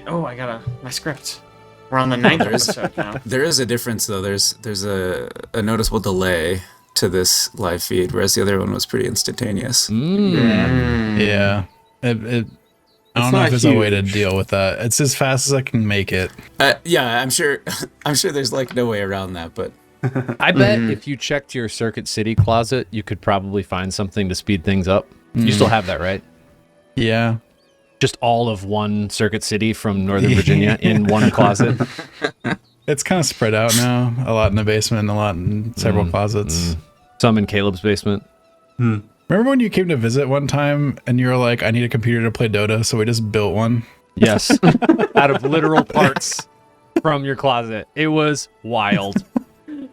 Oh, I got my script. We're on the 9th episode now. There is a difference, though. There's a noticeable delay to this live feed, whereas the other one was pretty instantaneous. Yeah. I don't know if there's a way to deal with that. It's as fast as I can make it. Yeah, I'm sure there's like no way around that, but I bet if you checked your Circuit City closet, you could probably find something to speed things up. You still have that, right? Yeah. Just all of one Circuit City from Northern Virginia in one closet. It's kind of spread out now. A lot in the basement and a lot in several closets. Some in Caleb's basement. Remember when you came to visit one time and you were like, I need a computer to play Dota, so we just built one? Yes. Out of literal parts from your closet. It was wild.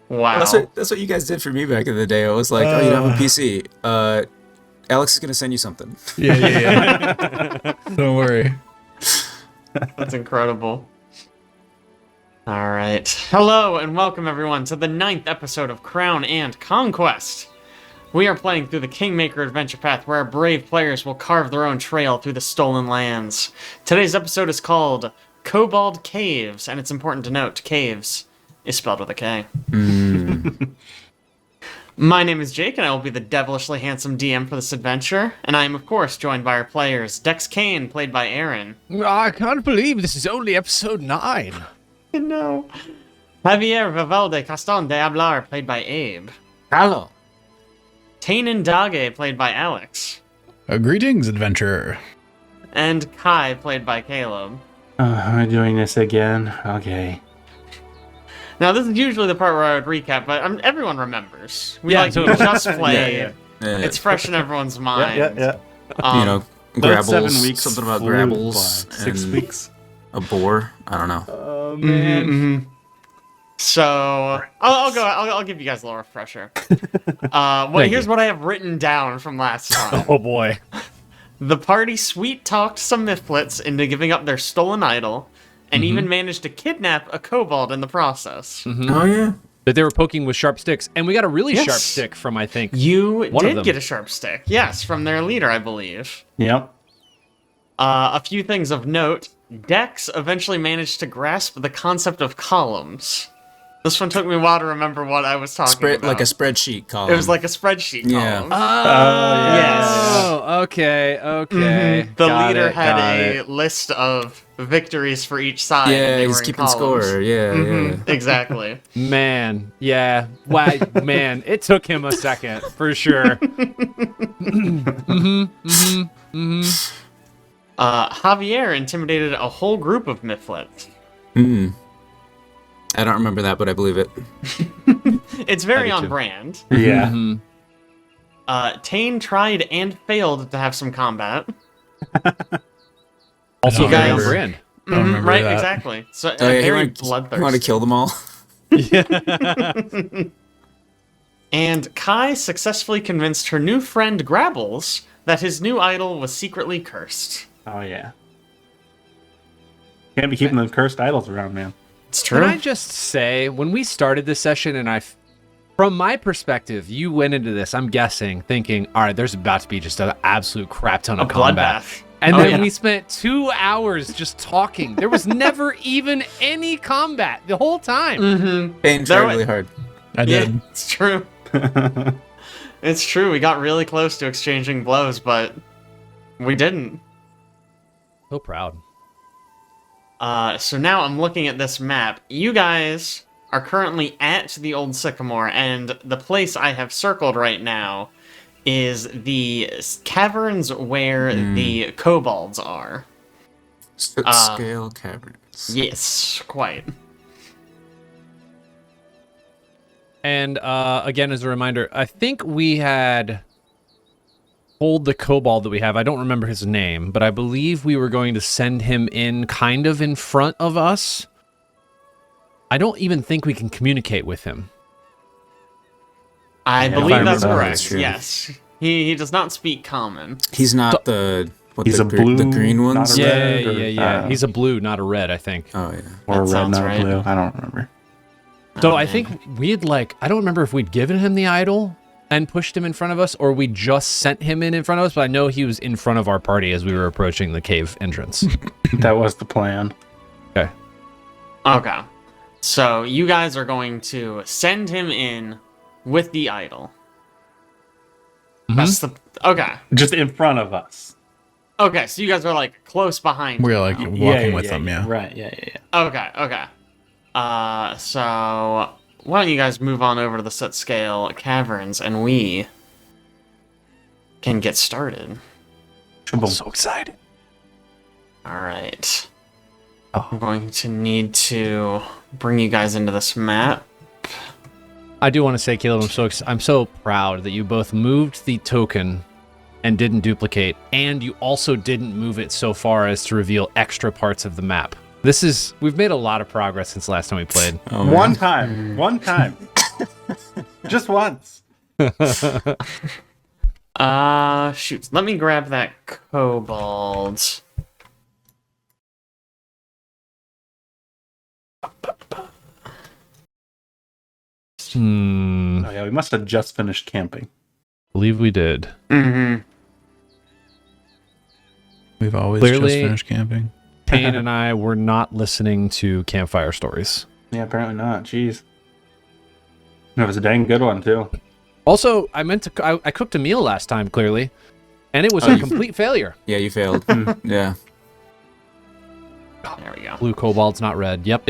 Wow. that's what you guys did for me back in the day. I was like, oh, you don't have a PC. Alex is going to send you something. Yeah. Don't worry. That's incredible. All right. Hello and welcome everyone to the 9th episode of Crown and Conquest. We are playing through the Kingmaker adventure path where our brave players will carve their own trail through the stolen lands. Today's episode is called Kobold Caves, and it's important to note, Caves is spelled with a K. My name is Jake, and I will be the devilishly handsome DM for this adventure, and I am, of course, joined by our players, Dex Kane, played by Aaron. I can't believe this is only episode 9. No. Javier, Valverde, Castejon, de Abelar, played by Abe. Hello. Taenn and Indage, played by Alex. Greetings, adventurer. And Kai, played by Caleb. Am I doing this again? Okay. Now, this is usually the part where I would recap, but everyone remembers. We totally. just played. Yeah. It's fresh in everyone's mind. Yeah. Grabbles, 7 weeks. something about flew grabbles. by. 6 and weeks. A boar. I don't know. Oh man. So I'll give you guys a little refresher. Here's what I have written down from last time. Oh boy. The party sweet talked some Mitflits into giving up their stolen idol, and even managed to kidnap a kobold in the process. Oh yeah. That they were poking with sharp sticks, and we got a really Yes. sharp stick from, I think, You one of did them. get a sharp stick, yes, from their leader, I believe. Yep. A few things of note. Dex eventually managed to grasp the concept of columns. This one took me a while to remember what I was talking about. Like a spreadsheet column. It was like a spreadsheet Yeah. column. Yes. Yes. Oh, okay. The Got leader it, had got a it. list of victories for each side. and Yeah, they he's were in keeping columns. score. Yeah. Exactly. Man, yeah. Why, man, it took him a second, for sure. Javier intimidated a whole group of Mitflit. I don't remember that, but I believe it. It's very I do on too. brand. Yeah. Taenn tried and failed to have some combat. Also don't very on remember. brand. Don't remember Right, that. exactly. So Oh, yeah, very you bloodthirsty. want to kill them all? And Kai successfully convinced her new friend Grabbles that his new idol was secretly cursed. Oh yeah. Can't be keeping those cursed idols around, man. It's Can true. I just say, when we started this session, and from my perspective, you went into this, I'm guessing, thinking, all right, there's about to be just an absolute crap ton of combat. Bloodbath. And Oh, then yeah. we spent 2 hours just talking. There was never even any combat the whole time. Pain tried really hard. I Yeah, did. it's true. It's true. We got really close to exchanging blows, but we didn't. So proud. So now I'm looking at this map. You guys are currently at the Old Sycamore, and the place I have circled right now is the caverns where the kobolds are. Sootscale Caverns. Yes, quite. And again, as a reminder, I think we had told the kobold that we have, I don't remember his name, but I believe we were going to send him in kind of in front of us. I don't even think we can communicate with him. I Yeah, believe if I that's remember, correct. that's true. Yes. He does not speak common. He's not the He's a blue, the green not ones. a Yeah, red, or, yeah. He's a blue, not a red, I think. Oh yeah. or a red, sounds not right. a blue. I don't remember. So Oh, I man. think we had I don't remember if we'd given him the idol and pushed him in front of us, or we just sent him in front of us, but I know he was in front of our party as we were approaching the cave entrance. That was the plan. Okay. So you guys are going to send him in with the idol. That's the okay. Just in front of us. Okay, so you guys are like close behind. We're him like now. walking with them, yeah. Right, yeah. Okay. So why don't you guys move on over to the Sootscale Caverns and we can get started. I'm so excited. All right. I'm going to need to bring you guys into this map. I do want to say, Caleb, I'm so proud that you both moved the token and didn't duplicate, and you also didn't move it so far as to reveal extra parts of the map. We've made a lot of progress since last time we played. Oh, One time. Just once. Shoot. Let me grab that kobold. Oh yeah, we must have just finished camping. Believe we did. Mm-hmm. We've always Clearly- just finished camping. Taenn and I were not listening to campfire stories. Yeah, apparently not. Jeez. It was a dang good one too. Also, I cooked a meal last time, clearly, and it was a complete failure. Yeah, you failed. Yeah. There we go. Blue kobold's not red. Yep.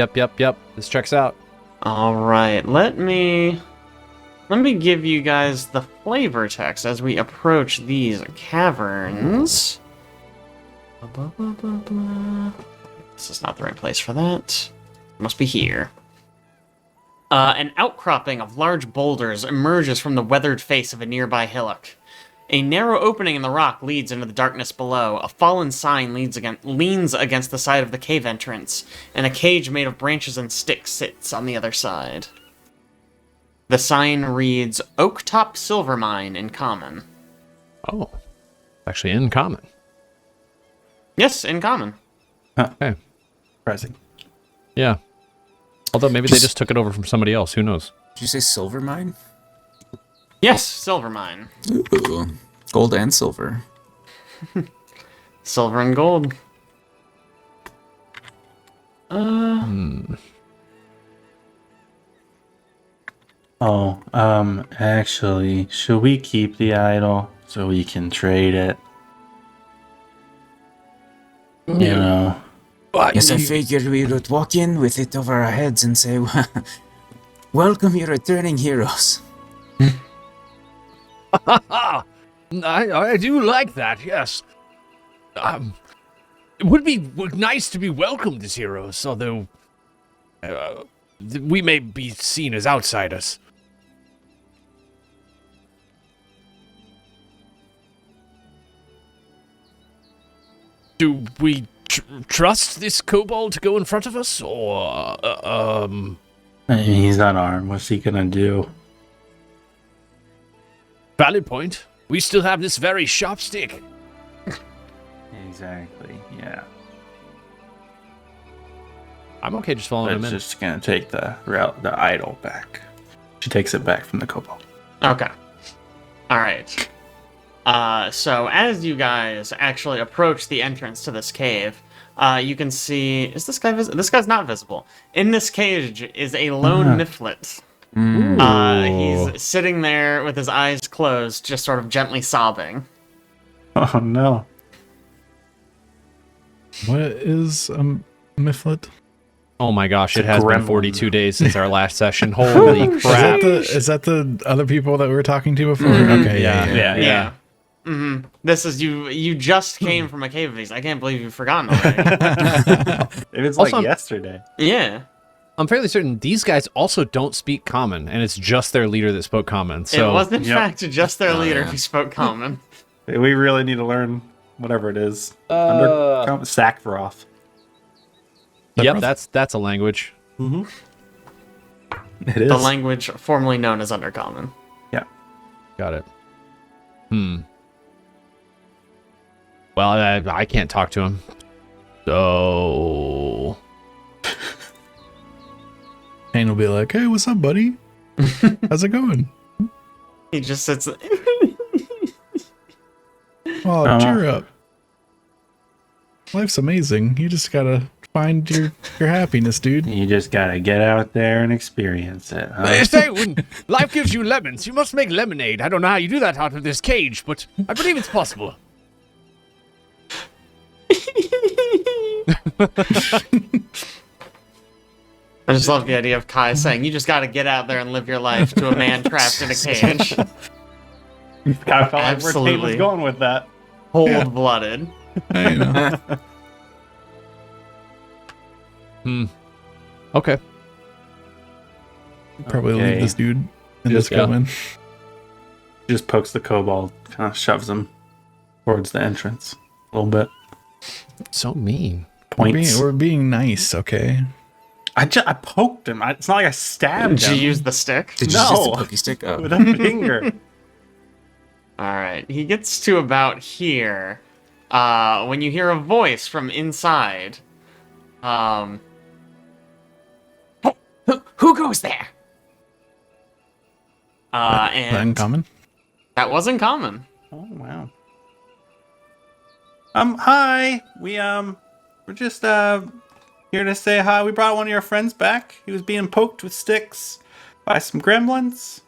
This checks out. All right. Let me give you guys the flavor text as we approach these caverns. Blah, blah, blah, blah. This is not the right place for that. It must be here. An outcropping of large boulders emerges from the weathered face of a nearby hillock. A narrow opening in the rock leads into the darkness below. A fallen sign leans against the side of the cave entrance, and a cage made of branches and sticks sits on the other side. The sign reads, Oaktop Silver Mine in common. Oh, actually in common. Yes, in common. Okay. Surprising. Yeah. Although maybe they just took it over from somebody else. Who knows? Did you say silver mine? Yes, silver mine. Ooh. Gold and silver. Silver and gold. Actually, should we keep the idol so we can trade it? You know. Yes, I figured we would walk in with it over our heads and say, welcome, you returning heroes. I do like that, yes. It would be nice to be welcomed as heroes, although we may be seen as outsiders. Do we trust this kobold to go in front of us, or He's unarmed. What's he gonna do? Valid point. We still have this very sharp stick. Exactly. Yeah. I'm okay just following him That's in. just gonna take the idol back. She takes it back from the kobold. Okay. All right. So as you guys actually approach the entrance to this cave, you can see, is this guy visible? This guy's not visible. In this cage is a lone Mitflit. He's sitting there with his eyes closed, just sort of gently sobbing. Oh no. What is Mitflit? Oh my gosh, it has been Gremlin. 42 days since our last session. Holy crap. Is that the other people that we were talking to before? Mhm. Okay, yeah. Yeah. Mm-hmm. This is you just came from a cave of these. I can't believe you've forgotten already. It was Also, like yesterday. Yeah. I'm fairly certain these guys also don't speak common, and it's just their leader that spoke common. So It was in Yep. fact just their leader yeah. who spoke common. We really need to learn whatever it is. Sackroth. Yep, that's a language. It is. The language formerly known as Undercommon. Yeah. Got it. Well, I can't talk to him. So Taenn will be like, "Hey, what's up, buddy? How's it going? He just sits. Oh, cheer up. Life's amazing. You just gotta find your happiness, dude. You just gotta get out there and experience it. Huh? They say when life gives you lemons, you must make lemonade. I don't know how you do that out of this cage, but I believe it's possible. I just love the idea of Kai saying, you just gotta get out there and live your life to a man trapped in a cage. I felt like where Tate was going with that. Cold-blooded. I know. Okay. Probably Okay. leave this dude and Just just go in. Just pokes the kobold, kind of shoves him towards the entrance a little bit. So mean. Points. We're being nice, okay? I poked him. It's not like I stabbed Did you him use the stick? Did you No. just use the pokey stick? Oh. with a finger. Alright, he gets to about here, when you hear a voice from inside. Hey, who goes there? Is that And uncommon? that wasn't common. Oh wow. Hi. We're just here to say hi. We brought one of your friends back. He was being poked with sticks by some gremlins.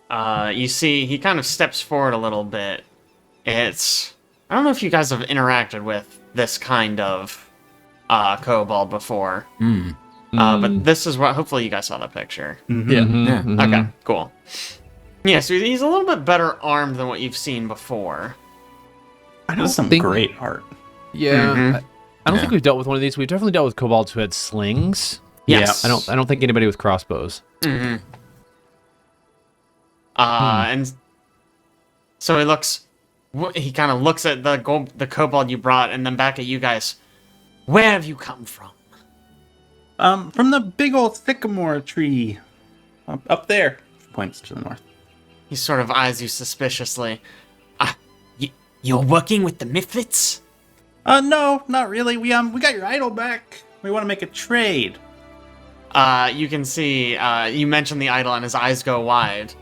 You see, he kind of steps forward a little bit. I don't know if you guys have interacted with this kind of kobold before. But this is what, hopefully you guys saw the picture. Yeah. Yeah. Okay, cool. Yeah, so he's a little bit better armed than what you've seen before. That's some think- great art. Yeah. Mhm. I don't think we've dealt with one of these. We've definitely dealt with kobolds who had slings. Yes. I don't think anybody with crossbows. Mm-hmm. And so he kind of looks at the kobold you brought, and then back at you guys. Where have you come from? From the big old sycamore tree. Up there. Points to the north. He sort of eyes you suspiciously. You're working with the Mitflits? No, not really. We got your idol back. We want to make a trade. You can see, you mentioned the idol and his eyes go wide.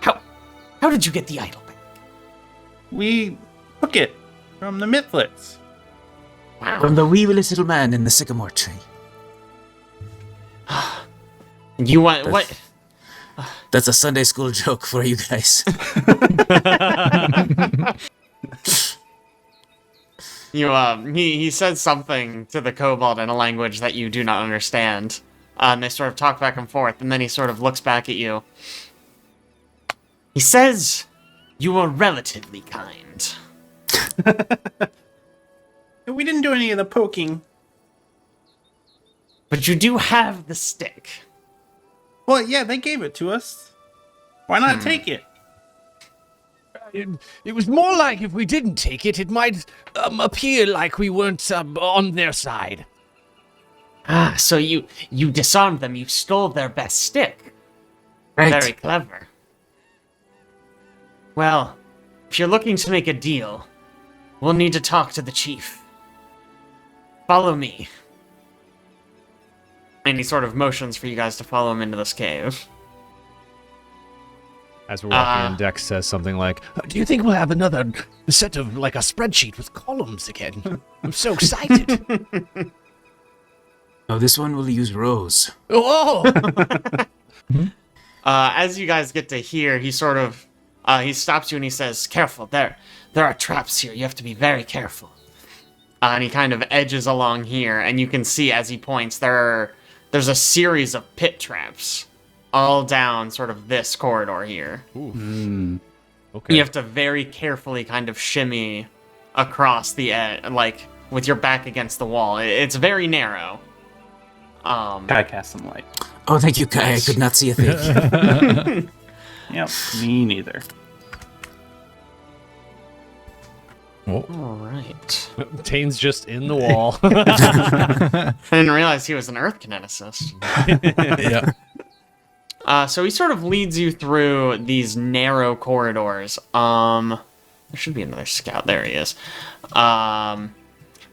How did you get the idol back? We took it from the Mitflits. Wow. From the weevilest little man in the sycamore tree. You want, what? That's a Sunday school joke for you guys. He says something to the kobold in a language that you do not understand. And they sort of talk back and forth, and then he sort of looks back at you. He says, you were relatively kind. We didn't do any of the poking. But you do have the stick. Well, yeah, they gave it to us. Why not take it? It was more like if we didn't take it, it might appear like we weren't on their side. Ah, so you disarmed them, you stole their best stick. Right. Very clever. Well, if you're looking to make a deal, we'll need to talk to the chief. Follow me. And he sort of motions for you guys to follow him into this cave. As we're walking in, Dex says something like, do you think we'll have another set of, like, a spreadsheet with columns again? I'm so excited. Oh, this one will use rows. Oh! As you guys get to here, he sort of, he stops you and he says, careful, there are traps here, you have to be very careful. And he kind of edges along here, and you can see as he points, there's a series of pit traps all down sort of this corridor here. Okay. You have to very carefully kind of shimmy across the edge, like with your back against the wall. It's very narrow. Gotta cast some light. Oh, thank you, Kai. I could not see a thing. Yep, me neither. All right. Taen's just in the wall. I didn't realize he was an earth kineticist. Yeah. So he sort of leads you through these narrow corridors. There should be another scout. There he is.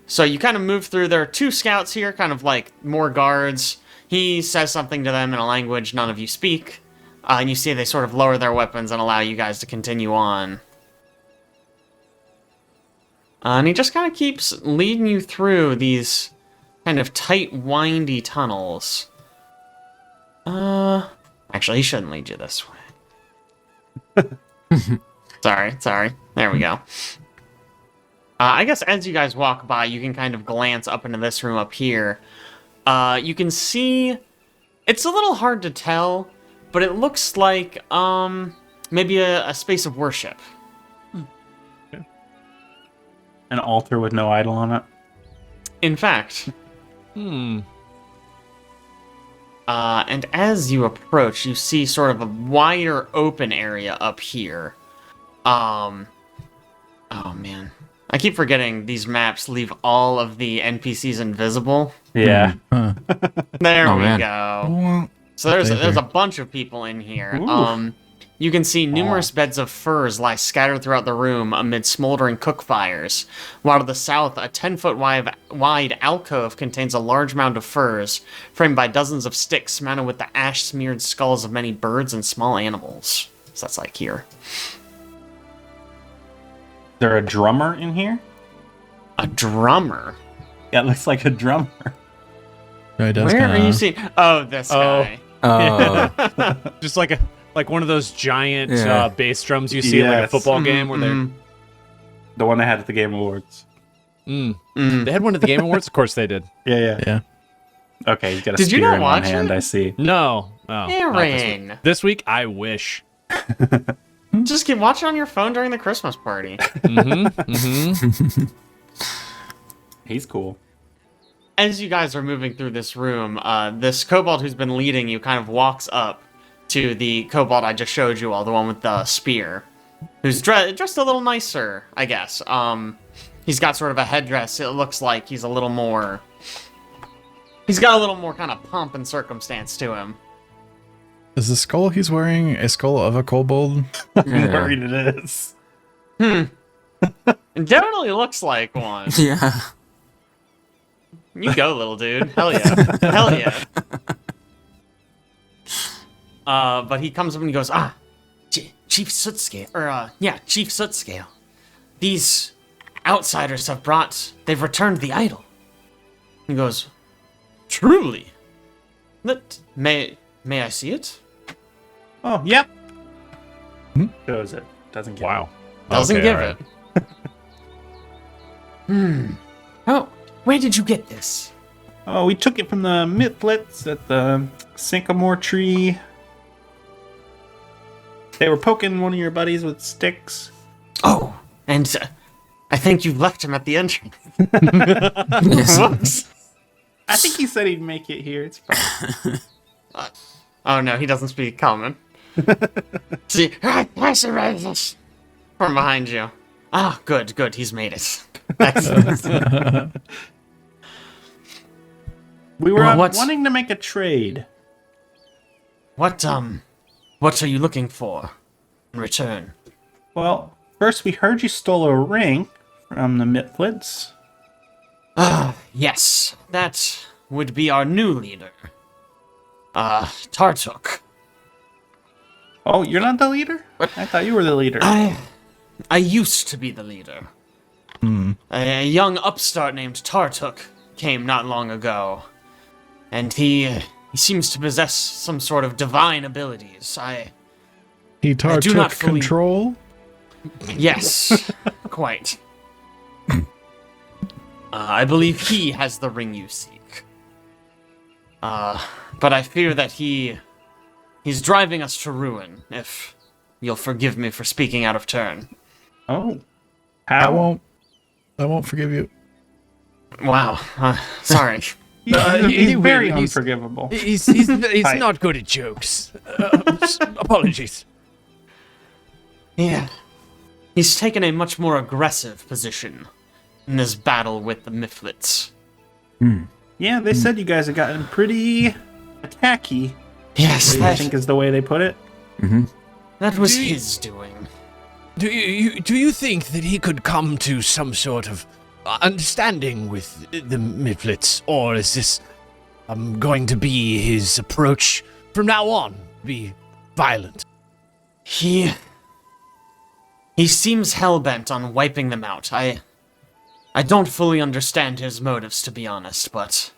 So you kind of move through. There are two scouts here, kind of like more guards. He says something to them in a language none of you speak. And you see they sort of lower their weapons and allow you guys to continue on. And he just kind of keeps leading you through these kind of tight, windy tunnels. Actually, he shouldn't lead you this way. Sorry. There we go. I guess as you guys walk by, you can kind of glance up into this room up here. You can see... It's a little hard to tell, but it looks like maybe a space of worship. An altar with no idol on it. In fact. And as you approach, you see sort of a wider open area up here. Oh man. I keep forgetting these maps leave all of the NPCs invisible. Yeah. There we man. go. So there's a bunch of people in here. You can see numerous beds of furs lie scattered throughout the room amid smoldering cook fires, while to the south, a 10-foot wide alcove contains a large mound of furs, framed by dozens of sticks mounted with the ash-smeared skulls of many birds and small animals. So that's like here. Is there a drummer in here? A drummer? Yeah, it looks like a drummer. Right, Where are you seeing? Oh, this guy. Just like one of those giant bass drums you see at like a football game where they're... The one they had at the Game Awards. They had one at the Game Awards? Of course they did. Yeah. Okay, you got a Did you spear not in one watch hand, it? I see. No. Oh, not Aaron! this week, I wish. Just keep watching on your phone during the Christmas party. He's cool. As you guys are moving through this room, this kobold who's been leading you kind of walks up to the kobold I just showed you all, the one with the spear, who's dressed a little nicer, I guess. He's got sort of a headdress. It looks like he's got a little more kind of pomp and circumstance to him. Is the skull he's wearing a skull of a kobold? I'm worried it is. It definitely looks like one. Yeah. You go, little dude. Hell yeah. Hell yeah. But he comes up and he goes, Chief Sootscale, Chief Sootscale. These outsiders they've returned the idol. He goes, truly? May I see it? Oh, yep. Shows it. Doesn't give Wow. Doesn't Okay, give all right. it. Oh, where did you get this? Oh, we took it from the Mitflits at the sycamore tree. They were poking one of your buddies with sticks. Oh, and I think you left him at the entrance. Yes. Whoops. I think he said he'd make it here. It's fine. Oh no, he doesn't speak common. See, from behind you. Ah, good, he's made it. Excellent. We were Well, wanting to make a trade. What are you looking for in return? Well, first we heard you stole a ring from the Mitflits. Yes, that would be our new leader. Tartook. Oh, you're not the leader? What? I thought you were the leader. I used to be the leader. A young upstart named Tartook came not long ago, and he seems to possess some sort of divine abilities. He do not took fully- control? Yes, quite. I believe he has the ring you seek. But I fear that he's driving us to ruin, if you'll forgive me for speaking out of turn. Oh. I How? won't forgive you. Wow, sorry. He's very he's- unforgivable. He's Hi. not good at jokes. Apologies. Yeah. He's taken a much more aggressive position in this battle with the Mitflits. Yeah, they said you guys have gotten pretty attacky. Yes, I think is the way they put it. that was his doing. Do you think that he could come to some sort of understanding with the Mitflits, or is this going to be his approach from now on? Be violent. He seems hell-bent on wiping them out. I I don't fully understand his motives, to be honest, but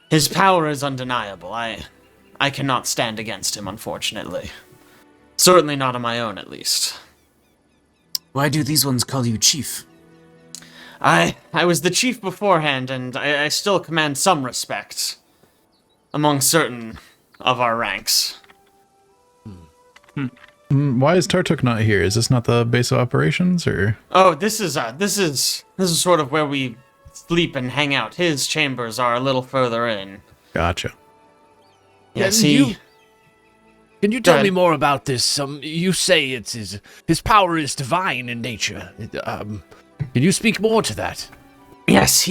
his power is undeniable. I cannot stand against him, unfortunately. Certainly not on my own, at least. Why do these ones call you Chief? I was the chief beforehand, and I still command some respect among certain of our ranks. Why is Tartook not here? Is this not the base of operations, or? Oh, this is sort of where we sleep and hang out. His chambers are a little further in. Gotcha. Yes, Can you tell me more about this? You say it's his power is divine in nature. Can you speak more to that? Yes,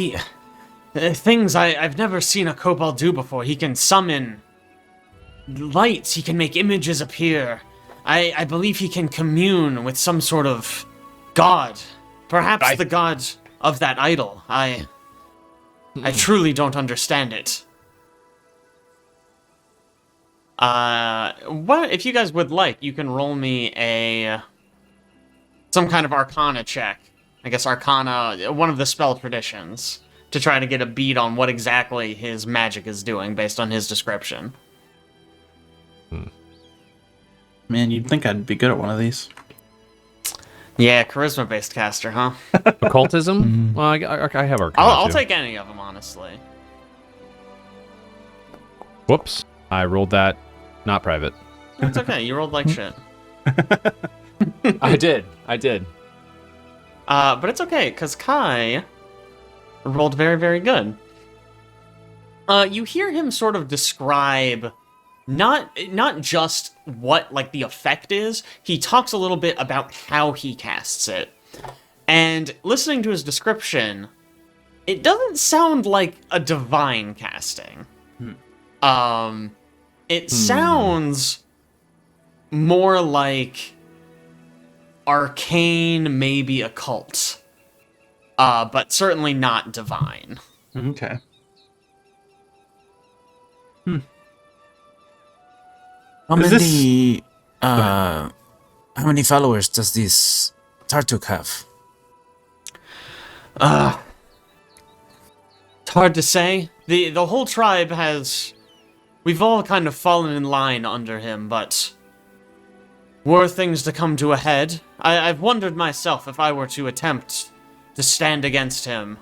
things I've never seen a kobold do before. He can summon lights. He can make images appear. I believe he can commune with some sort of god. Perhaps the god of that idol. I truly don't understand it. What if you guys would like, you can roll me some kind of Arcana check. I guess Arcana, one of the spell traditions, to try to get a beat on what exactly his magic is doing based on his description. Man, you'd think I'd be good at one of these. Yeah, charisma-based caster, huh? Occultism? Well, I have Arcana. I'll too. take any of them, honestly. Whoops. I rolled that not private. It's okay, you rolled like shit. I did. But it's okay, because Kai rolled very, very good. You hear him sort of describe not just what, like, the effect is. He talks a little bit about how he casts it. And listening to his description, it doesn't sound like a divine casting. It sounds more like arcane, maybe occult. But certainly not divine. Okay. How many followers does this Tartook have? It's hard to say. The whole tribe has... We've all kind of fallen in line under him, but... Were things to come to a head, I've wondered myself if I were to attempt to stand against him.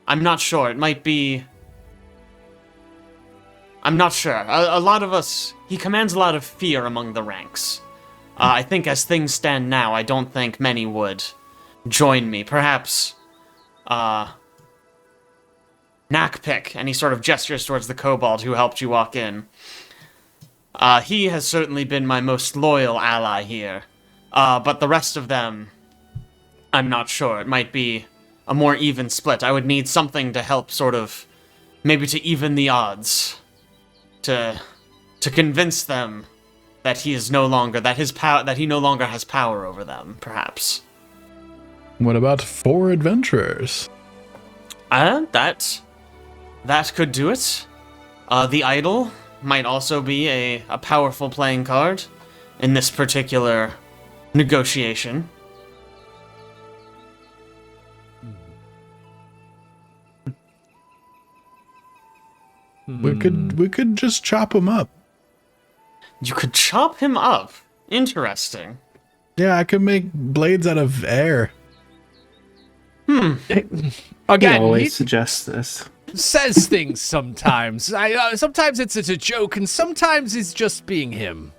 I'm not sure. It might be... I'm not sure. A lot of us... He commands a lot of fear among the ranks. I think as things stand now, I don't think many would join me. Perhaps... Nakpik, and he sort of gestures towards the kobold who helped you walk in. He has certainly been my most loyal ally here. But the rest of them, I'm not sure. It might be a more even split. I would need something to help sort of, maybe to even the odds. To convince them that he is no longer, that he no longer has power over them, perhaps. What about 4 adventurers? That could do it. The idol might also be a powerful playing card in this particular negotiation. We could just chop him up. You could chop him up. Interesting. Yeah, I could make blades out of air. Again, He always he suggests this. says things sometimes. Sometimes it's a joke, and sometimes it's just being him.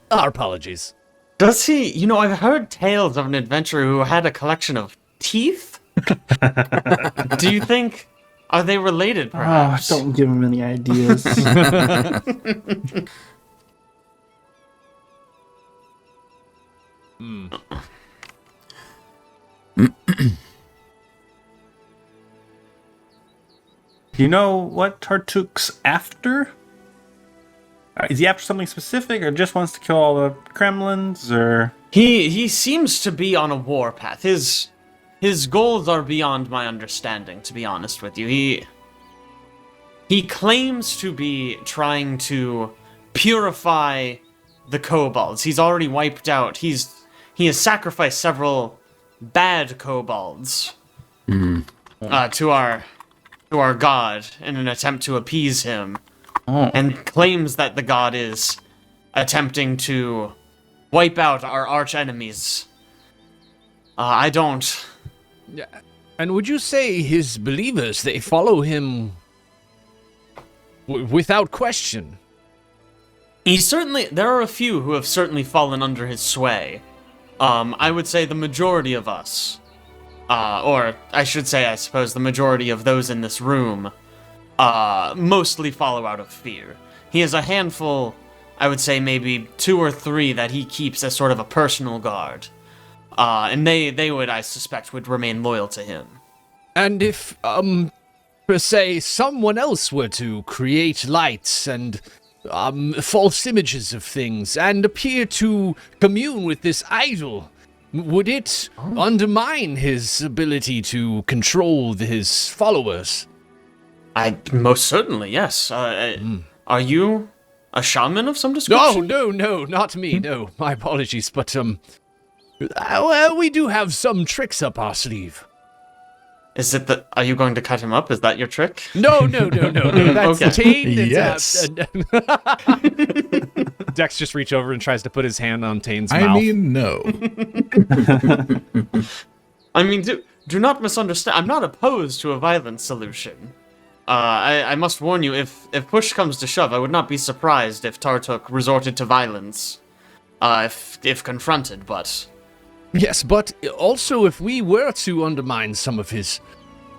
Our apologies. Does he? You know, I've heard tales of an adventurer who had a collection of teeth. Do you think... Are they related, perhaps? Oh, don't give him any ideas. Do you know what Tartook's after? Is he after something specific, or just wants to kill all the Gremlins, or... He seems to be on a war path. His goals are beyond my understanding, to be honest with you. He claims to be trying to purify the kobolds. He's already wiped out. He has sacrificed several bad kobolds to our god in an attempt to appease him, and claims that the god is attempting to wipe out our arch enemies. I don't. Yeah. And would you say his believers, they follow him without question? There are a few who have certainly fallen under his sway. I would say the majority of us, or I should say, I suppose, the majority of those in this room, mostly follow out of fear. He has a handful, I would say maybe 2 or 3 that he keeps as sort of a personal guard. And they would, I suspect, would remain loyal to him. And if, per se, someone else were to create lights and false images of things and appear to commune with this idol, would it undermine his ability to control his followers? Most certainly, yes. Are you a shaman of some description? No, not me, no. My apologies, but, we do have some tricks up our sleeve. Is it that? Are you going to cut him up? Is that your trick? No. That's Okay. Taenn. Yes. Dex just reach over and tries to put his hand on Taenn's mouth. I mean, no. I mean, do not misunderstand. I'm not opposed to a violent solution. I must warn you, if push comes to shove, I would not be surprised if Tartook resorted to violence, if confronted, but... Yes, but also if we were to undermine some of his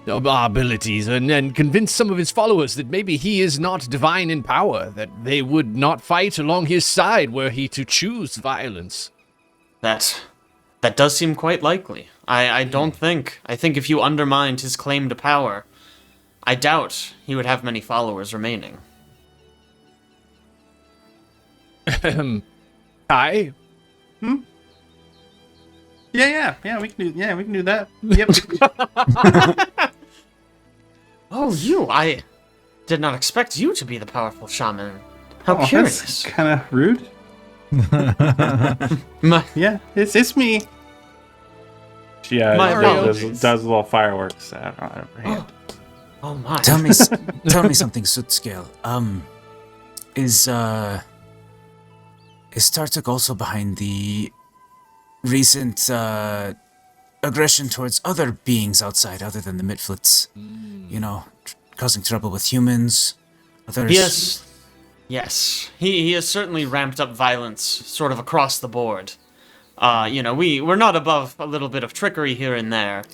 abilities and convince some of his followers that maybe he is not divine in power, that they would not fight along his side were he to choose violence. That does seem quite likely. I think if you undermined his claim to power, I doubt he would have many followers remaining. Kai? Yeah, we can do that. Yep. Oh, you! I did not expect you to be the powerful shaman. How curious. That's kind of rude. My, Yeah, it's me. She My does little fireworks out on her hand. oh my. Tell me something, Sootscale. Is Tartook also behind the recent aggression towards other beings outside, other than the Mitflits? You know, causing trouble with humans, others? Yes. He has certainly ramped up violence, sort of across the board. We're not above a little bit of trickery here and there.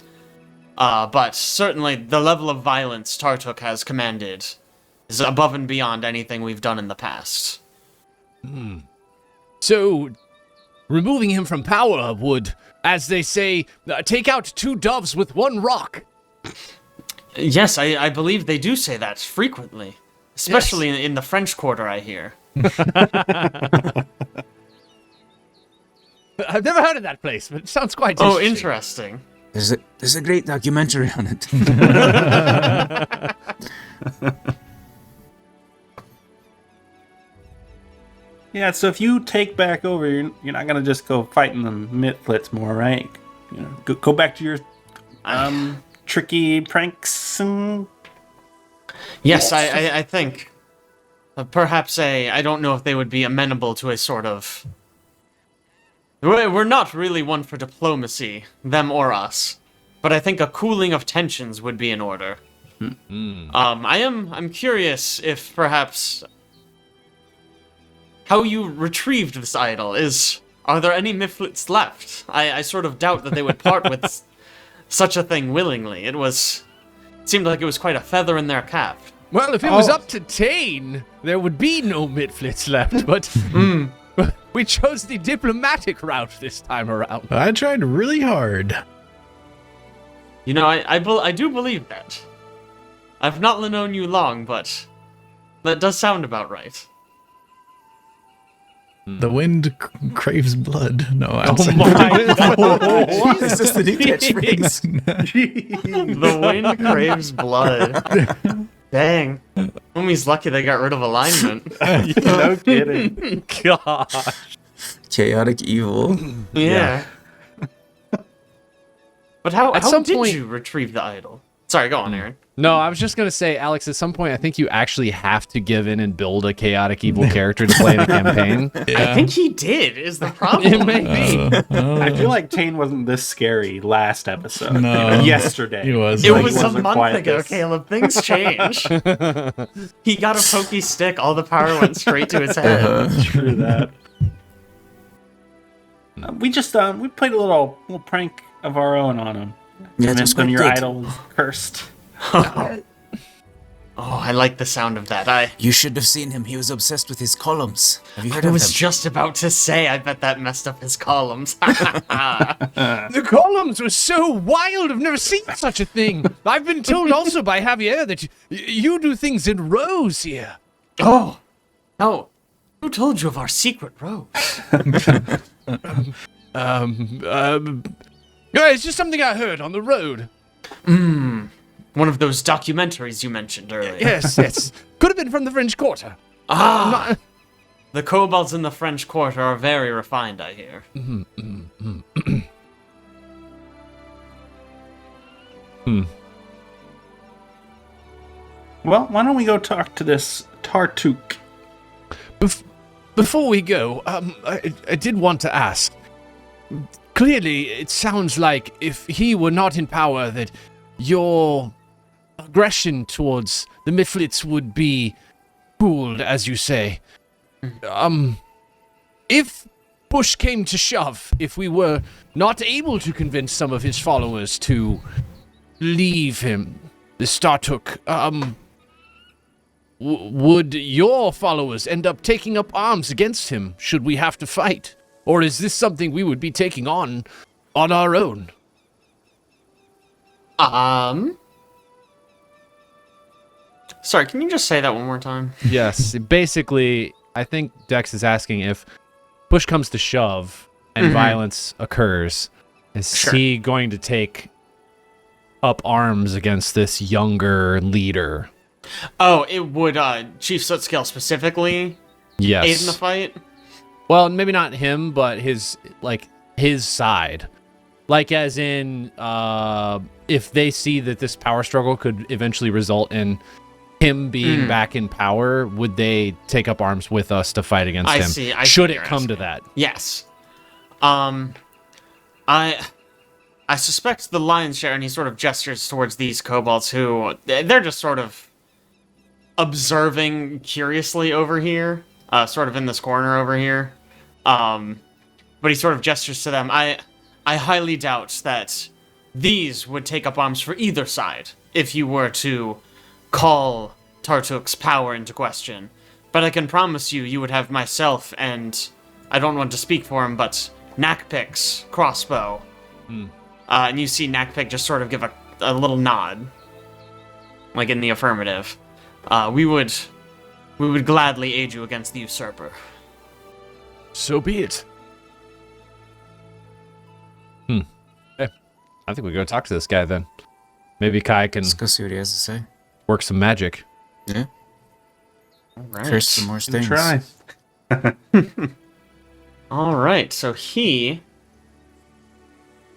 But certainly the level of violence Tartook has commanded is above and beyond anything we've done in the past. So, removing him from power would, as they say, take out 2 doves with 1 rock. Yes, I believe they do say that frequently. Especially in the French Quarter, I hear. I've never heard of that place, but it sounds quite Oh, interesting. interesting. There's a great documentary on it. Yeah, so if you take back over, you're not gonna just go fighting the Mitflits more, right? You know, go back to your tricky pranks and... Yes, I think. Perhaps I don't know if they would be amenable to a sort of... We're not really one for diplomacy, them or us. But I think a cooling of tensions would be in order. I'm curious if perhaps... How you retrieved this idol are there any Mitflits left? I sort of doubt that they would part with such a thing willingly. It seemed like it was quite a feather in their cap. Well, if it was up to Taenn, there would be no Mitflits left, but we chose the diplomatic route this time around. I tried really hard. You know, I do believe that. I've not known you long, but that does sound about right. The wind craves blood. No, I'm Oh my What? Is this the new catchphrase? The wind craves blood. Dang. Homie's lucky they got rid of alignment. No kidding. gosh. Chaotic evil. Yeah. But how some did point- you retrieve the idol? Sorry, go on, Aaron. No, I was just gonna say, Alex. At some point, I think you actually have to give in and build a chaotic evil character to play in a campaign. I think he did. Is the problem? It may be. I feel like Taenn wasn't this scary last episode. No. Yesterday. He was. It Like, was he a wasn't month quite ago, this- Caleb. Things change. He got a pokey stick. All the power went straight to his head. True that. We just we played a little prank of our own on him. Yeah, it was Convinced him quite your good. idol was cursed. Oh, I like the sound of that. You should have seen him. He was obsessed with his columns. Have you heard I of was them? just about to say, I bet that messed up his columns. The columns were so wild. I've never seen such a thing. I've been told also by Javier that you do things in rows here. Oh, no. Who told you of our secret rows? It's just something I heard on the road. One of those documentaries you mentioned earlier. Yes. Could have been from the French Quarter. The kobolds in the French Quarter are very refined, I hear. Well, why don't we go talk to this Tartook? Before we go, I did want to ask. Clearly, it sounds like if he were not in power, that your aggression towards the Mitflits would be cooled, as you say. If push came to shove, if we were not able to convince some of his followers to leave him, the Tartook, would your followers end up taking up arms against him should we have to fight? Or is this something we would be taking on our own? Sorry, can you just say that one more time? Yes, basically, I think Dex is asking if push comes to shove and violence occurs, is he going to take up arms against this younger leader? Oh, it would, Chief Sootscale specifically Yes. aid in the fight? Well, maybe not him, but his side. Like as in, if they see that this power struggle could eventually result in him being back in power, would they take up arms with us to fight against him? I see Should what it you're come to asking. that? Yes. I suspect the lion's share, and he sort of gestures towards these kobolds who, they're just sort of observing curiously over here, sort of in this corner over here. But he sort of gestures to them. I highly doubt that these would take up arms for either side if you were to call Tartook's power into question. But I can promise you, you would have myself and, I don't want to speak for him, but Nakpik's crossbow. And you see Nakpik just sort of give a little nod, like in the affirmative. We would gladly aid you against the usurper. So be it. I think we go talk to this guy then. Maybe Kai can Let's go see what he has to say. work some magic. Yeah. All right. Curse some more things. Try. All right, so he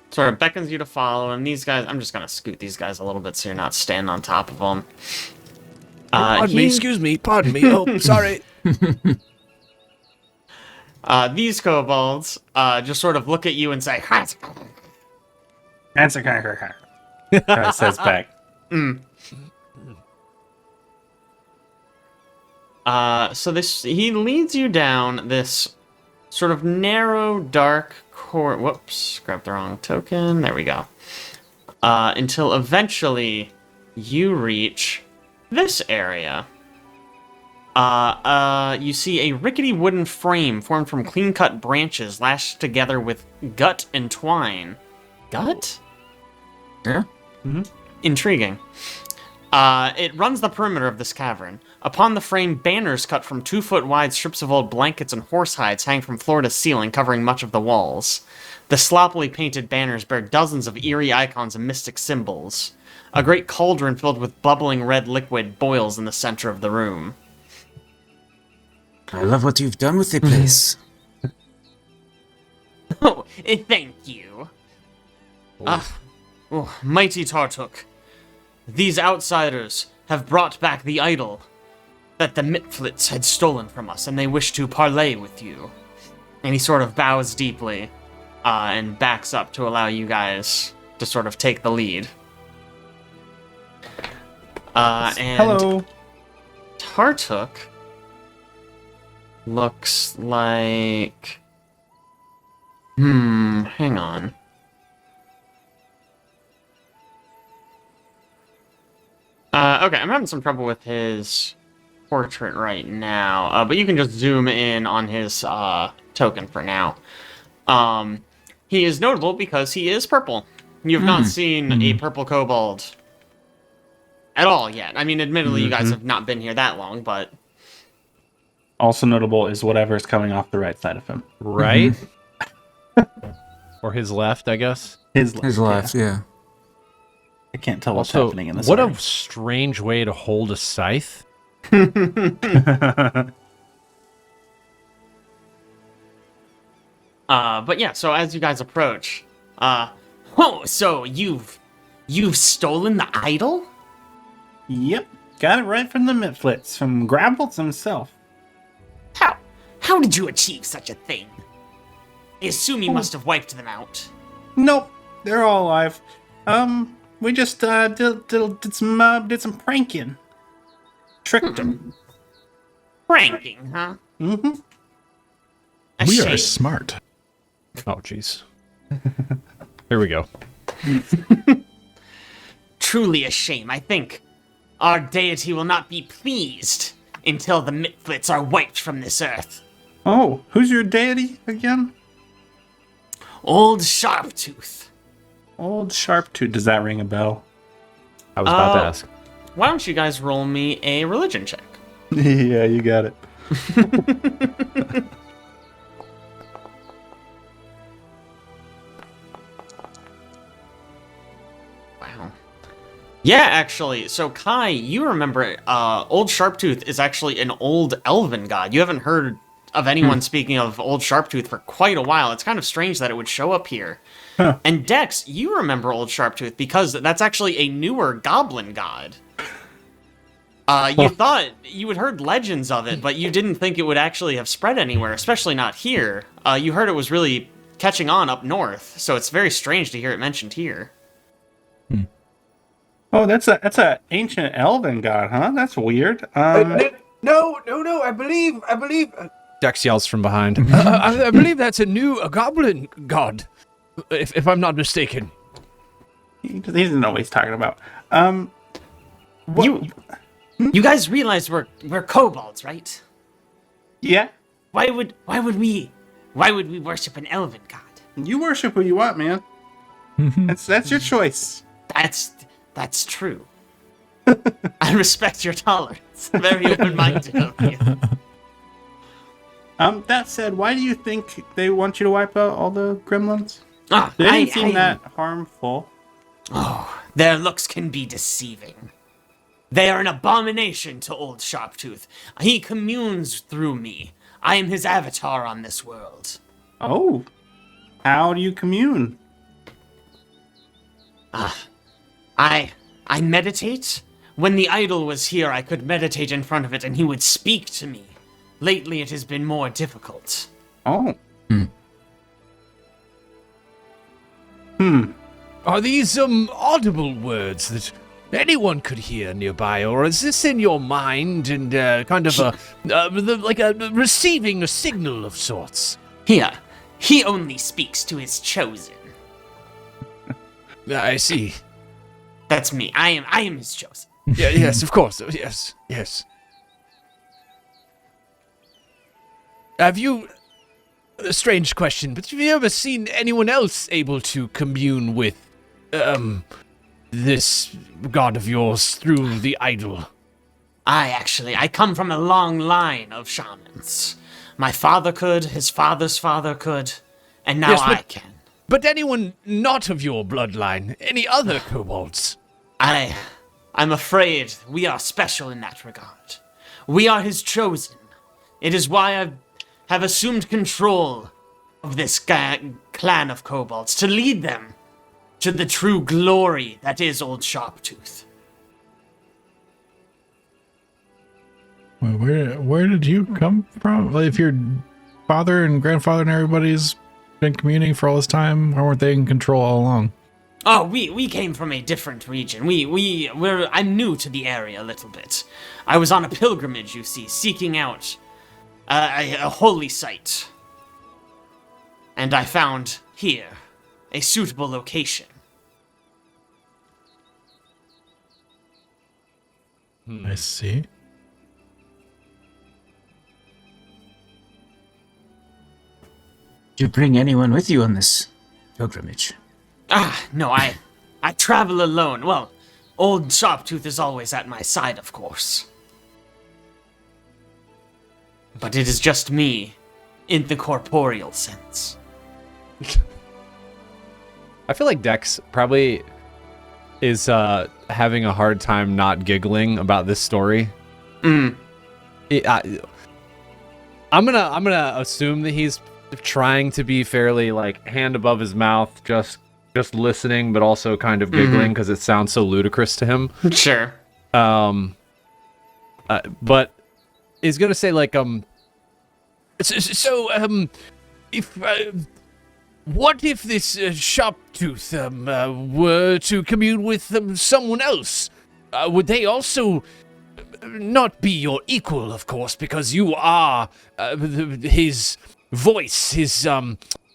sort of beckons you to follow, and these guys, I'm just going to scoot these guys a little bit so you're not standing on top of them. Pardon me, excuse me, pardon me. Oh, sorry. These kobolds just sort of look at you and say, Answer, Kai says back. So he leads you down this sort of narrow, dark whoops, grabbed the wrong token. There we go. Until eventually you reach this area. You see a rickety wooden frame formed from clean-cut branches lashed together with gut and twine. Gut? Yeah. Intriguing. It runs the perimeter of this cavern. Upon the frame, banners cut from 2-foot-wide strips of old blankets and horse hides hang from floor to ceiling, covering much of the walls. The sloppily painted banners bear dozens of eerie icons and mystic symbols. A great cauldron filled with bubbling red liquid boils in the center of the room. I love what you've done with the place. Oh, thank you. Oh, mighty Tartook, these outsiders have brought back the idol that the Mitflits had stolen from us, and they wish to parley with you. And he sort of bows deeply and backs up to allow you guys to sort of take the lead. And Hello. Tartook looks like... hang on. Okay, I'm having some trouble with his portrait right now, but you can just zoom in on his token for now. He is notable because he is purple. You've not seen a purple kobold at all yet. I mean, admittedly, you guys have not been here that long, but... Also notable is whatever's coming off the right side of him. Right? Or his left, I guess. His left. yeah. I can't tell what's Also, happening in this. what area. a strange way to hold a scythe. But yeah, so as you guys approach, so you've stolen the idol? Yep, got it right from the Mitflits, from Grabbles himself. How did you achieve such a thing? I assume you must have wiped them out. Nope, they're all alive. We just did some pranking. Tricked them. Pranking, huh? Mm-hmm. A We shame. are smart. Oh, jeez. Here we go. Truly a shame. I think our deity will not be pleased until the Mitflits are wiped from this earth. Oh, who's your deity again? Old Sharptooth. Old Sharptooth. Does that ring a bell? I was about to ask. Why don't you guys roll me a religion check? Yeah, you got it. Wow. Yeah, actually. So, Kai, you remember Old Sharptooth is actually an old elven god. You haven't heard of anyone speaking of Old Sharptooth for quite a while. It's kind of strange that it would show up here. Huh. And Dex, you remember Old Sharptooth because that's actually a newer goblin god. You thought you had heard legends of it, but you didn't think it would actually have spread anywhere, especially not here. You heard it was really catching on up north, so it's very strange to hear it mentioned here. Oh, that's a ancient elven god, huh? That's weird. No, I believe. Dex yells from behind. I believe that's a goblin god, if I'm not mistaken. He doesn't know what he's talking about. You guys realize we're kobolds, right? Yeah, Why would we worship an elven god? you worship who you want, man. That's your choice. That's true. I respect your tolerance. Very open-minded of you. That said, why do you think they want you to wipe out all the gremlins? Ah, They didn't seem that harmful. their looks can be deceiving. They are an abomination to Old Sharptooth. He communes through me. I am his avatar on this world. Oh, how do you commune? I meditate. When the idol was here, I could meditate in front of it and he would speak to me. Lately, it has been more difficult. Oh. Are these audible words that anyone could hear nearby, or is this in your mind and kind of like a receiving a signal of sorts? Here, he only speaks to his chosen. I see. That's me. I am his chosen. Yeah, yes, of course. Yes. Have you... A strange question, but have you ever seen anyone else able to commune with, this god of yours through the idol? I come from a long line of shamans. My father could, his father's father could, and now Yes, but- I can. But anyone not of your bloodline, any other kobolds? I'm afraid we are special in that regard. We are his chosen. It is why I have assumed control of this clan of kobolds, to lead them to the true glory that is Old Sharptooth. Well, where did you come from? Well, if your father and grandfather and everybody's been communing for all this time, why weren't they in control all along? Oh, we came from a different region. I'm new to the area a little bit. I was on a pilgrimage, you see, seeking out a holy site. And I found here a suitable location. I see. Did you bring anyone with you on this pilgrimage? No, I travel alone. Well, Old Sharptooth is always at my side, of course. But it is just me, in the corporeal sense. I feel like Dex probably is having a hard time not giggling about this story. I'm gonna assume that he's trying to be fairly like hand above his mouth, just listening, but also kind of giggling because it sounds so ludicrous to him. Sure. But is gonna say like if what if this Sharptooth were to commune with someone else? Would they also not be your equal, of course, because you are his voice, his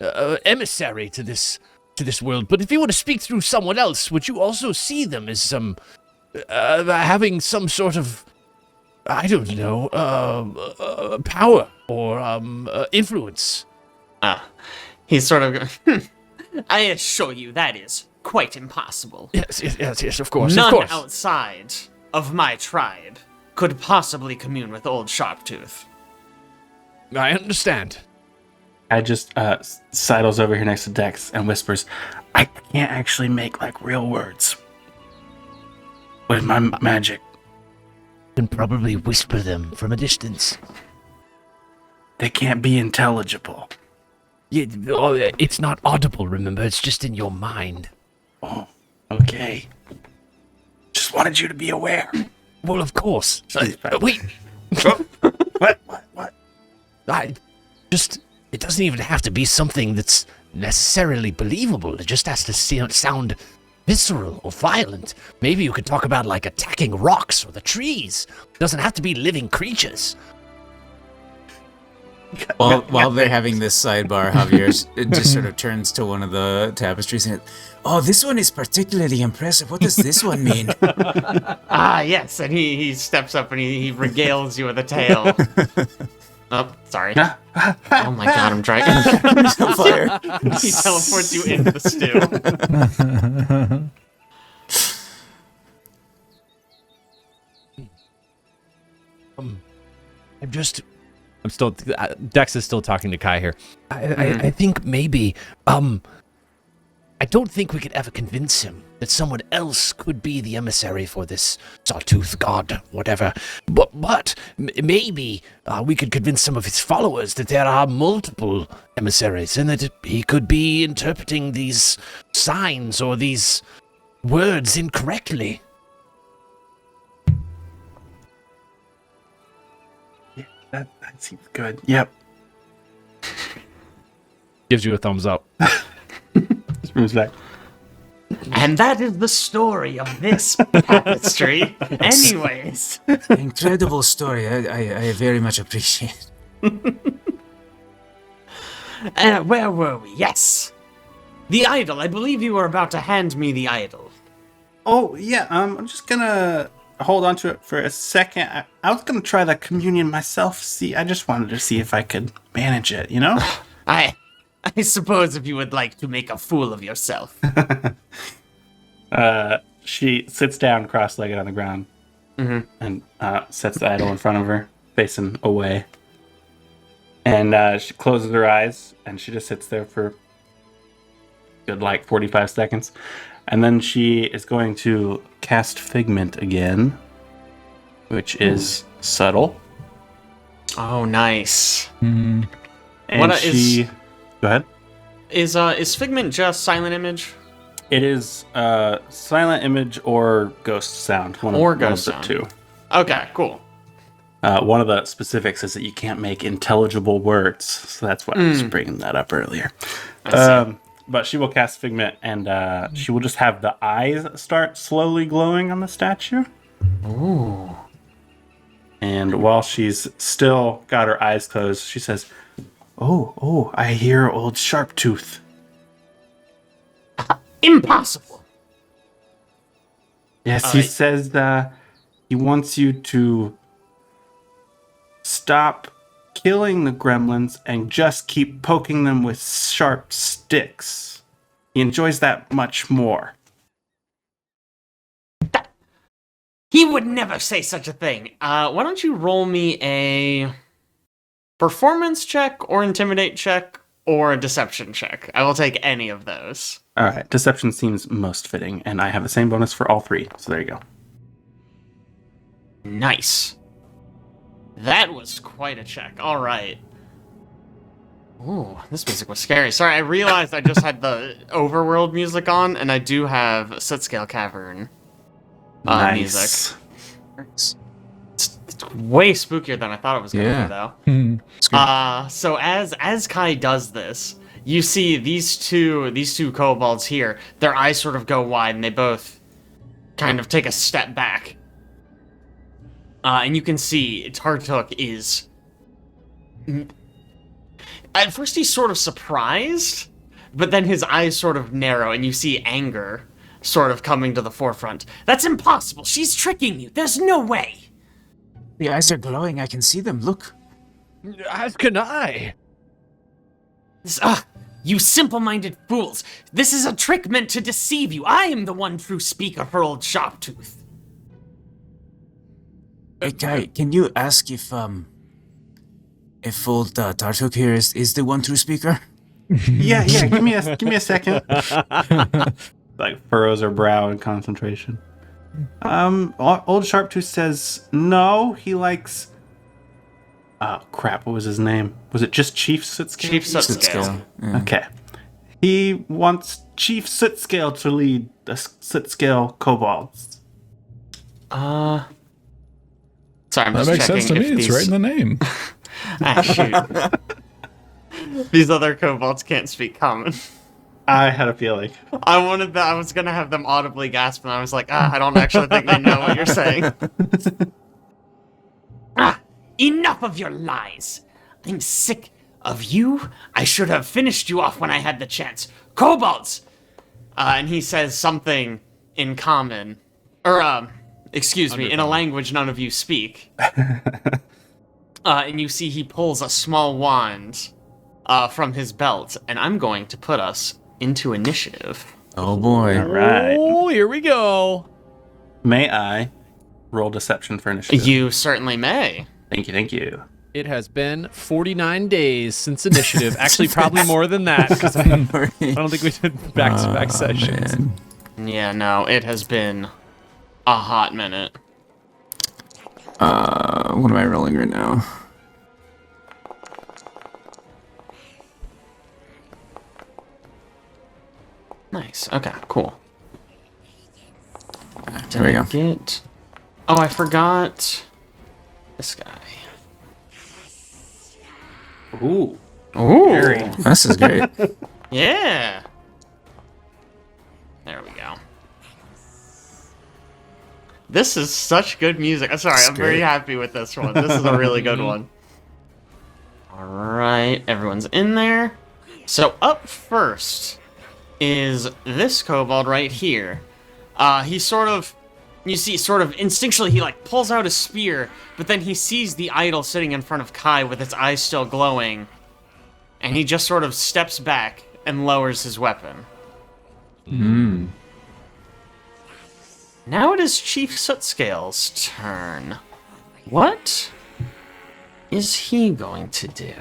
emissary to this world? But if you were to speak through someone else, would you also see them as having some sort of, I don't know, power or influence? He's sort of I assure you that is quite impossible. Yes, of course. None of course. outside of my tribe could possibly commune with Old Sharptooth. I understand. I just sidles over here next to Dex and whispers, I can't actually make like real words with my magic. Can probably whisper them from a distance. They can't be intelligible. Yeah, it's not audible, remember? It's just in your mind. Oh, okay. Just wanted you to be aware. Well, of course. Wait. What? It doesn't even have to be something that's necessarily believable. It just has to sound visceral or violent. Maybe you could talk about like attacking rocks or the trees. It doesn't have to be living creatures. While they're having this sidebar, Javier just sort of turns to one of the tapestries and, oh, this one is particularly impressive. What does this one mean? Yes, and he steps up and he regales you with a tale. Oh, sorry. Oh my god, I'm dragging. Fire. He teleports you into the stew. I'm still. Dex is still talking to Kai here. I think maybe, I don't think we could ever convince him that someone else could be the emissary for this Sawtooth god, whatever. But maybe we could convince some of his followers that there are multiple emissaries and that he could be interpreting these signs or these words incorrectly. That seems good. Yep. Gives you a thumbs up. Just moves back. And that is the story of this tapestry. Anyways. Incredible story. I very much appreciate it. Where were we? Yes. The idol. I believe you were about to hand me the idol. Oh, yeah, I'm just gonna hold on to it for a second. I was gonna try the communion myself. I just wanted to see if I could manage it, you know? I suppose if you would like to make a fool of yourself. She sits down cross-legged on the ground and sets the idol in front of her, facing away. And she closes her eyes, and she just sits there for good, 45 seconds. And then she is going to cast Figment again, which is subtle. Oh, nice. And What she... Go ahead. Is Figment just silent image? It is silent image or ghost sound. One Or of ghost the sound. two. Okay, cool. One of the specifics is that you can't make intelligible words, so that's why I was bringing that up earlier. I see. But she will cast Figment, and she will just have the eyes start slowly glowing on the statue. Ooh. And while she's still got her eyes closed, she says, "Oh, I hear old Sharptooth." Impossible. Yes, he says he wants you to stop killing the gremlins and just keep poking them with sharp sticks. He enjoys that much more. He would never say such a thing. Why don't you roll me a performance check or intimidate check or a deception check? I will take any of those. All right, deception seems most fitting, and I have the same bonus for all three, so there you go. Nice. That was quite a check. All right. Ooh, this music was scary. Sorry, I realized I just had the overworld music on, and I do have Sootscale Cavern music. Nice. It's way spookier than I thought it was going to be, though. It's good. So as Kai does this, you see these two kobolds here. Their eyes sort of go wide, and they both kind of take a step back. And you can see Tartook is. At first, he's sort of surprised, but then his eyes sort of narrow, and you see anger sort of coming to the forefront. That's impossible. She's tricking you. There's no way. The eyes are glowing. I can see them. Look. As can I. You simple-minded fools. This is a trick meant to deceive you. I am the one true speaker for old Sharptooth. Hey, Kai, can you ask if old Tartook here is the one true speaker? Yeah. Give me a second. Like furrows her brow in concentration. Old Sharptooth says no. He likes. Oh crap! What was his name? Was it just Chief Sootscale? Chief Sootscale. Yeah. Okay. He wants Chief Sootscale to lead the Sootscale Kobolds. Sorry, I'm That just makes checking sense to me. if It's right in the name. Shoot. These other kobolds can't speak common. I had a feeling. I was gonna have them audibly gasp, and I was like, I don't actually think they know what you're saying. Enough of your lies. I'm sick of you. I should have finished you off when I had the chance. Kobolds! And he says something in common. Or, excuse me, in a language none of you speak. And you see he pulls a small wand from his belt, and I'm going to put us into initiative. Oh boy. All right. Oh, here we go. May I roll deception for initiative? You certainly may. Thank you. It has been 49 days since initiative. Actually, probably more than that, because I don't think we did back-to-back sessions. Man. Yeah, no, it has been a hot minute. What am I rolling right now? Nice. Okay, cool. There we go. Oh, I forgot this guy. Ooh. Ooh. Very. This is great. Yeah. There we go. This is such good music. I'm sorry, I'm very happy with this one. This is a really good one. Alright, everyone's in there. So up first is this kobold right here. He sort of, you see, sort of instinctually, he like pulls out a spear, but then he sees the idol sitting in front of Kai with its eyes still glowing, and he just sort of steps back and lowers his weapon. Now it is Chief Sootscale's turn. What is he going to do?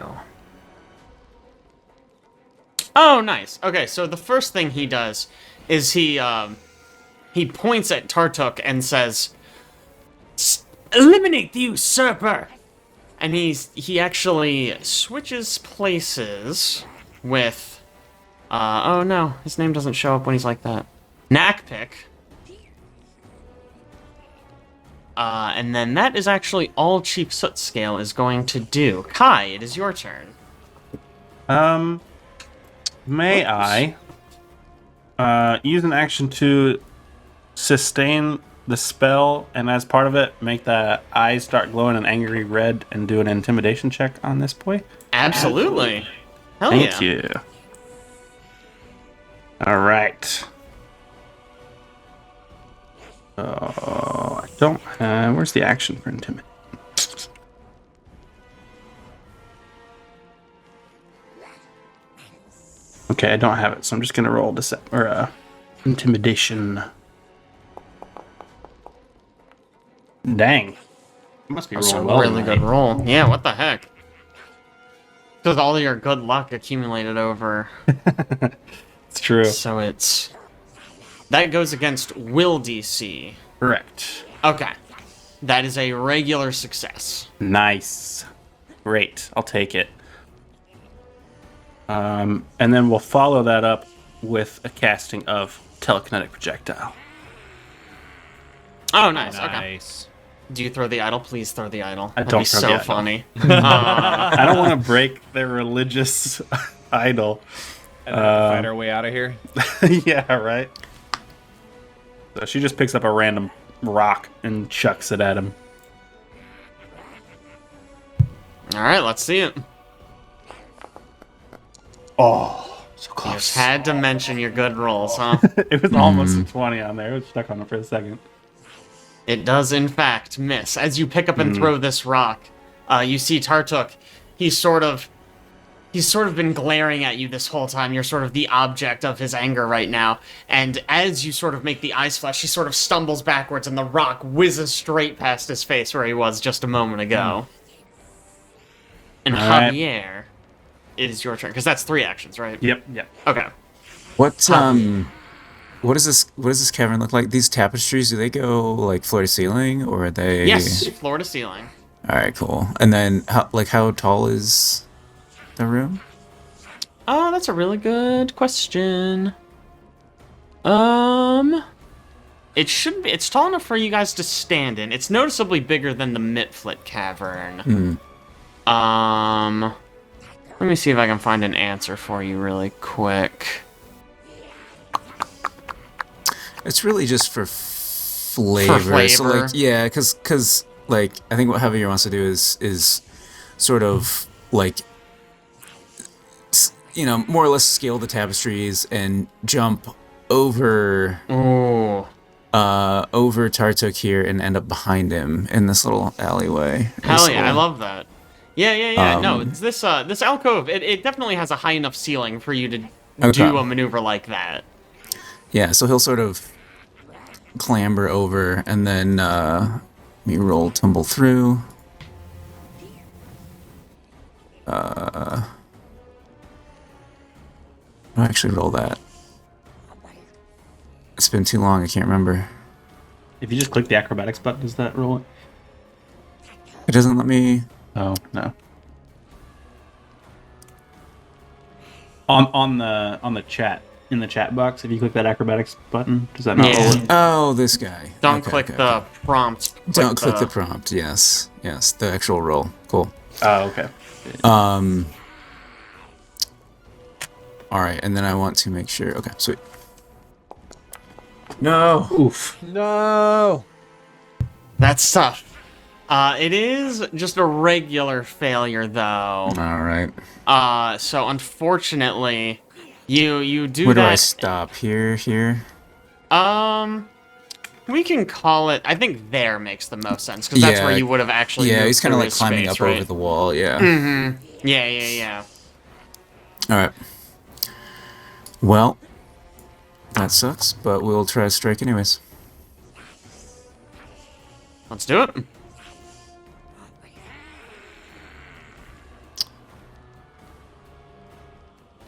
Oh, nice. Okay, so the first thing he does is he points at Tartook and says, "Eliminate the usurper!" And he actually switches places with, oh no, his name doesn't show up when he's like that. knack pick. And then that is actually all Chief Sootscale is going to do. Kai, it is your turn. May I use an action to sustain the spell, and as part of it, make the eyes start glowing an angry red and do an intimidation check on this boy? Absolutely. Hell Thank yeah. you. All right. I don't. Where's the action for intimidate? Okay, I don't have it, so I'm just gonna roll intimidation. Dang, it must be That's a rolling well. really good roll. Yeah, what the heck? Because all your good luck accumulated over. It's true. So it's... That goes against will DC. Correct. Okay. That is a regular success. Nice. Great. I'll take it. And then we'll follow that up with a casting of telekinetic projectile. Oh, nice. Okay. Nice. Do you throw the idol? Please throw the idol. I That'd don't be throw so the idol. funny. I don't want to break their religious idol. And then fight our way out of here. Yeah, right. So she just picks up a random rock and chucks it at him. All right, let's see it. Oh, so You close. just had to mention your good rolls, huh? It was almost a 20 on there. It was stuck on it for a second. It does, in fact, miss. As you pick up and throw this rock, you see Tartook. He's sort of been glaring at you this whole time. You're sort of the object of his anger right now. And as you sort of make the eyes flash, he sort of stumbles backwards, and the rock whizzes straight past his face where he was just a moment ago. And All right. Javier, it is your turn, because that's 3 actions, right? Yep. Okay. What does this cavern look like? These tapestries, do they go like floor to ceiling, or are they? Yes, floor to ceiling. All right, cool. And then how tall is the room? Oh, that's a really good question. It's tall enough for you guys to stand in. It's noticeably bigger than the Mitflit cavern. Let me see if I can find an answer for you really quick. It's really just for flavor. So flavor. like, yeah, because like I think what Javier wants to do is sort of like more or less scale the tapestries and jump over Ooh. over Tartook here and end up behind him in this little alleyway. Hell This yeah, I little- love that. Yeah. No, it's this alcove, it definitely has a high enough ceiling for you to do a maneuver like that. Yeah, so he'll sort of clamber over and then me roll tumble through. I'll actually roll that. It's been too long, I can't remember. If you just click the acrobatics button, does that roll it? It doesn't let me. Oh, no. On the chat, in the chat box, if you click that acrobatics button, does that not Yeah. roll it? Oh, this guy. Don't Okay, click okay, the okay. prompt. Don't click the prompt. Yes, the actual roll. Cool. Oh, okay. All right, and then I want to make sure. Okay, sweet. No. Oof. No. That's tough. It is just a regular failure, though. All right. So unfortunately, you do Where that. do I stop? Here. We can call it. I think there makes the most sense because that's Yeah. where you would have actually. Yeah, moved he's kind of through like his climbing space, up right? over the wall. Yeah. Yeah. All right. Well, that sucks, but we'll try to strike anyways. Let's do it.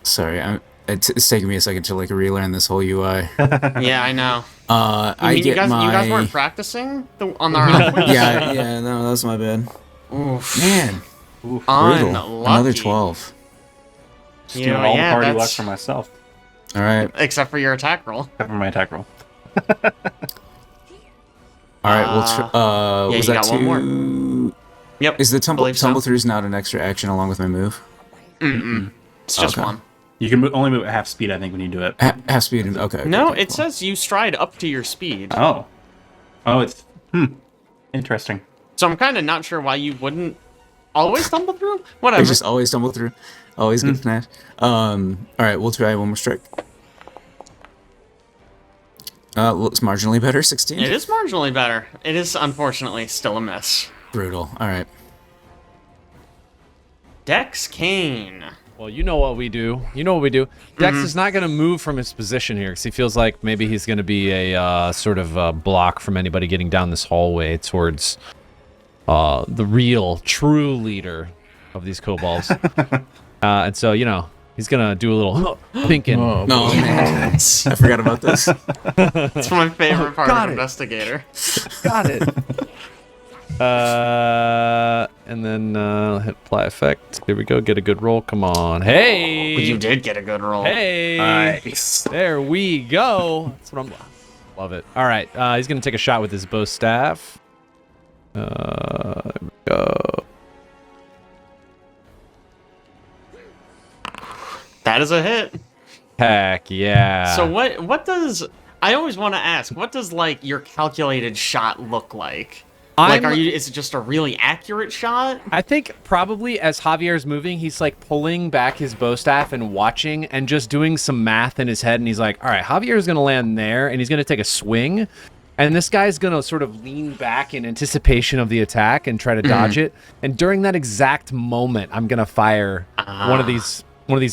Sorry, it's taking me a second to like relearn this whole UI. Yeah, I know. I You get guys, my. you guys weren't practicing on our. yeah, no, that's my bad. Oof. Man, brutal. Another 12. Just doing all the party luck that's- for myself, All right. Except for your attack roll. except for my attack roll. All right, well, yeah, was you that got one more. two? Yep. Is the tumble believe so. throughs not an extra action along with my move? It's just Okay. one. You can only move at half speed, I think, when you do it. Half speed. And, okay. No, okay, it says you stride up to your speed. Oh. Oh, it's... Interesting. So I'm kind of not sure why you wouldn't always stumble through. Whatever. I just always stumble through. Always get snatched. All right, we'll try one more strike. Looks marginally better. 16. It is marginally better. It is unfortunately still a miss. Brutal. All right. Dex Kane. Well, you know what we do. Dex is not going to move from his position here because he feels like maybe he's going to be a sort of block from anybody getting down this hallway towards the real, true leader of these kobolds. And so, he's going to do a little thinking. Oh, No, man. I forgot about this. It's my favorite part got of it. Investigator. Got it. And then hit apply effect. Here we go. Get a good roll. Come on. Hey. Well, you did get a good roll. Hey. Nice. There we go. That's what I'm. Love it. All right. He's gonna take a shot with his bow staff. There we go. That is a hit. Heck yeah. So what does... I always want to ask, what does, like, your calculated shot look like? Like, is it just a really accurate shot? I think probably as Javier's moving, he's like pulling back his bow staff and watching and just doing some math in his head. And he's like, all right, Javier's going to land there and he's going to take a swing. And this guy's going to sort of lean back in anticipation of the attack and try to dodge it. And during that exact moment, I'm going to fire one of these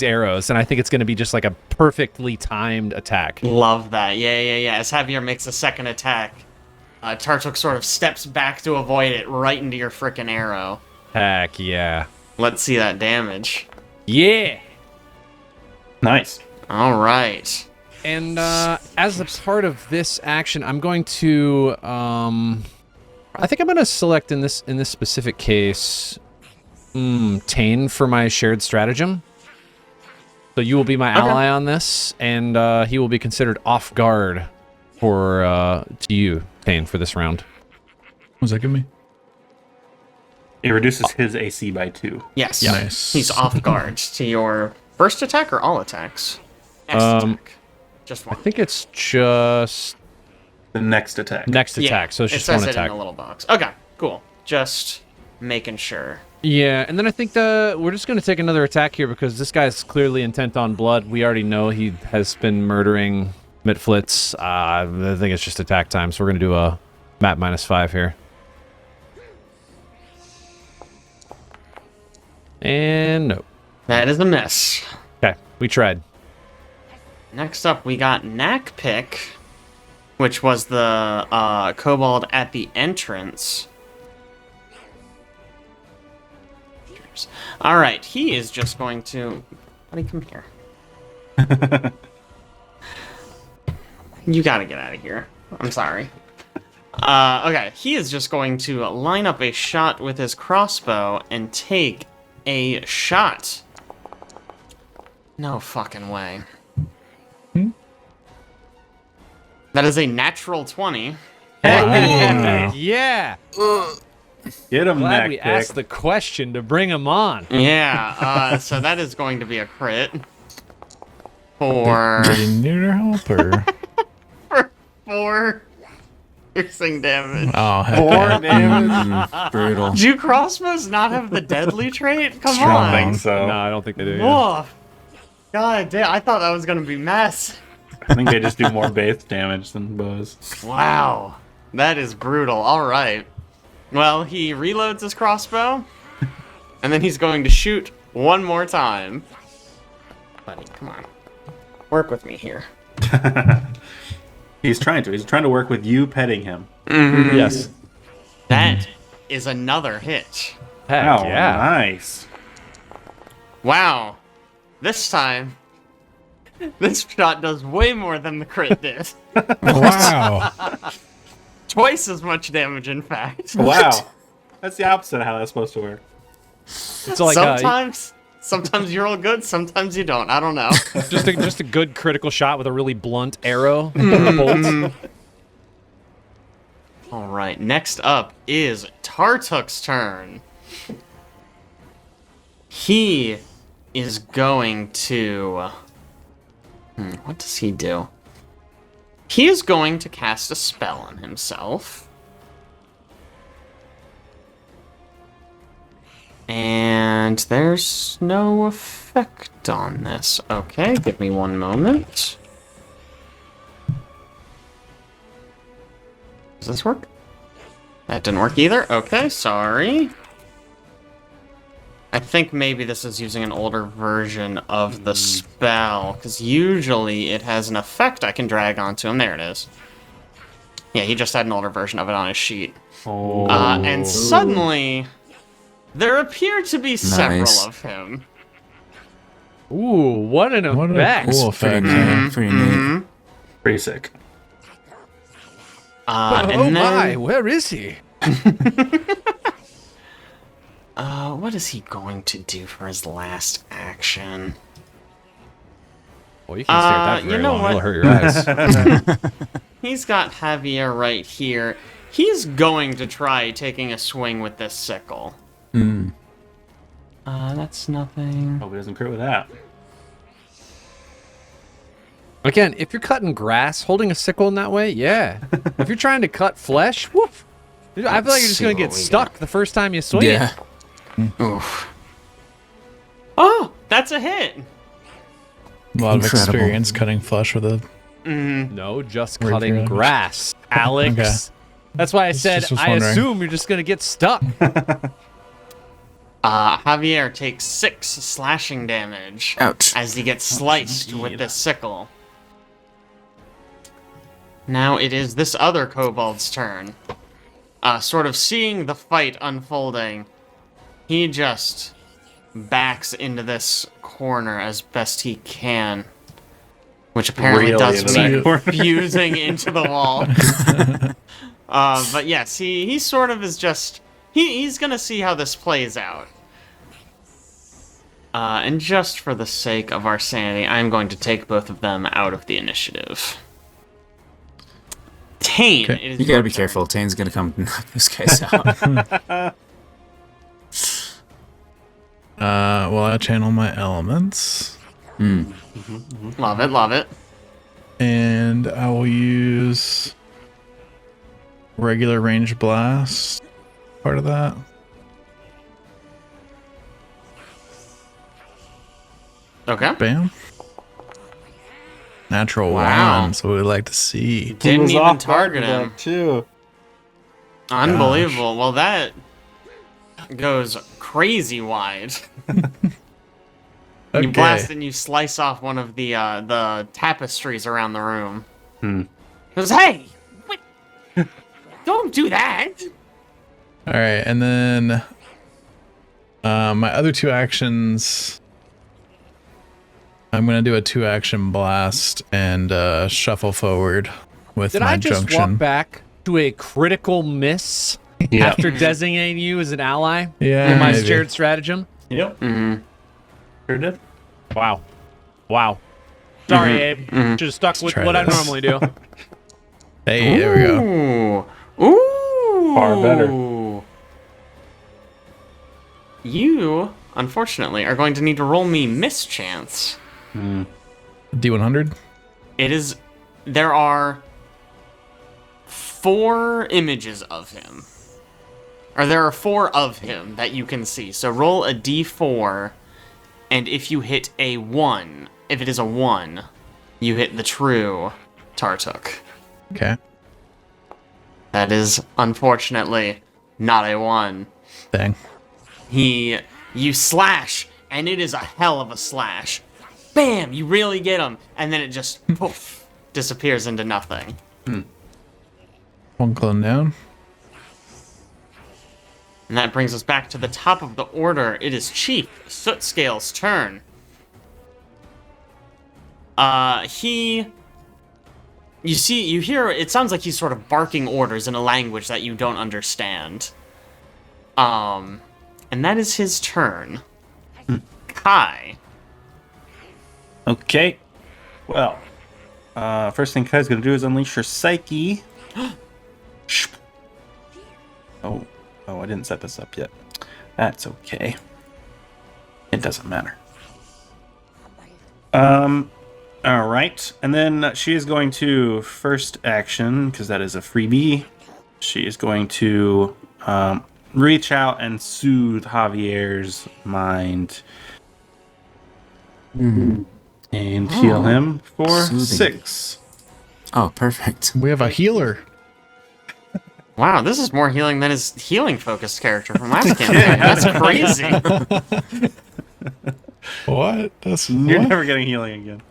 arrows. And I think it's going to be just like a perfectly timed attack. Love that. Yeah. As Javier makes a second attack, Tartook sort of steps back to avoid it right into your frickin' arrow. Heck yeah. Let's see that damage. Yeah. Nice. All right. And as a part of this action, I'm going to I think I'm going to select in this specific case Taenn for my shared stratagem. So you will be my ally on this, and he will be considered off guard to you, Taenn, for this round. Was that give me? It reduces his AC by 2. Yes. Nice. He's off guard to your first attack or all attacks? Next attack. Just one. I think it's just The next attack. next attack, so it's just it says one it attack. in the little box. Okay, cool. Just making sure. Yeah, and then I think we're just going to take another attack here because this guy's clearly intent on blood. We already know he has been murdering Mitflits. I think it's just attack time, so we're going to do a map -5 here. And no. That is a miss. Okay, we tried. Next up, we got Knack Pick, which was the kobold at the entrance. All right, he is just going to... Buddy, come here. You gotta get out of here. I'm sorry. Okay, he is just going to line up a shot with his crossbow and take a shot. No fucking way. That is a natural 20. Yeah. Get him, Glad neck we pick. asked the question to bring him on. Yeah, so that is going to be a crit. For Do you need our help or? 4 piercing damage. Oh, heck 4 yeah. damage. Brutal. Do crossbows not have the deadly trait? Come I don't on. think so. No, I don't think they do. Yeah. Woof. God damn, I thought that was going to be mess. I think they just do more base damage than bows. Wow. That is brutal. All right. Well, he reloads his crossbow, and then he's going to shoot one more time. Buddy, come on. Work with me here. He's trying to. He's trying to work with you petting him. Yes. That is another hit. Heck Wow, yeah. nice. Wow. This time, this shot does way more than the crit did. Wow. Twice as much damage, in fact. Wow. That's the opposite of how that's supposed to work. It's like Sometimes you roll good, sometimes you don't. I don't know. just a good critical shot with a really blunt arrow. A bolt. All right, next up is Tartook's turn. He is going to... what does he do? He is going to cast a spell on himself. And there's no effect on this. Okay, give me one moment. Does this work? That didn't work either. Okay, sorry. I think maybe this is using an older version of the spell, because usually it has an effect I can drag onto him. There it is. Yeah, he just had an older version of it on his sheet. Oh. And suddenly, there appear to be several Nice. of him. Ooh, what an What a effect! cool Pretty effect. neat. Pretty neat. Pretty sick. And oh then, my, where is he? what is he going to do for his last action? Well, you can't stare at that for you very know long. what? It'll hurt your eyes. He's got Javier right here. He's going to try taking a swing with this sickle. That's nothing. Hope he doesn't crit with that. Again, if you're cutting grass, holding a sickle in that way, yeah. If you're trying to cut flesh, woof. I feel like you're just see gonna what get we stuck the first time you swing Yeah. it. Oof. Oh, that's a hit. A lot of Incredible. experience cutting flesh with a. No, just Word cutting damage. grass, Alex. Okay. That's why I said just was I wondering. assume you're just gonna get stuck. Javier takes 6 slashing damage Ouch. as he gets sliced with this sickle. Now it is this other kobold's turn. Sort of seeing the fight unfolding, he just backs into this corner as best he can. Which apparently Really does into that mean corner. fusing into the wall. But yes, he sort of is just... He's gonna see how this plays out. And just for the sake of our sanity, I'm going to take both of them out of the initiative. Taenn, Okay. it is You your gotta be turn. careful. Tane's gonna come knock this guy's out. Well, I channel my elements, Love it, love it. and I will use regular range blast. Part of that. Okay. Bam. Natural Wow. one. So we like to see. Didn't was even off target guard him. with that, too. Unbelievable. Well, that goes crazy wide. You blast and you slice off one of the tapestries around the room. He goes, hey! Wait, don't do that! All right, and then my other 2 actions. I'm gonna do a 2-action blast and shuffle forward with Did my I just junction. walk back to a critical miss Yeah. after designating you as an ally Yeah, in my maybe. shared stratagem? Yep. Sure did. Wow. Wow. Sorry, Abe. Should have stuck with try what I this. normally do. Hey, there we go. Ooh. Ooh. Far better. You, unfortunately, are going to need to roll me mischance. D100. It is... There are 4 images of him. Or there are 4 of him that you can see. So roll a d4, and if you hit a 1, if it is a 1, you hit the true Tartook. Okay. That is, unfortunately, not a 1. Dang. You slash, and it is a hell of a slash. Bam! You really get him, and then it just poof, disappears into nothing. One clone down. And that brings us back to the top of the order. It is Chief Sootscale's turn. You hear, it sounds like he's sort of barking orders in a language that you don't understand. And that is his turn. Kai. Okay. Well, first thing Kai's gonna do is unleash her psyche. Oh, I didn't set this up yet. That's okay. It doesn't matter. All right, and then she is going to first action, because that is a freebie. She is going to reach out and soothe Javier's mind and heal him for Soothing. 6. Oh, perfect. We have a healer. Wow, this is more healing than his healing-focused character from last campaign. That's crazy. What? That's You're what? never getting healing again.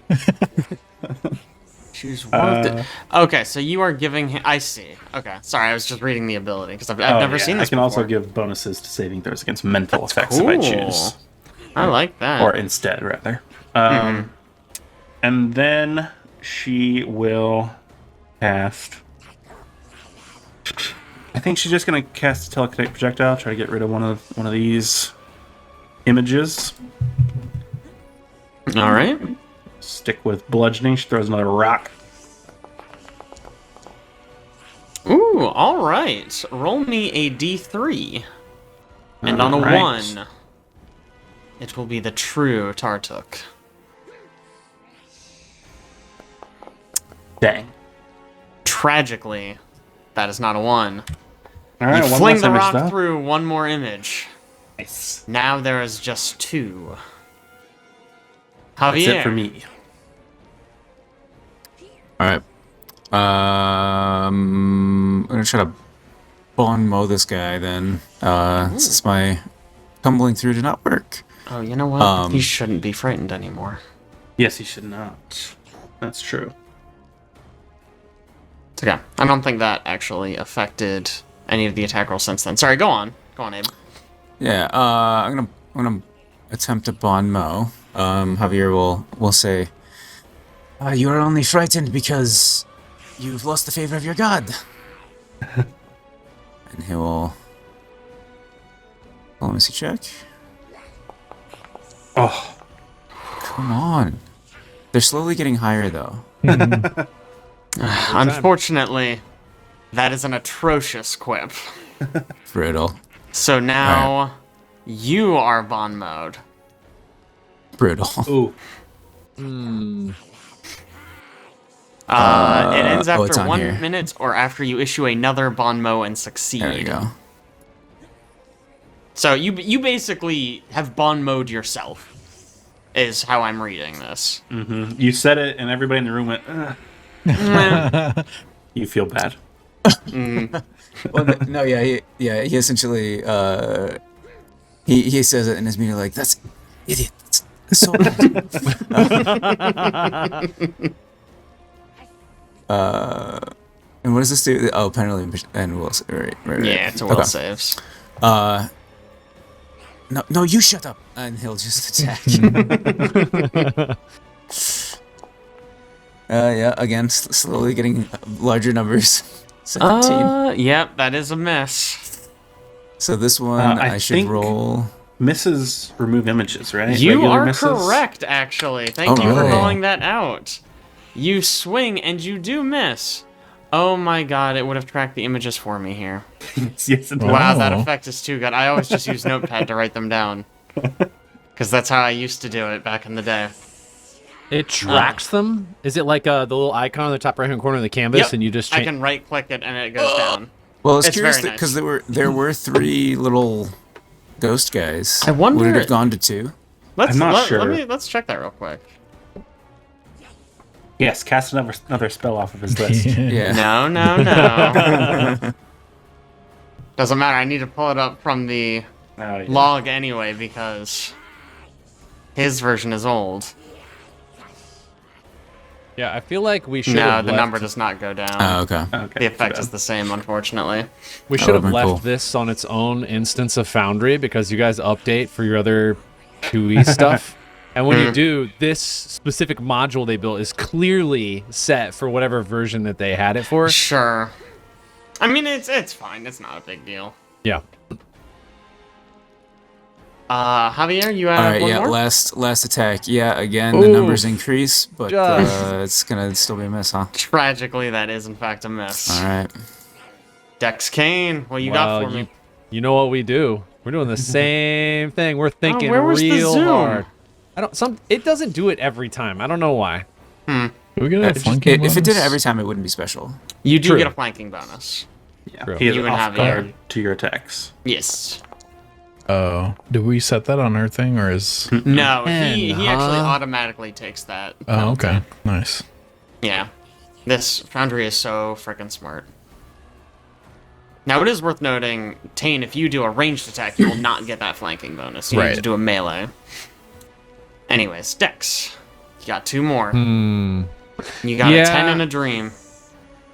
Choose one of the... Okay, so you are giving him... I see. Okay, sorry, I was just reading the ability, because I've never seen this I can before. also give bonuses to saving throws against mental effects if I choose. I like that. Or instead, rather. And then she will cast... I think she's just going to cast a telekinetic projectile, try to get rid of one of these images. All right. Stick with bludgeoning. She throws another rock. Ooh, all right. Roll me a d3. And on a All right. 1, it will be the true Tartook. Dang. Tragically, that is not a 1. All right, You one fling less the image, rock though. through one more image. Nice. Now there is just 2. That's Javier. it for me. All right. I'm gonna try to bon mow this guy then. Since my tumbling through did not work. Oh, you know what? He shouldn't be frightened anymore. Yes, he should not. That's true. It's okay. I don't think that actually affected any of the attack rolls since then. Sorry, go on. Go on, Abe. Yeah. I'm gonna attempt to bon mow. Javier will say, "You are only frightened because you've lost the favor of your god." And he will. Let me see. Check. Oh, Come on. They're slowly getting higher though. Unfortunately, that is an atrocious quip. Brutal. So now you are Bon mode. Brutal. ooh. It ends oh, it's after on 1 here. minute or after you issue another Bon Mo and succeed. There you go. So you basically have Bon mode yourself, is how I'm reading this. You said it, and everybody in the room went, ugh. You feel bad. Well, no, yeah, he essentially, he says it in his meter like, "That's idiot. That's so bad." And what does this do? Oh, penalty and will right. Yeah, it's a will Okay. saves. No, you shut up, and he'll just attack. Yeah, again, slowly getting larger numbers. 17. Yep, that is a miss. So this one, I I should think- roll. Misses remove images, right? You Regular are misses? correct, actually. Thank Oh, you for really? calling that out. You swing and you do miss. Oh my god, it would have tracked the images for me here. Yes, it does. Wow, that Oh. effect is too good. I always just use Notepad to write them down. Because that's how I used to do it back in the day. It tracks them? Is it like the little icon on the top right-hand corner of the canvas, Yep, and you just I change? can right-click it and it goes down. Well, I was It's curious very nice. because there were 3 little ghost guys. I wonder- Would it have gone to 2? Let's, I'm not sure. Let's check that real quick. Yes, cast another spell off of his list. Yeah. No. Doesn't matter. I need to pull it up from the Oh, yeah. log anyway because his version is old. Yeah, I feel like we should No, have the left, number does not go down. Oh, okay. Okay. The effect too is bad. the same, unfortunately. we That should have would've been left cool. this on its own instance of Foundry because you guys update for your other 2E stuff. And when you do, this specific module they built is clearly set for whatever version that they had it for. Sure. I mean, it's fine. It's not a big deal. Yeah. Javier, you All have right, one yeah, more? last attack. Yeah, again, the Ooh. numbers increase, but Just. it's gonna still be a miss, huh? Tragically, that is in fact a miss. All right. Dex Kane, what you got for me? You know what we do? We're doing the same thing. We're thinking where was the real zoom? hard. It doesn't do it every time. I don't know why. Do we get a flanking If it did it bonus? every time, it wouldn't be special. You do True. get a flanking bonus. Yeah, True. he has You and off Javier. guard to your attacks. Yes. Oh, do we set that on our thing, or is? No, he actually huh? automatically takes that. Oh, okay, nice. Yeah. This Foundry is so freaking smart. Now, it is worth noting, Taenn, if you do a ranged attack, you will not get that flanking bonus. You need Right. to do a melee. Anyways, Dex. You got 2 more. You got a Yeah. 10 and a dream.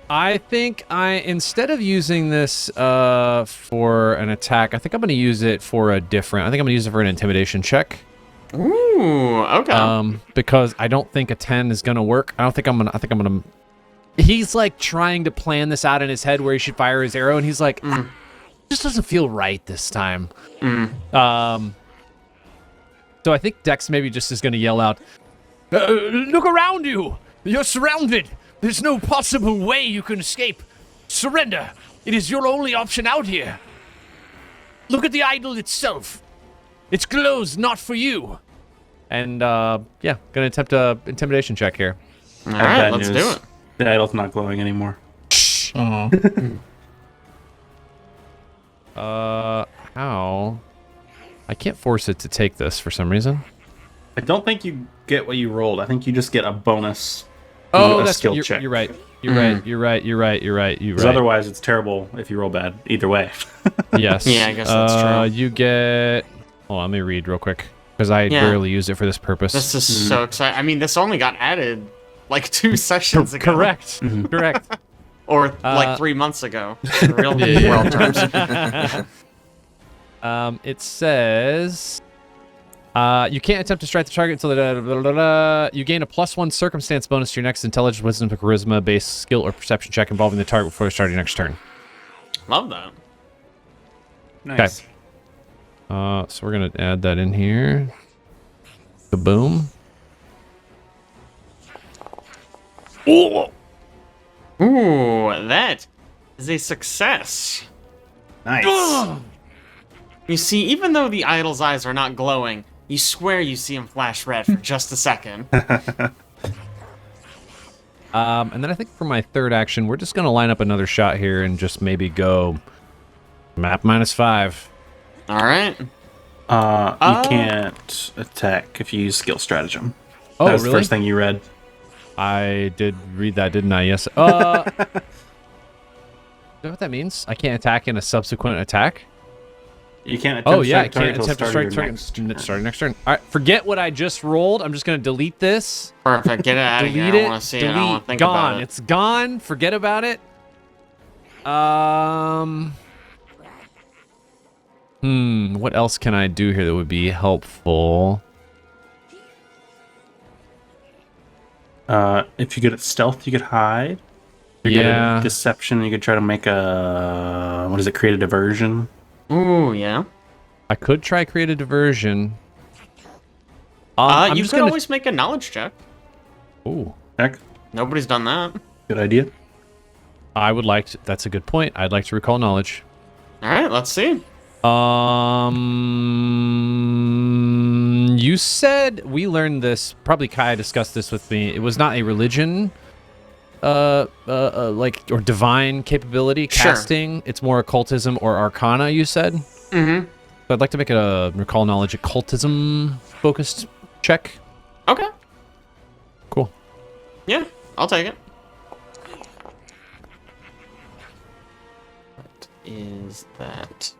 I think instead of using this for an attack, I think I'm going to use it for I think I'm going to use it for an intimidation check. Ooh, okay. Because I don't think a 10 is going to work. I think I'm going to he's like trying to plan this out in his head where he should fire his arrow, and he's like, just doesn't feel right this time. So I think Dex maybe just is going to yell out, look around you! You're surrounded! There's no possible way you can escape! Surrender! It is your only option out here! Look at the idol itself! Its glows not for you! And, yeah, gonna attempt a intimidation check here. All I have right, bad let's news. do it. The idol's not glowing anymore. Oh, How? I can't force it to take this for some reason. I don't think you get what you rolled. I think you just get a bonus. Oh, a that's skill you're, check. you're right. You're right. You're right. You're right. You're right. You're Because right. otherwise, it's terrible if you roll bad. Either way. Yes. Yeah, I guess that's true. You get. Hold on, let me read real quick because I Yeah. barely used it for this purpose. This is so exciting. I mean, this only got added like 2 sessions ago. Correct. Correct. Or like 3 months ago. In real world terms. It says. You can't attempt to strike the target until you gain a +1 circumstance bonus to your next intelligence, wisdom, or charisma based skill or perception check involving the target before you start your next turn. Love that. Nice. So we're gonna add that in here. Kaboom. Ooh, that is a success. Nice. You see, even though the idol's eyes are not glowing, you swear you see him flash red for just a second. And then I think for my third action, we're just gonna line up another shot here and just maybe go map -5. All right. You can't attack if you use skill stratagem. Oh, That was the really? first thing you read. I did read that, didn't I? Yes. Is that what that means? I can't attack in a subsequent attack? You can't attempt Oh, to yeah, I strike target can't until attempt to start strike of your target. next Starting next turn. All right, forget what I just rolled. I'm just going to delete this. Perfect. Get it out of here. I Delete don't want it. to see it. I don't want Delete. to think Gone. about it. It's gone. Forget about it. What else can I do here that would be helpful? If you get at stealth, you could hide. If you're good Yeah. at deception, you could try to make a create a diversion. Ooh, yeah. I could try create a diversion. I'm You just could gonna... always make a knowledge check. Ooh. Heck, Nobody's done that. good idea. I would like to... That's a good point. I'd like to recall knowledge. All right, let's see. You said we learned this. Probably Kai discussed this with me. It was not a religion, like or divine capability Sure. casting. It's more occultism or arcana. You said. Mm-hmm. So I'd like to make a recall knowledge occultism focused check. Okay. Cool. Yeah, I'll take it. What is that?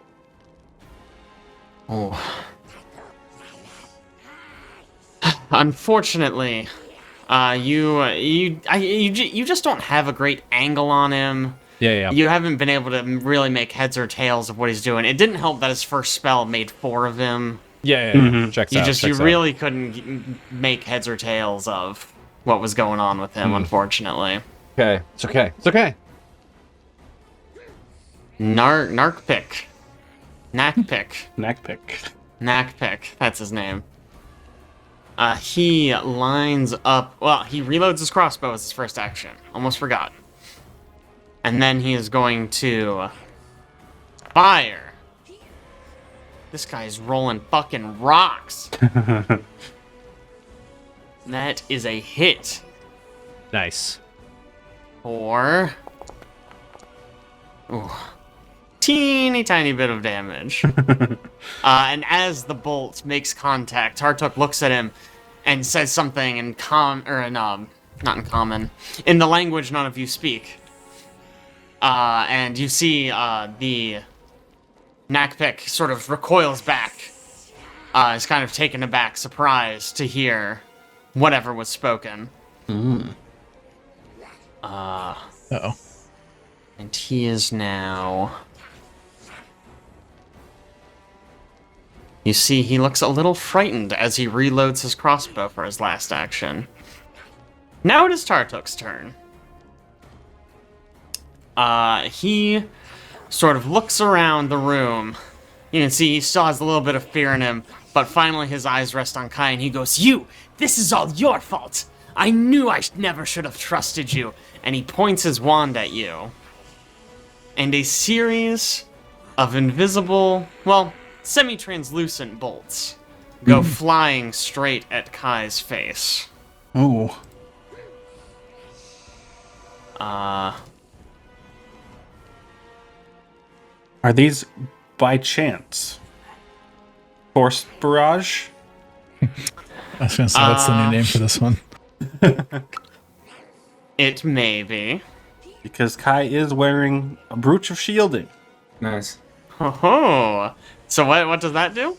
Oh. Unfortunately, you just don't have a great angle on him. Yeah. You haven't been able to really make heads or tails of what he's doing. It didn't help that his first spell made 4 of him. Yeah. Checks You out. just checks out. really couldn't make heads or tails of what was going on with him, unfortunately. Okay. It's okay. It's okay. Narc pick. Knack pick. Knack pick. Knack pick. That's his name. He lines up. Well, he reloads his crossbow as his first action. Almost forgot. And then he is going to fire. This guy's rolling fucking rocks. That is a hit Nice. for teeny tiny bit of damage. And as the bolt makes contact, Tartook looks at him and says something in not in common, in the language none of you speak. And you see the Nakpik sort of recoils back, is kind of taken aback, surprised to hear whatever was spoken. Uh-oh. And he is now... You see, he looks a little frightened as he reloads his crossbow for his last action. Now it is Tartook's turn. He sort of looks around the room. You can see he still has a little bit of fear in him, but finally his eyes rest on Kai and he goes, "You! This is all your fault! I knew I never should have trusted you!" And he points his wand at you. And a series of invisible, well, semi-translucent bolts go flying straight at Kai's face. Ooh. Are these by chance Force Barrage? I was gonna say, what's the new name for this one? It may be. Because Kai is wearing a brooch of shielding. Nice. Oh, so what does that do?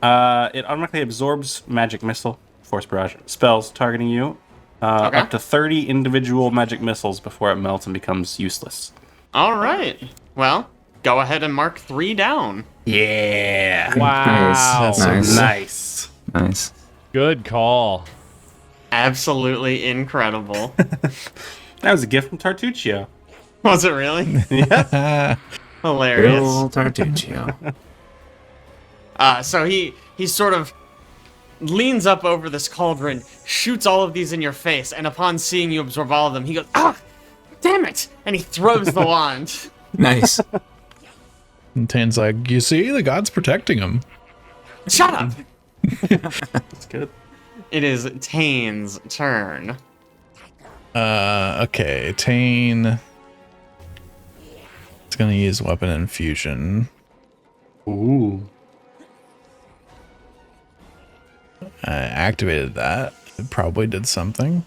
It automatically absorbs magic missile, Force Barrage, spells targeting you, Okay. up to 30 individual magic missiles before it melts and becomes useless. All right. Well, go ahead and mark 3 down. Yeah. Wow. Nice. Nice. Nice. Good call. Absolutely incredible. That was a gift from Tartuccio. Was it really? Yeah. Hilarious. Bill Tartuccio. So he sort of leans up over this cauldron, shoots all of these in your face, and upon seeing you absorb all of them, he goes, "Ah, damn it!" And he throws the wand. Nice. And Taenn's like, you see, the god's protecting him. Shut up! That's good. It is Taenn's turn. Okay, Taenn. It's gonna use weapon infusion. Ooh. I activated that. It probably did something.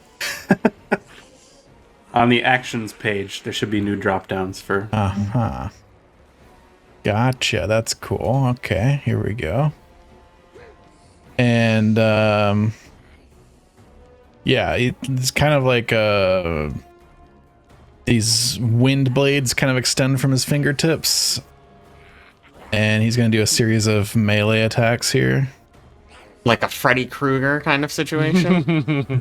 On the actions page, there should be new drop downs for. Uh-huh. Gotcha, that's cool. Okay, here we go. And, yeah, it's kind of like, these wind blades kind of extend from his fingertips. And he's going to do a series of melee attacks here. Like a Freddy Krueger kind of situation.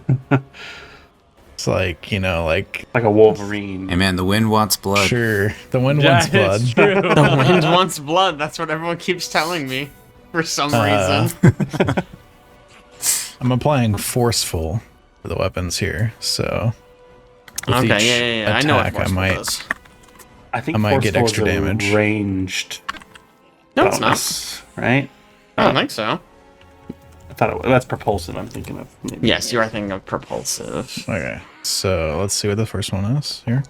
It's like, you know, like, Like a Wolverine. Hey man, the wind wants blood. sure, the wind wants blood. It's true. The wind wants blood. That's what everyone keeps telling me for some reason. I'm applying forceful for the weapons here, so with each Okay, yeah. I know what attack, forceful is. I think I might get Forceful extra is a damage. Ranged. No, it's not. bonus, right? I don't think so. I thought that's propulsive. I'm thinking of. Maybe. Yes, you are thinking of propulsive. Okay, so let's see what the first one is here.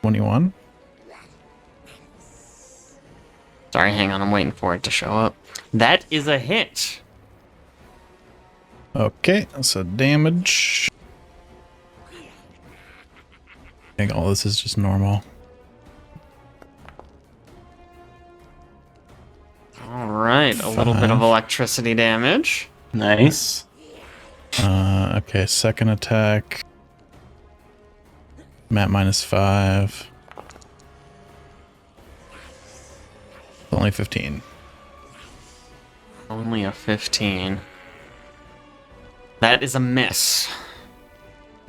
21. Sorry, hang on. I'm waiting for it to show up. That is a hit. Okay, so damage. I think all this is just normal. All right, a little bit of electricity damage. Nice. Okay, second attack. Mat -5. Only 15. Only a 15. That is a miss.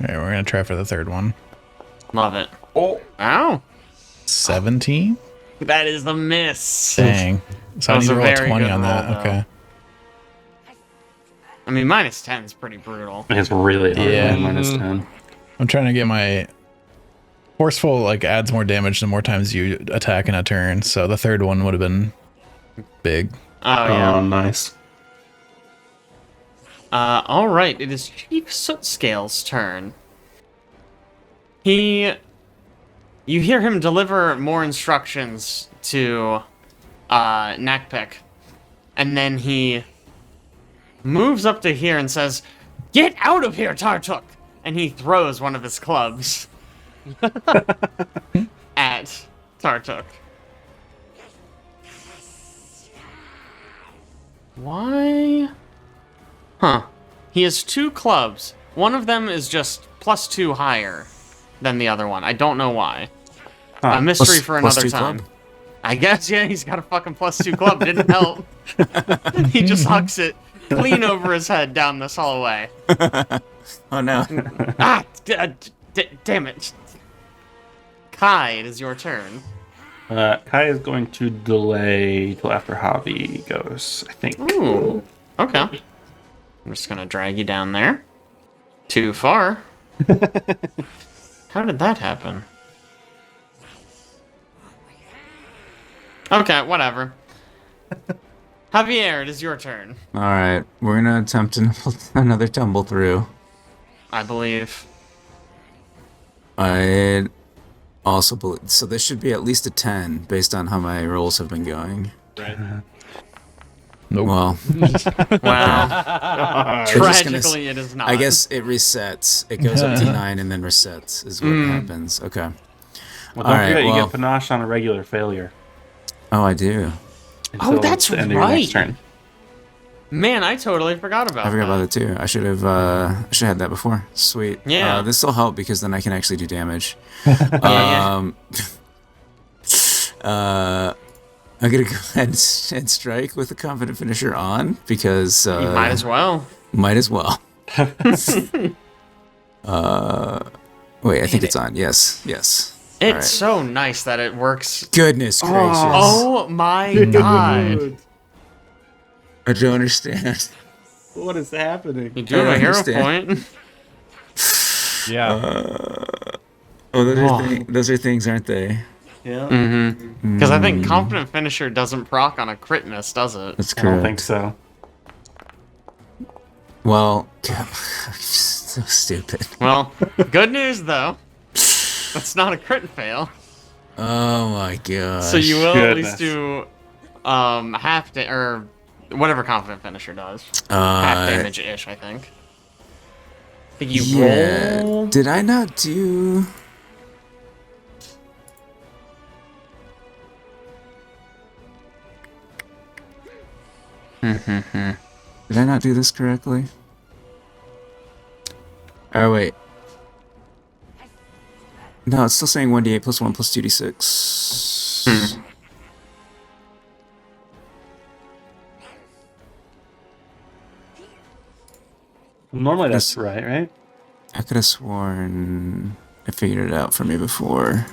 Alright, we're gonna try for the third one. Love it. Oh, ow. 17? That is the miss. Dang. So I That was need to a roll a very 20 good on that. roll, though. Okay. I mean, -10 is pretty brutal. It's really hard. Yeah. -10. I'm trying to get my forceful like adds more damage the more times you attack in a turn. So the third one would have been big. Oh, yeah. Oh, nice. All right. It is Chief Sootscale's turn. You hear him deliver more instructions to Nakpik, and then he moves up to here and says, "Get out of here, Tartook!" And he throws one of his clubs at Tartook. Why? Huh. He has 2 clubs. One of them is just +2 higher than the other one. I don't know why. A mystery for Plus another 2 time. club. I guess, yeah, he's got a fucking +2 club. Didn't help. He just hucks it clean over his head down this hallway. Oh no. Damn it. Kai, it is your turn. Kai is going to delay till after Javi goes, I think. Ooh. Okay. I'm just gonna drag you down there. Too far. How did that happen? Okay, whatever. Javier, it is your turn. All right, we're gonna attempt another tumble through. I believe. I also believe so. This should be at least a 10 based on how my rolls have been going. Right. Nope. Well, Wow. just gonna Tragically, it is not. I guess it resets. It goes up to 9 and then resets is what happens. Okay. Well, don't Alright, forget, you well- get panache on a regular failure. Oh, I do. until that's the end of your next right. turn. Man, I totally forgot about I forgot that. about it too. I should have had that before. Sweet. Yeah. This will help because then I can actually do damage. Yeah. I'm gonna go ahead and strike with the confident finisher on because You might as well. Might as well. Wait, I think it's on. Yes. It's Alright. so nice that it works. Goodness gracious. Oh my god. I don't understand. What is happening? You do have a I hero understand. point. Yeah. Oh, those are things, aren't they? Yeah. Mm-hmm. Because I think Confident Finisher doesn't proc on a crit miss, does it? That's I correct. don't think so. Well, so stupid. Well, good news though. That's not a crit fail. Oh my god. So you will at least Goodness. do half or whatever Confident Finisher does. Half damage-ish, I think. I think you roll. Did I not do? Did I not do this correctly? Oh wait. No, it's still saying 1d8 plus 1 plus 2d6. Normally that's right? I could have sworn I figured it out for me before.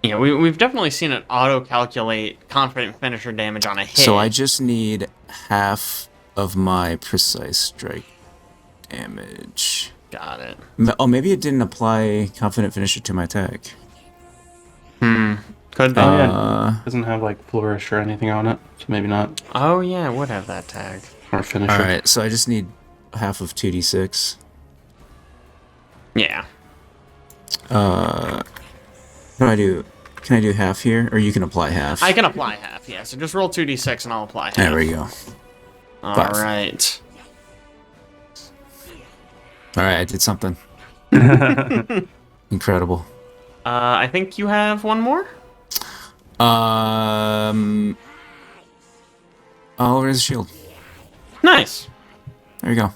Yeah, we've definitely seen it auto-calculate Confident Finisher damage on a hit. So I just need half of my precise strike damage. Got it. Oh, maybe it didn't apply confident finisher to my attack. Could be. Oh, yeah. Doesn't have like flourish or anything on it, so maybe not. Oh yeah, it would have that tag. Or finisher. All right, so I just need half of 2d6. Yeah. What do I do? Can I do half here, or you can apply half? I can apply half, yeah. So just roll 2d6 and I'll apply half. There we go. All 5. right. All right, I did something. Incredible. I think you have one more? Oh, where's the shield? Nice. There you go.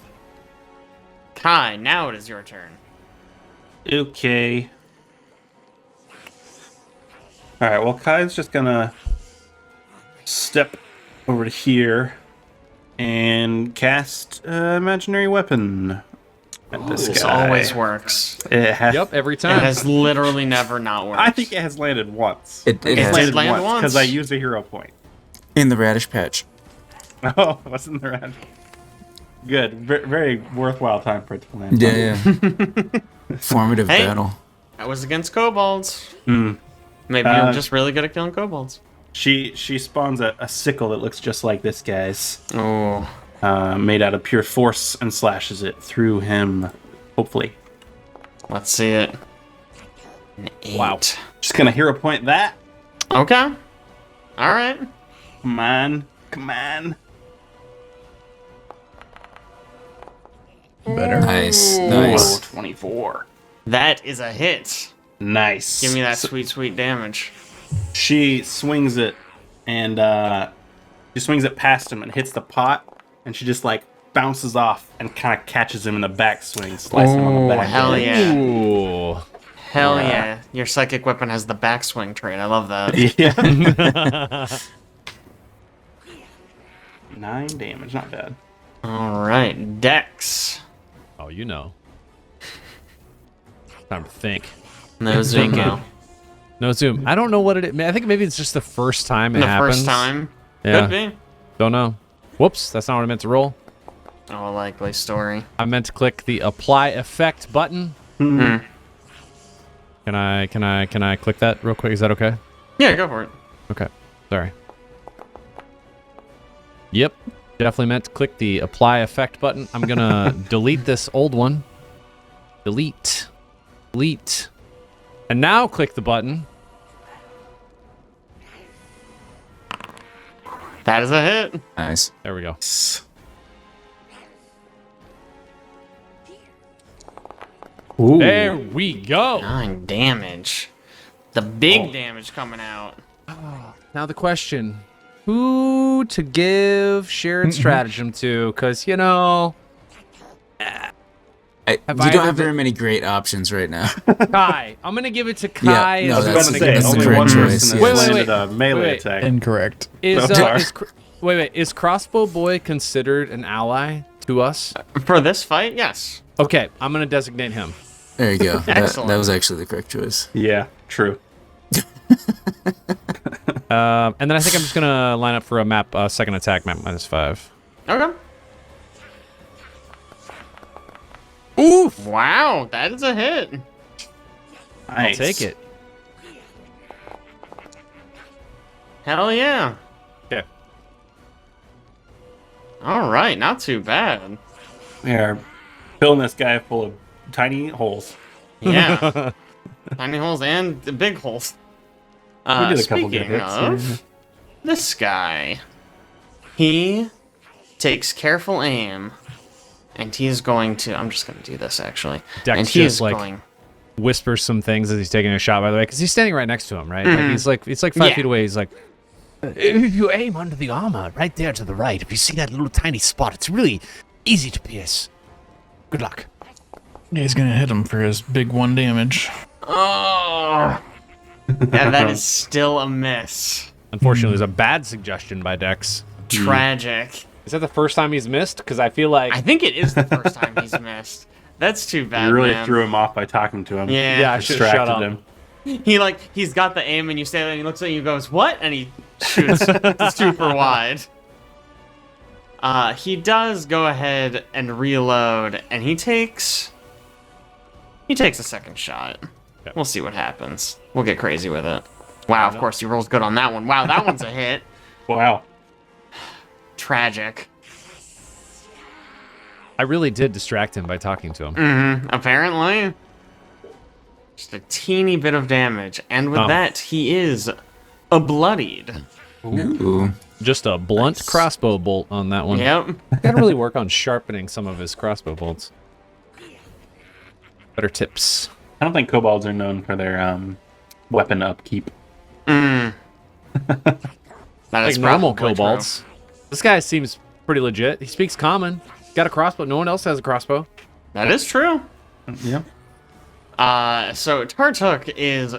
Kai, now it is your turn. Okay. Alright, well, Kai's just gonna step over to here and cast Imaginary Weapon at this This guy. always works. It has, Yep, every It time. has literally never not worked. I think it has landed once. It It's has landed once. because I used a hero point. in the radish patch. Oh, wasn't there? Good. Very worthwhile time for it to land. Yeah. Formative Hey. battle. That was against kobolds. Mm. Maybe you're just really good at killing kobolds. She spawns a sickle that looks just like this guy's, Oh. made out of pure force, and slashes it through him. Hopefully. Let's see it. An 8. Wow. Just gonna hero point that. Okay. All right. Come on. Come on. Better. Nice. Oh, Nice. 24. That is a hit. Nice. Give me that sweet damage. She swings it, and she swings it past him and hits the pot, and she just like bounces off and kind of catches him in the backswing, slicing him on the Oh, back. hell yeah. Ooh. Hell yeah. Your psychic weapon has the backswing trait. I love that. Yeah. 9 damage, not bad. All right. Dex. Oh, you know. Time to think. No zoom, though. No zoom. I don't know what it is. I think maybe it's just the first time it The happens. first time. Yeah. Could be. Don't know. Whoops, that's not what I meant to roll. Oh, likely story. I meant to click the apply effect button. Hmm. Can I click that real quick? Is that okay? Yeah, go for it. Okay. Sorry. Yep. Definitely meant to click the apply effect button. I'm gonna delete this old one. Delete. Delete. And now click the button. That is a hit. Nice. There we go. Ooh. There we go. 9 damage. The big damage coming out. Now the question, who to give shared stratagem to? Because, you know, You I don't ever have been- very many great options right now. Kai. I'm going to give it to Kai. Yeah, no, I was about that's to the- say, that's the only correct one choice, person yeah. has Wait, landed a melee wait. attack. Incorrect. Is, So far. is Crossbow Boy considered an ally to us? For this fight, yes. Okay, I'm going to designate him. There you go. Excellent. That was actually the correct choice. Yeah, true. And then I think I'm just going to line up for a map, second attack, map -5. Okay. Ooh! Wow, that is a hit. Nice. Take it. Hell yeah. Okay. All right, not too bad. We are filling this guy full of tiny holes. Yeah. Tiny holes and the big holes. We did a couple good Speaking hits. of, this guy, he takes careful aim, and he's going to. I'm just going to do this actually. Dex and he just, is like, going. Whispers some things as he's taking a shot, by the way, because he's standing right next to him, right? Like, he's like 5 Yeah. feet away. He's like, If you aim under the armor, right there to the right, if you see that little tiny spot, it's really easy to pierce. Good luck. Yeah, he's gonna hit him for his big 1 damage. Oh. Yeah, that is still a miss. unfortunately, it was a bad suggestion by Dex. Tragic. Is that the first time he's missed? Because I feel like I think it is the first time he's missed. That's too bad, You really man. threw him off by talking to him. Yeah. I should have shut up. Distracted him. He's got the aim, and you say that, and he looks at you and goes, "What?" And he shoots super wide. He does go ahead and reload, and he takes a second shot. Yep. We'll see what happens. We'll get crazy with it. Wow, of course he rolls good on that one. Wow, that one's a hit. Wow. Tragic. I really did distract him by talking to him. Apparently. Just a teeny bit of damage. And with Oh. that, he is bloodied. Ooh. Just a blunt crossbow bolt on that one. Yep. Gotta really work on sharpening some of his crossbow bolts. Better tips. I don't think kobolds are known for their weapon upkeep. That Like is normal probably kobolds. This guy seems pretty legit. He speaks common. Got a crossbow. No one else has a crossbow. true. That is true. Yeah. So Tartook is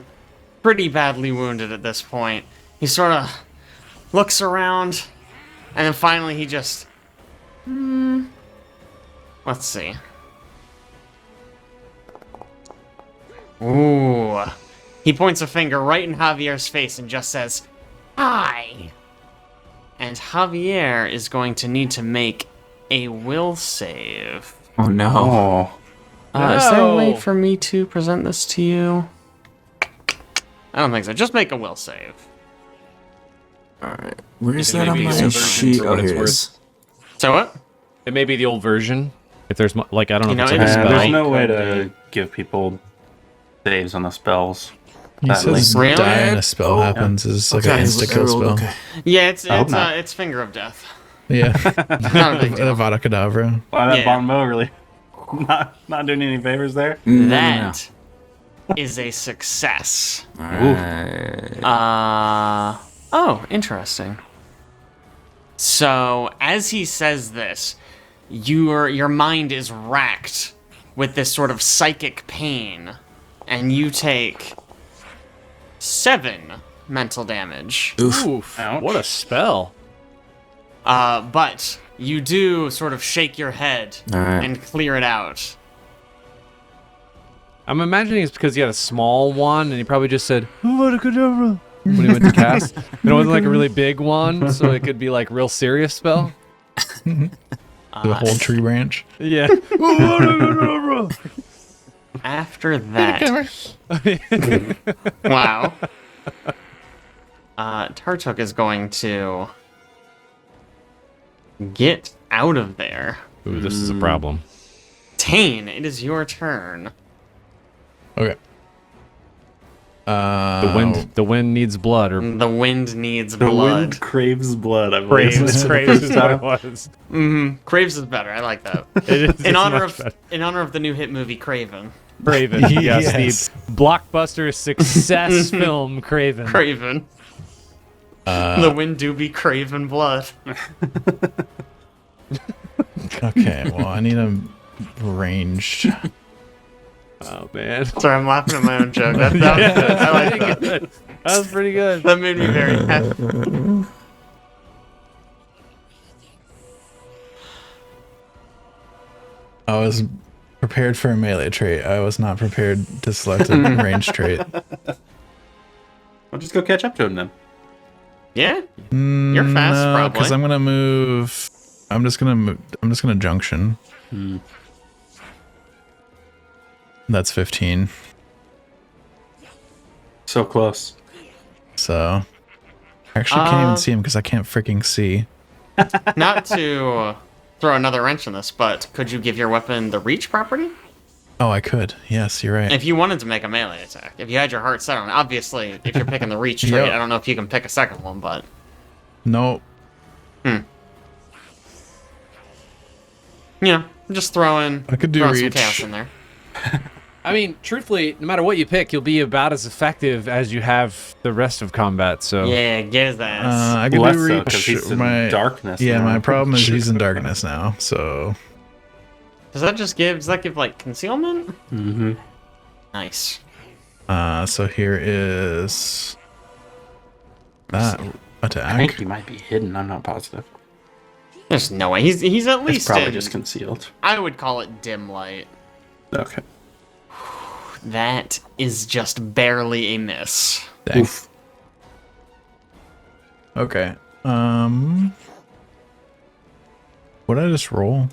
pretty badly wounded at this point. He sort of looks around, and then finally he just... Let's see. Ooh. He points a finger right in Javier's face and just says, "Hi." And Javier is going to need to make a will save. Oh no. Oh. Is there a way No. for me to present this to you? I don't think so. Just make a will save. Alright. Where's It that may on be my the sheet? for Oh, what it's here it worth. is. So what? It may be the old version. If there's like I don't know You if it's know, like a it is spell. There's no way Could to be. give people saves on the spells. He That says Really? die and a spell happens is like an Okay, insta I kill rolled spell. okay. Yeah, it's I hope not. it's Finger of Death. Yeah. Not a big deal. Avada Kedavra. Wow, that Yeah. bon mot really not doing any favors there. No, That is a success. no. Alright. Oh, interesting. So, as he says this, your mind is racked with this sort of psychic pain, and you take 7 mental damage. Oof! Ouch. What a spell! But you do sort of shake your head Alright. and clear it out. I'm imagining it's because he had a small one, and he probably just said "Avada Kedavra" when he went to cast. And it wasn't like a really big one, so it could be like real serious spell. The whole tree branch. Yeah. After that, wow. Tartook is going to get out of there. Ooh, this is a problem. Taenn, it is your turn. Okay. The wind needs blood, or The wind needs The blood. wind craves blood. I believe. craves. Craves is what it was. Craves is better. I like that. It is In honor much of better. the new hit movie Craven. Craven. Yes, Yes. the blockbuster success film Craven. Craven. The wind do be craven blood. Okay, well, I need a ranged. Oh man. Sorry, I'm laughing at my own joke. That was good. I like that. That was pretty good. That made me very happy. I was prepared for a melee trait. I was not prepared to select a ranged trait. I'll just go catch up to him then. Yeah? You're fast, probably. Because I'm gonna move. I'm just gonna junction. That's 15. So close. So I actually can't even see him because I can't freaking see. Not to throw another wrench in this, but could you give your weapon the reach property? Oh, I could. Yes, you're right. If you wanted to make a melee attack. If you had your heart set on it. Obviously, if you're picking the reach trait, Yep. I don't know if you can pick a second one, but... Nope. You know, just throwing I could do some reach. chaos in there. I mean, truthfully, no matter what you pick, you'll be about as effective as you have the rest of combat. So Yeah, get his ass. I could Less do so, reach. 'cause he's in my darkness Yeah, now. my problem is he's in darkness now. So Does that give like concealment? Mm-hmm. Nice. so here is that I think attack. he might be hidden. I'm not positive. There's no way. He's at It's least probably in, just concealed. I would call it dim light. Okay. That is just barely a miss. Dang. Oof. Okay. What did I just roll?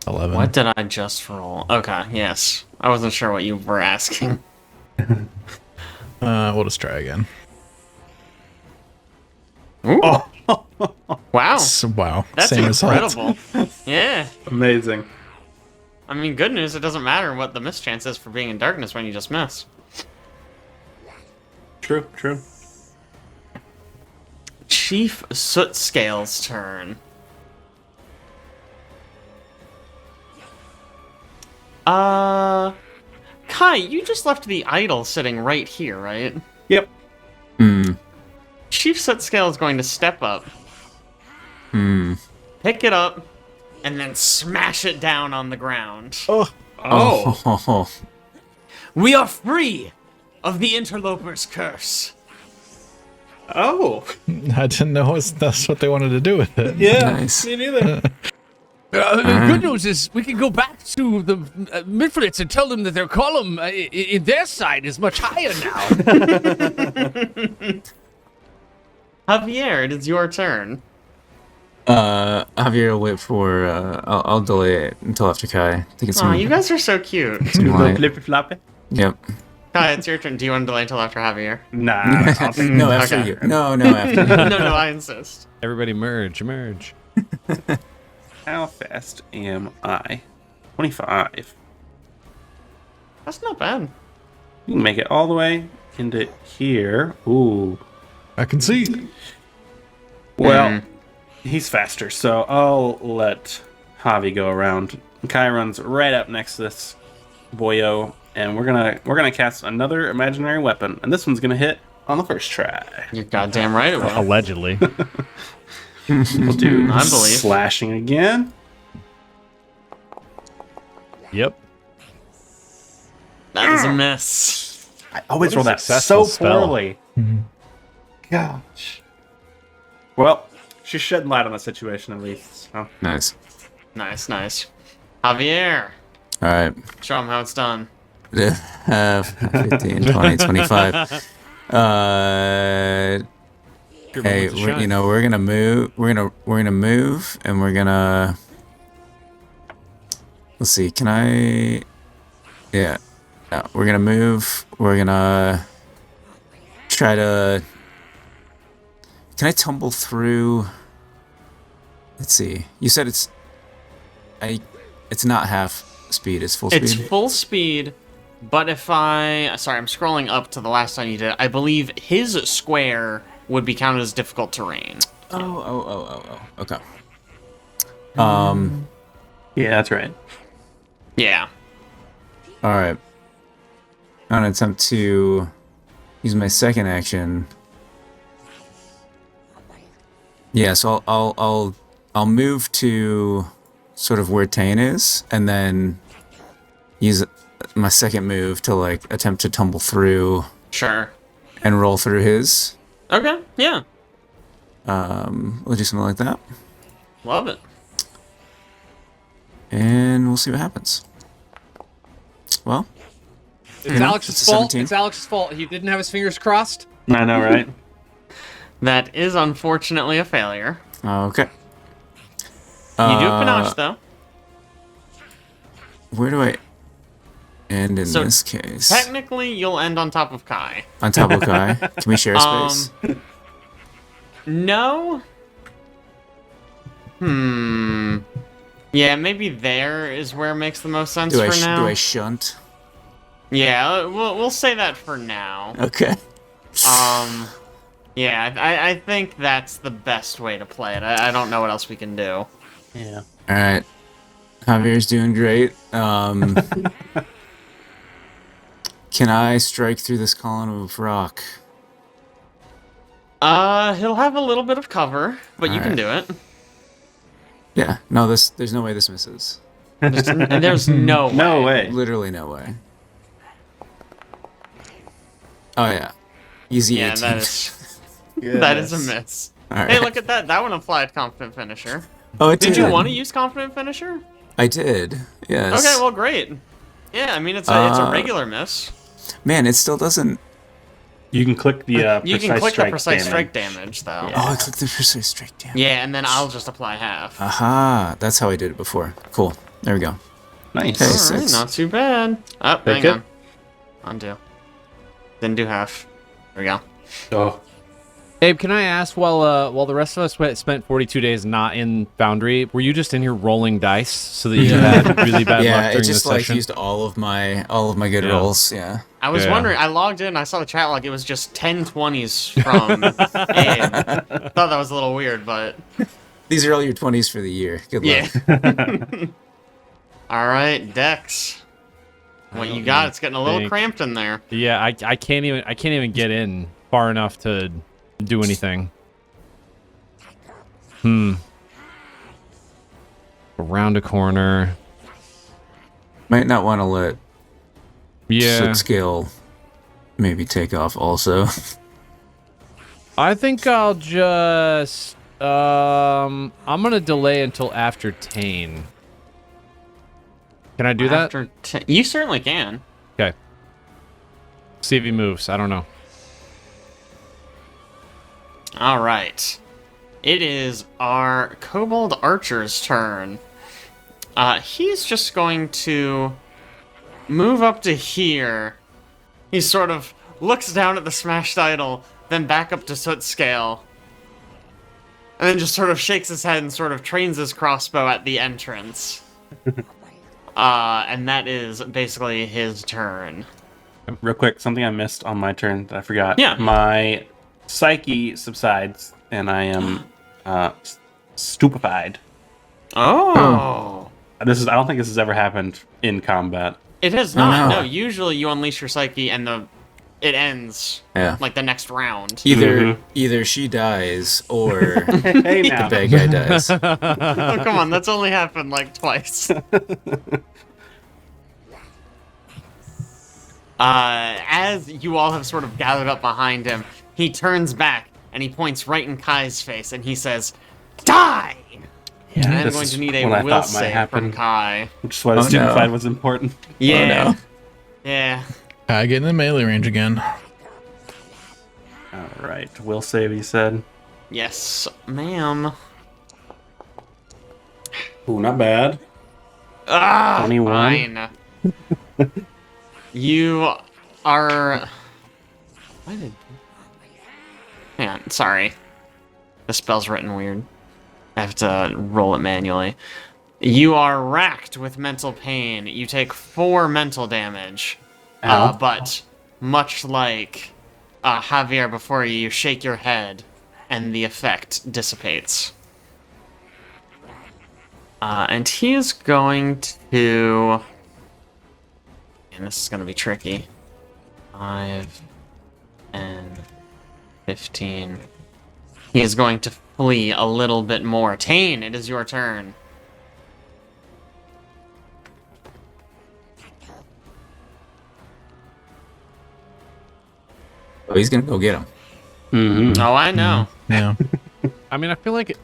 11. What did I just roll? Okay, yes. I wasn't sure what you were asking. We'll just try again. Ooh. Wow. Wow. That's Same result. incredible. Yeah. Amazing. I mean, good news, it doesn't matter what the miss chance is for being in darkness when you just miss. True. True. Chief Sootscale's turn. Kai, you just left the idol sitting right here, right? Yep. Chief Sootscale is going to step up, pick it up, and then smash it down on the ground. Oh. We are free of the interloper's curse. Oh. I didn't know that's what they wanted to do with it. Yeah. Nice. Me neither. The good news is we can go back to the Mitflits and tell them that their column in their side is much higher now. Javier, it is your turn. Javier will wait for. I'll delay it until after Kai. I think it's. Oh, you guys are so cute. Too light. Flippy floppy. Yep. Kai, it's your turn. Do you want to delay until after Javier? Nah. No, after Okay. you. No, after. No, I insist. Everybody merge. How fast am I? 25. That's not bad. You can make it all the way into here. Ooh. I can see. Well, he's faster, so I'll let Javi go around. Kai runs right up next to this boyo, and we're gonna cast another imaginary weapon, and this one's gonna hit on the first try. You're goddamn right it will. Allegedly. We'll do I believe. slashing again. Yep. That is a miss. I always What a roll that so successful spell. poorly. Gosh. Well, she's shedding light on the situation at least. So. Nice. Nice. Javier, All right. show him how it's done. 15, 20, 25. Hey, we're gonna move. We're gonna move, and we're gonna. Let's see. Can I? Yeah. No, we're gonna move. We're gonna try to. Can I tumble through? Let's see. You said it's. It's not half speed. It's full speed. It's full speed, but if I'm scrolling up to the last time you did it. I believe his square would be counted as difficult terrain. Oh. Okay. Yeah, that's right. Yeah. All right. I'm gonna attempt to use my second action. Yeah, so I'll move to sort of where Taenn is, and then use my second move to like attempt to tumble through Sure. and roll through his. Okay. Yeah. We'll do something like that, Love it. and we'll see what happens. Well, It's Alex's it's a fault. 17. It's Alex's fault. He didn't have his fingers crossed. I know, right? That is unfortunately a failure. okay. You do have panache though. Where do I end in So, this case? Technically, you'll end on top of Kai. On top of Kai? Can we share space? No. Yeah, maybe there is where it makes the most sense Do for now. do I shunt? Yeah, we'll say that for now. Okay. Yeah, I think that's the best way to play it. I don't know what else we can do. Yeah. All right. Javier's doing great. Can I strike through this column of rock? He'll have a little bit of cover, but you can Alright. do it. Yeah. No, there's no way this misses. There's no way. No way. Literally no way. Oh yeah. Easy Yeah, 18. that is a miss. All right. Hey, look at that. That one applied Confident Finisher. Oh, it Did you want to use Confident Finisher? I did. Yes. Okay, well, great. Yeah, I mean, it's a regular miss. Man, it still doesn't. You can click the You can click the precise damage. strike damage, though. Oh, I clicked the precise strike down. Yeah, and then I'll just apply half. Aha. That's how I did it before. Cool. There we go. Nice. Hey. Alright, 6. not too bad. Oh, Take hang it. on. Undo. Then do half. There we go. Oh. Abe, can I ask, while the rest of us spent 42 days not in Foundry, were you just in here rolling dice so that you had really bad Yeah, luck it during just the like session? used all of my good Yeah. rolls. Yeah. I was Yeah. wondering, I logged in, I saw the chat log, it was just 10 20s from Abe. Thought that was a little weird, but These are all your 20s for the year. Good luck. yeah. Alright, Dex. What you got? It's getting a little think- cramped in there. Yeah, I can't even get in far enough to do anything. Around a corner. Might not want to let Yeah. Sootscale maybe take off also. I think I'll just I'm gonna delay until after Taenn. Can I do that? After you certainly can. Okay. See if he moves. I don't know. Alright. It is our Kobold Archer's turn. He's just going to move up to here. He sort of looks down at the smashed idol, then back up to Sootscale, and then just sort of shakes his head and sort of trains his crossbow at the entrance. And that is basically his turn. Real quick, something I missed on my turn that I forgot. Yeah. My psyche subsides, and I am stupefied. Oh. I don't think this has ever happened in combat. It has not. no. No, usually you unleash your psyche and it ends Yeah. like the next round. Either she dies or Hey the now. bad guy dies. Oh, come on, that's only happened like twice. As you all have sort of gathered up behind him, he turns back and he points right in Kai's face and he says, "Die!" Yeah, And I'm this going is to need a what I will thought might save happen, from Kai. which is why the Oh, no. stupefied was important. Yeah. no. Yeah. I get in the melee range again. All right, will save. You said. Yes, ma'am. Ooh, not bad. Ah, 21. fine. You are... Why did... Hang on, sorry. The spell's written weird. I have to roll it manually. You are racked with mental pain. You take 4 mental damage. Ow. But much like Javier before you shake your head and the effect dissipates. And he is going to... And this is going to be tricky. 5, 10, 15... He is going to flee a little bit more. Taenn, it is your turn. Oh, he's gonna go get him. Mm-hmm. Oh, I know. Yeah. I mean, I feel like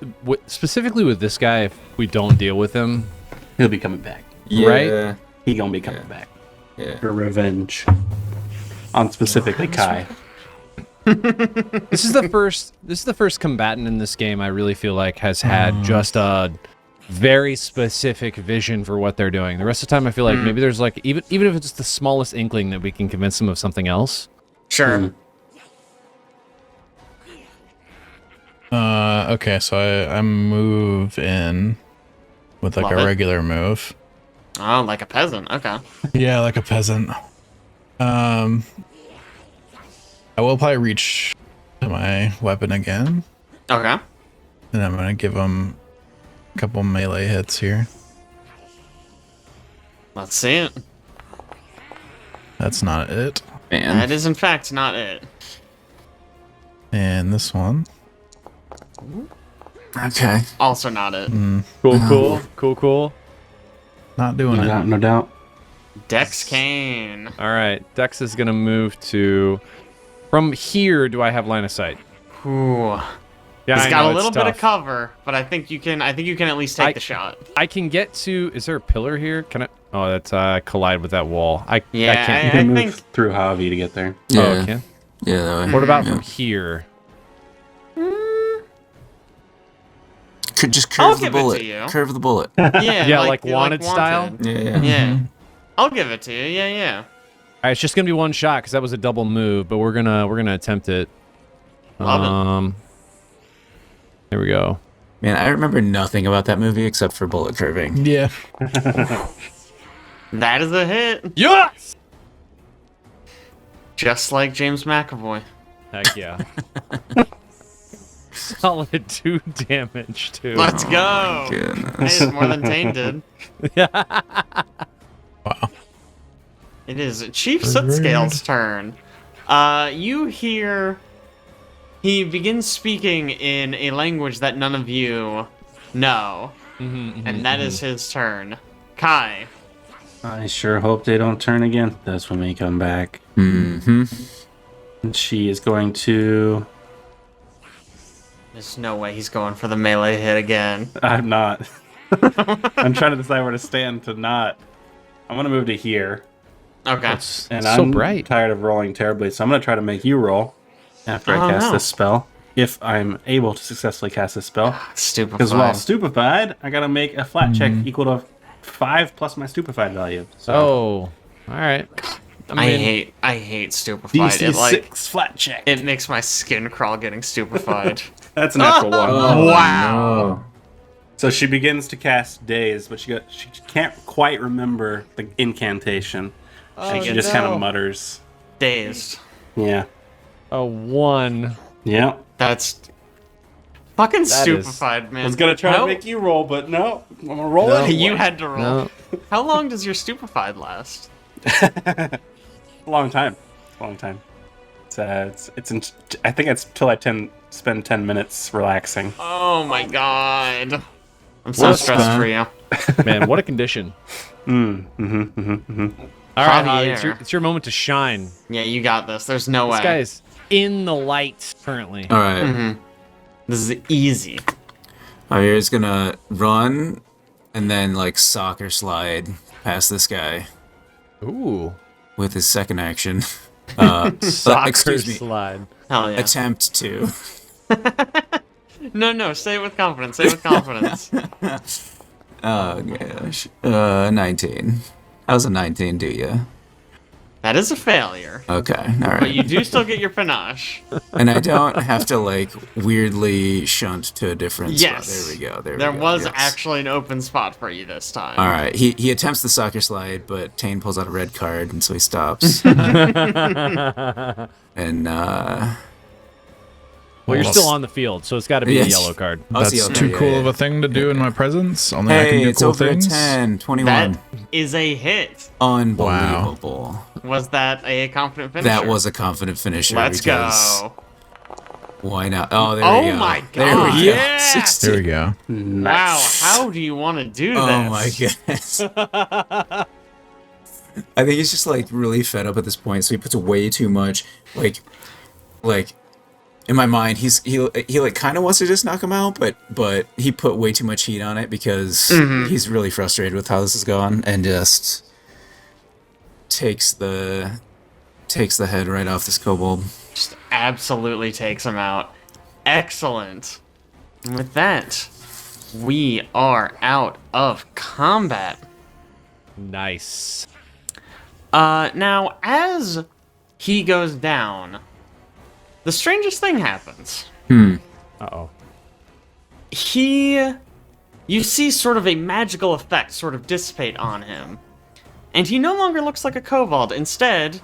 specifically with this guy, if we don't deal with him, He'll be coming back. Yeah. Right? He gonna be coming back Yeah. for revenge. On specifically Kai. this is the first combatant in this game I really feel like has had just a very specific vision for what they're doing. The rest of the time, I feel like maybe there's like even if it's the smallest inkling that we can convince them of something else. Sure. Okay, so I move in with like Love a it. regular move. Oh, like a peasant. Okay. Yeah, like a peasant. I will probably reach to my weapon again, Okay. and I'm gonna give him a couple melee hits here. Let's see it. That's not it. Man. That is, in fact, not it. And this one. Okay. Also not it. Cool. Not doing No it. doubt, no doubt. Dex Kane. All right, Dex is gonna move to. From here, do I have line of sight? Ooh. Yeah, He's I got know, a little it's bit of tough. cover, but I think you can at least take the shot. I can get to. Is there a pillar here? Can I? Oh, that's collide with that wall. I Yeah, can't. You can move think- through Javi to get there. Yeah. Oh, okay. Yeah, that way. What about Yeah. from here? Could just I'll curve the give it to bullet. you. Curve the bullet. Yeah, Yeah, like wanted style? Yeah. Yeah. I'll give it to you. Yeah, yeah. All right, it's just gonna be one shot because that was a double move, but we're gonna attempt it. Love it. There we go. Man, I remember nothing about that movie except for bullet curving. Yeah. That is a hit. Yes. Just like James McAvoy. Heck yeah. Solid 2 damage too. Let's go. Hey, Goodness. it's more than Taenn did. Wow. It is Chief Sootscale's turn. You hear he begins speaking in a language that none of you know, and that is his turn. Kai. I sure hope they don't turn against us when we come back. Mm-hmm. And she is going to... There's no way he's going for the melee hit again. I'm not. I'm trying to decide where to stand to not. I'm going to move to here. Okay. And so I'm bright. tired of rolling terribly, so I'm going to try to make you roll after I cast no. this spell. if I'm able to successfully cast this spell. Stupefied. Because while stupefied, I gotta make a flat check equal to 5 plus my stupefied value. So Oh, all right. I hate stupefied. DC It like 6 flat check. it makes my skin crawl getting stupefied. That's a natural 1. Wow. So she begins to cast Daze, but she can't quite remember the incantation. And she just kind of mutters. Dazed. Yeah. A 1. Yeah. That's fucking That is- stupefied, man. I was gonna try How- to make you roll, but no. I'm gonna roll No. it. You had to roll. No. How long does your stupefied last? A long time. I think it's till I spend 10 minutes relaxing. Oh my god. I'm so What a stressed fun. for you. Man, what a condition. All right, Javi, Javier. it's your moment to shine. Yeah, you got this. There's no way. This guy is in the light currently. All right. This is easy. Javier's gonna run and then like soccer slide past this guy Ooh. with his second action. Soccer excuse me. slide. Hell yeah. Attempt to. No, say it with confidence. Say it with confidence. Oh gosh. 19. How's a 19 do you? That is a failure. Okay. All But right. you do still get your panache. And I don't have to like weirdly shunt to a different Yes. spot. There we go. There we go. was Yes. actually an open spot for you this time. All right. He attempts the soccer slide, but Taenn pulls out a red card, and so he stops. And Well, you're still on the field, so it's got to be a Yes. yellow card. I'll see That's you too later, cool yeah, of a thing to do in my presence. Only I can Hey, do it's cool over things. at 10, 21. That is a hit. Unbelievable. Was that a confident finisher? That was a confident finisher. Let's because go. Why not? Oh, there Oh we go. my There we God. go. Yes! 16. There we go. Wow, how do you want to do this? Oh my goodness. I think he's just like really fed up at this point, so he puts way too much like in my mind he like kind of wants to just knock him out, but he put way too much heat on it because he's really frustrated with how this is going and just takes the head right off this kobold. Just absolutely takes him out. Excellent. And with that, we are out of combat. Nice. Now, as he goes down, the strangest thing happens. Uh-oh. You see sort of a magical effect sort of dissipate on him. And he no longer looks like a kobold. Instead,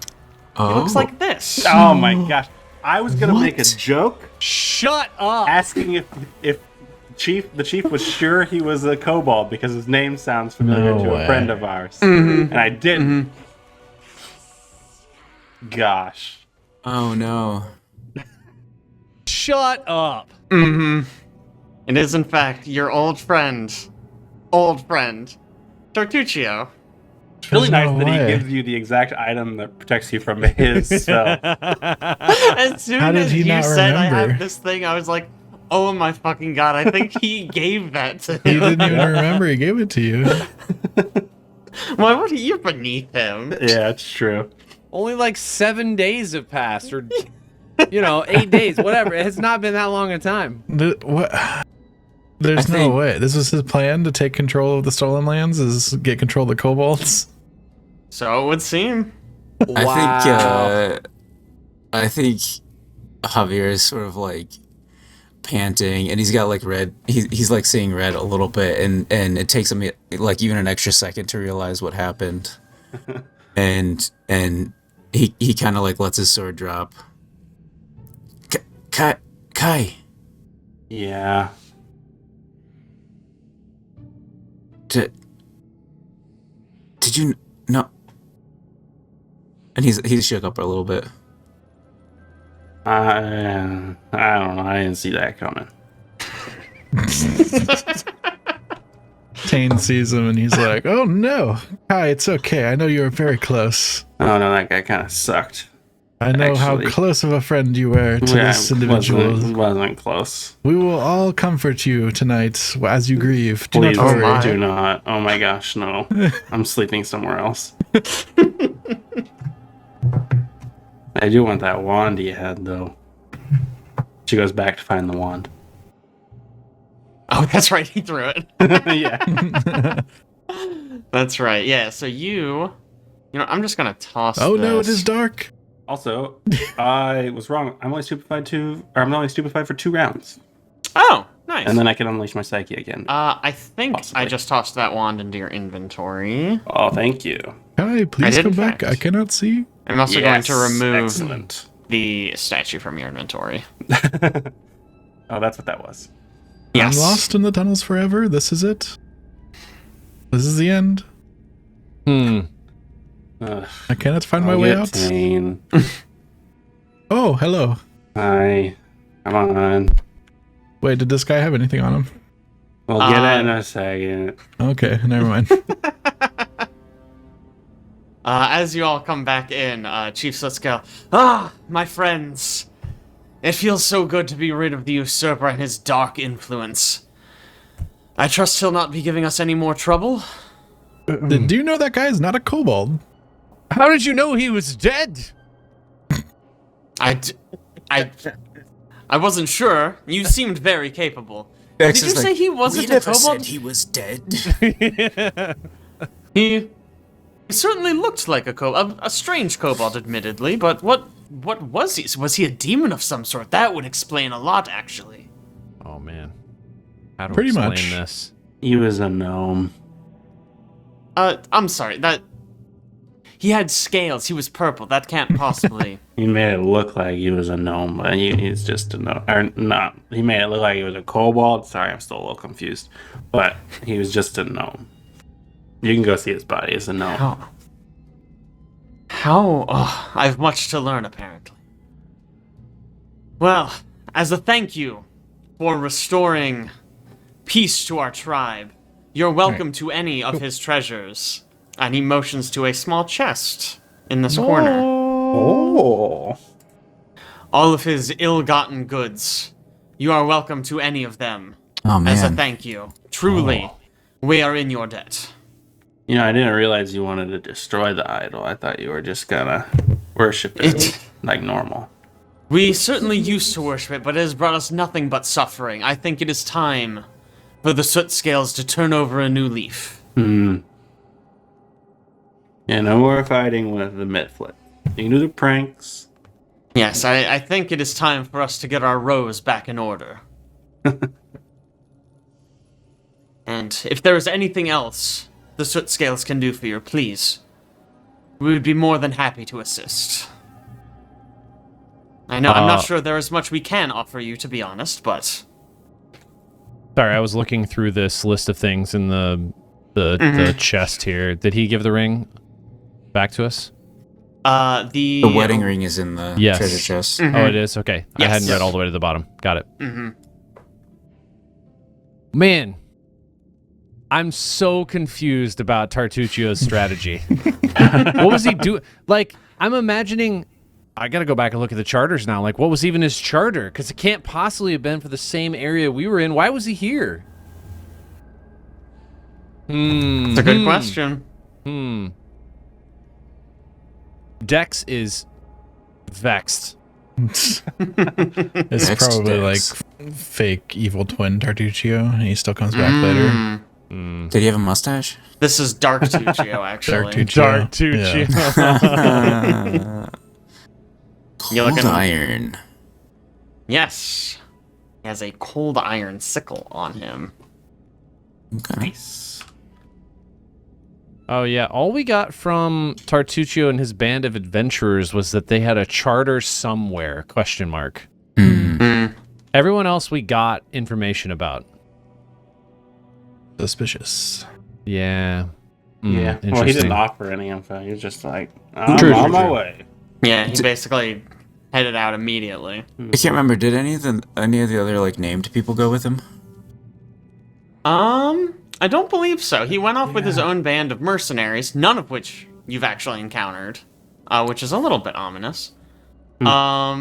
he looks like this. Oh my gosh. I was gonna make a joke Shut up! asking if the chief was sure he was a kobold because his name sounds familiar No to way. a friend of ours. And I didn't. Gosh. Oh no. Shut up! It is, in fact, your old friend, Tortuccio. It's really There's nice no that way. he gives you the exact item that protects you from his spell. As soon How did as he you not said I remember? have this thing, I was like, oh my fucking god, I think he gave that to He him. didn't even remember he gave it to you. Why would he? You're beneath him. Yeah, it's true. Only like 7 days have passed, or 8 days, whatever. It has not been that long a time. What? There's I no think- way. This was his plan to take control of the stolen lands, is get control of the kobolds. So it would seem. I think Javier is sort of like panting, and he's got like red. He's like seeing red a little bit, and it takes him like even an extra second to realize what happened, and he kind of like lets his sword drop. Kai, Yeah. did you know? And he's shook up a little bit. I don't know. I didn't see that coming. Taenn sees him and he's like, "Oh no, Kai, it's okay. I know you were very close. Oh no, that guy kind of sucked. I know Actually- how close of a friend you were to this individual. Wasn't close. We will all comfort you tonight as you grieve. Do Please not worry." my. do not. Oh my gosh, no. I'm sleeping somewhere else. I do want that wand you had, though. She goes back to find the wand. Oh, that's right. He threw it. Yeah. That's right. Yeah. So you know, I'm just gonna toss. Oh no, it this. is dark. Also, I was wrong. I'm only stupefied for 2 rounds. Oh, nice. And then I can unleash my psyche again. I think Possibly. I just tossed that wand into your inventory. Oh, thank you. Can I please did, come in back? fact. I cannot see. I'm also going to Yes, remove Excellent. the statue from your inventory. Oh, that's what that was. Yes. I'm lost in the tunnels forever. This is it. This is the end. Ugh, I cannot find my I'll way get out. Taenn. Oh, hello. Hi. Come on. Wait, did this guy have anything on him? We'll get it in a second. Okay, never mind. As you all come back in, Chief Sootscale. Ah, my friends. It feels so good to be rid of the usurper and his dark influence. I trust he'll not be giving us any more trouble. Do you know that guy is not a kobold? How did you know he was dead? I wasn't sure. You seemed very capable. Did you say he wasn't we a never kobold? said he was dead. He certainly looked like a strange kobold, admittedly, but what was he? Was he a demon of some sort? That would explain a lot, actually. Oh man, how to Pretty explain much. this? He was a gnome. I'm sorry, that... He had scales, he was purple, that can't possibly... He made it look like he was a gnome, but he's just a gnome. Or not. He made it look like he was a kobold. Sorry, I'm still a little confused. But he was just a gnome. You can go see his body. It's a gnome. Oh, I have much to learn, apparently. Well, as a thank you for restoring peace to our tribe, you're welcome to any of his treasures. And he motions to a small chest in this corner. Oh. All of his ill-gotten goods. You are welcome to any of them. Oh As a man. thank you. Truly, we are in your debt. You know, I didn't realize you wanted to destroy the idol. I thought you were just gonna worship it like normal. We certainly used to worship it, but it has brought us nothing but suffering. I think it is time for the Sootscales to turn over a new leaf. Yeah, no more fighting with the Mitflit. You can do the pranks. Yes, I think it is time for us to get our rows back in order. And if there is anything else the Sootscales can do for you, please, we would be more than happy to assist. I know, I'm not sure there is much we can offer you, to be honest, but... Sorry, I was looking through this list of things in the chest here. Did he give the ring back to us? The wedding ring is in the Yes. treasure chest. Oh, it is? Okay. I Yes. hadn't read all the way to the bottom. Got it. Man, I'm so confused about Tartuccio's strategy. What was he doing? Like, I'm imagining... I gotta go back and look at the charters now. Like, what was even his charter? Because it can't possibly have been for the same area we were in. Why was he here? It's a good question. Dex is vexed. It's Next probably Dex. like fake evil twin Tartuccio, and he still comes back later. Did he have a mustache? This is Dark Tuccio, actually. Tartuccio. Yeah. You're Cold looking- iron. Yes. He has a cold iron sickle on him. Okay. Oh yeah, all we got from Tartuccio and his band of adventurers was that they had a charter somewhere, question mark. Everyone else we got information about. Suspicious. Yeah. Yeah. Well, he interesting. didn't offer any info. He was just like, I'm True, on true, my true. way. Yeah, he basically headed out immediately. I can't remember. Did any of the other like named people go with him? I don't believe so. He went off with his own band of mercenaries, none of which you've actually encountered, which is a little bit ominous. Let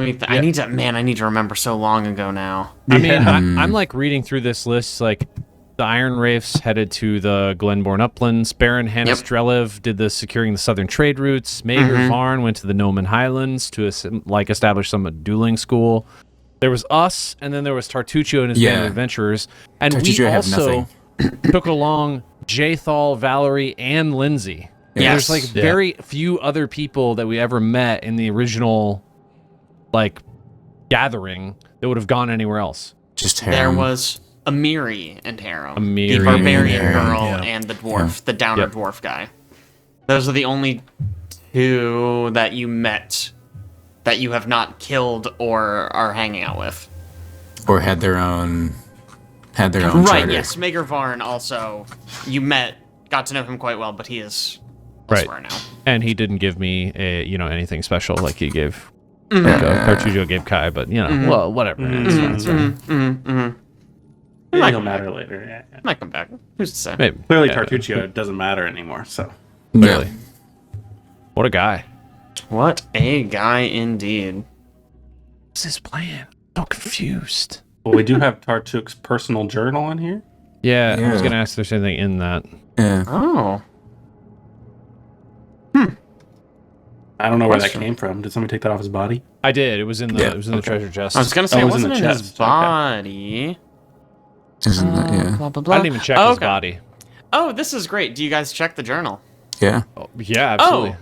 me. I need to. Man, I need to remember so long ago now. I mean, I'm like reading through this list, like The Iron Wraiths headed to the Glenborn Uplands. Baron Hannes Yep. Drelev did the securing the southern trade routes. Mager Varn went to the Noman Highlands to establish some dueling school. There was us, and then there was Tartuccio and his band of adventurers. And Tartuccio we have also took along Jathal, Valerie, and Lindsay. Yes. There's like very few other people that we ever met in the original like gathering that would have gone anywhere else. Just There harem. was Amiri and Harem. Amiri the barbarian and Harem, girl yeah. and the dwarf, the downer Yep. dwarf guy. Those are the only two that you met that you have not killed or are hanging out with. Or had their own Right, charter. yes. Mager Varn also, you met, got to know him quite well, but he is Right. elsewhere now. And he didn't give me anything special like he gave Tartuccio gave Kai, but well, whatever. It's fine, it's fine. Maybe he'll matter later. Yeah. Might come back. Who's to say? Maybe. Clearly, Yeah, Tartuccio doesn't matter anymore. So Clearly. What a guy. What a guy indeed. What's his plan? I'm so confused. well, we do have Tartook's personal journal in here. Yeah, I was Yeah. gonna ask if there's anything in that. Yeah. Oh. I don't know where that Question. came from. Did somebody take that off his body? I did. It was in the Yeah, it was in the treasure chest. I was gonna say Oh, it it was in wasn't the in his chest. Okay. body. Isn't that, yeah. Blah, blah, blah. I didn't even check Oh, his okay. body. Oh, this is great. Do you guys check the journal? Yeah. Oh, yeah, absolutely.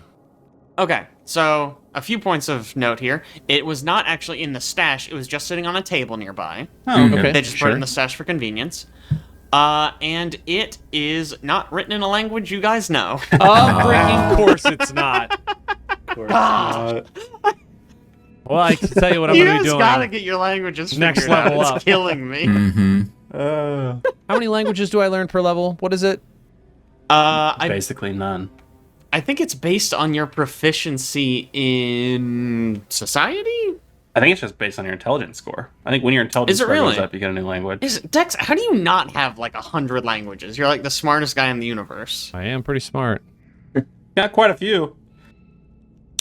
Okay, so a few points of note here. It was not actually in the stash. It was just sitting on a table nearby. Oh, okay. Okay, They just put sure. it in the stash for convenience. And it is not written in a language you guys know. Freaking course it's not. Of course not. Well, I can tell you what I'm You gonna be guys doing. gotta get your languages Next figured out. level It's up. killing me. Mm-hmm. How many languages do I learn per level? What is it? I Basically none. think it's based on your proficiency in society. I think it's just based on your intelligence score. I think when your intelligence Is it score goes really? up, you get a new language. Is Dex? How do you not have like 100 languages? You're like the smartest guy in the universe. I am pretty smart. Got quite a few.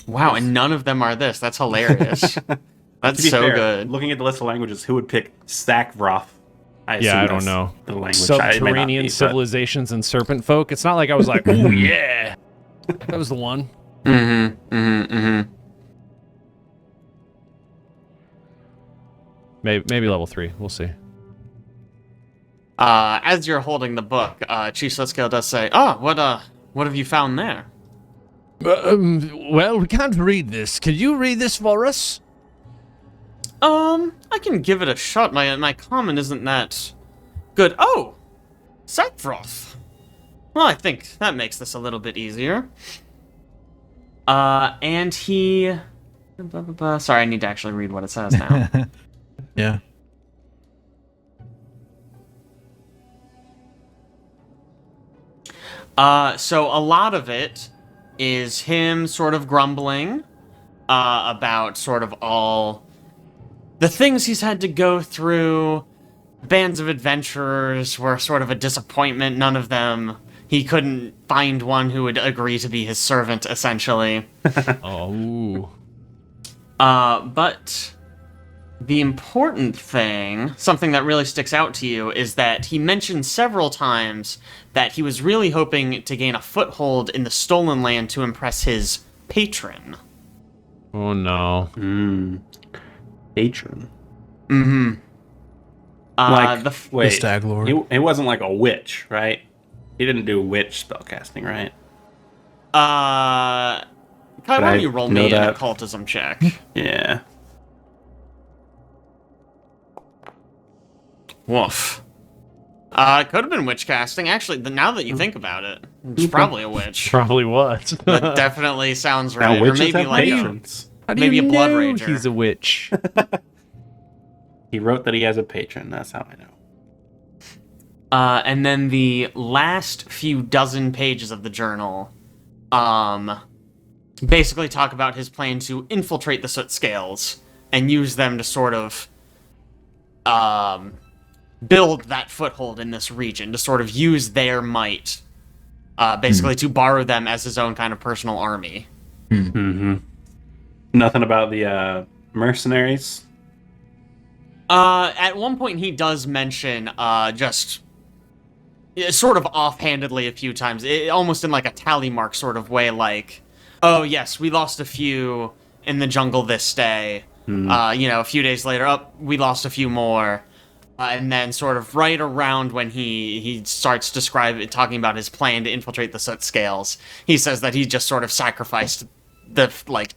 Wow, and none of them are this. That's hilarious. To That's be so fair, good. Looking at the list of languages, who would pick Sakvroth? Yeah, assume I don't that's know. The language. It may not Subterranean be, but- civilizations and serpent folk. It's not like I was like, oh yeah, that was the one. Maybe level 3. We'll see. As you're holding the book, Chief Sootscale does say, "Oh, what have you found there?" Well, we can't read this. Can you read this for us? I can give it a shot. My common isn't that good. Oh, Sakvroth. Well, I think that makes this a little bit easier. And he... Blah, blah, blah. Sorry, I need to actually read what it says now. Yeah. So a lot of it is him sort of grumbling about sort of all the things he's had to go through. Bands of adventurers were sort of a disappointment. None of them... He couldn't find one who would agree to be his servant, essentially. Oh. But the important thing, something that really sticks out to you, is that he mentioned several times that he was really hoping to gain a foothold in the Stolen Land to impress his patron. Oh no. Patron. Mm-hmm. Like, The wait, Stag Lord. he wasn't like a witch, right? He didn't do witch spellcasting, right? Kai, why I don't you roll know me an that? occultism check? Yeah. Woof. It could have been witch casting. Actually, now that you think about it, it's probably a witch. Probably was. That definitely sounds right. Now Or witches maybe have like patrons. How do Maybe you a blood know rager. he's a witch? He wrote that he has a patron. That's how I know. And then the last few dozen pages of the journal, basically talk about his plan to infiltrate the Sootscales and use them to sort of, build that foothold in this region, to sort of use their might, basically to borrow them as his own kind of personal army. Mm-hmm. Nothing about the mercenaries. At one point he does mention, just sort of offhandedly a few times, almost in like a tally mark sort of way, like, oh yes, we lost a few in the jungle this day. A few days later, we lost a few more. And then sort of right around when he starts talking about his plan to infiltrate the Sootscales, he says that he just sort of sacrificed the,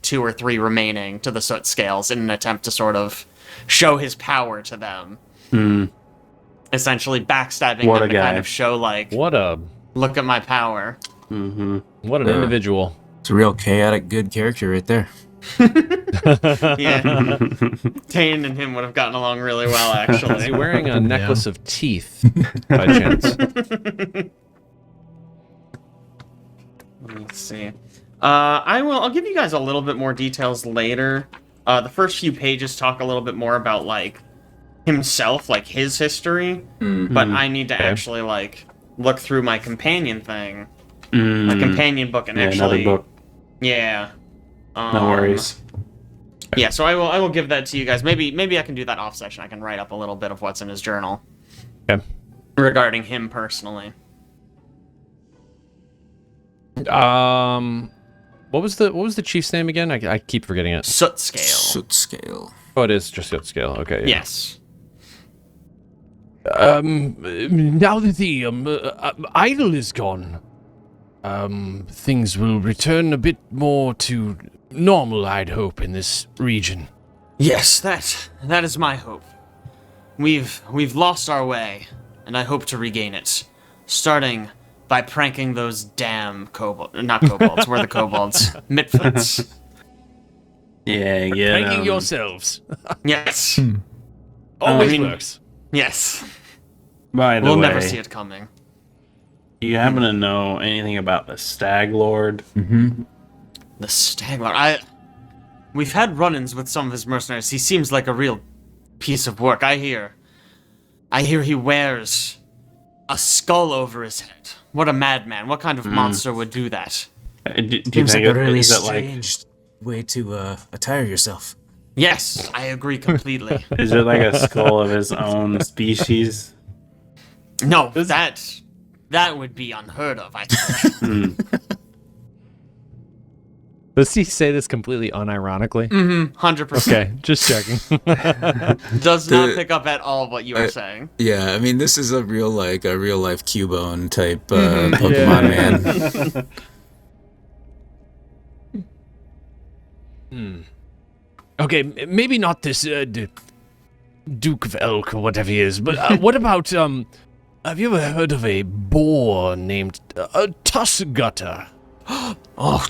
2 or 3 remaining to the Sootscales in an attempt to sort of show his power to them. Essentially backstabbing them to kind of show, look at my power. What an individual. It's a real chaotic good character right there. Yeah. Taenn and him would have gotten along really well, actually. Is he wearing a necklace of teeth, by chance? Let's see. I'll give you guys a little bit more details later. The first few pages talk a little bit more about, himself, his history. But I need to actually, look through my companion thing. My companion book and actually... another book. Yeah. No worries. Yeah, so I will give that to you guys. Maybe I can do that off session. I can write up a little bit of what's in his journal. Okay. Regarding him personally. What was the chief's name again? I keep forgetting it. Sootscale. Sootscale. Oh, it is just Sootscale. Okay. Yeah. Yes. Now that the idol is gone, things will return a bit more to normal, I'd hope, in this region. Yes, that is my hope. We've lost our way, and I hope to regain it. Starting by pranking those damn not kobolds, we're the kobolds. Mitflits. Yeah, Pranking yourselves. Yes. Always works. Yes. By the We'll way, never see it coming. do you happen to know anything about the Stag Lord? The Stag Lord. We've had run-ins with some of his mercenaries. He seems like a real piece of work. I hear he wears a skull over his head. What a madman. What kind of monster would do that? Do you Seems think like a really is it like strange way to attire yourself. Yes, I agree completely. is it like a skull of his own species? No, that would be unheard of, I think. Does he say this completely unironically? 100%. Okay, just checking. Does not pick up at all what you are saying. Yeah, I mean, this is a real life Cubone type Pokemon man. Okay, maybe not this Duke of Elk or whatever he is, but what about, have you ever heard of a boar named Tuskgutter? Oh,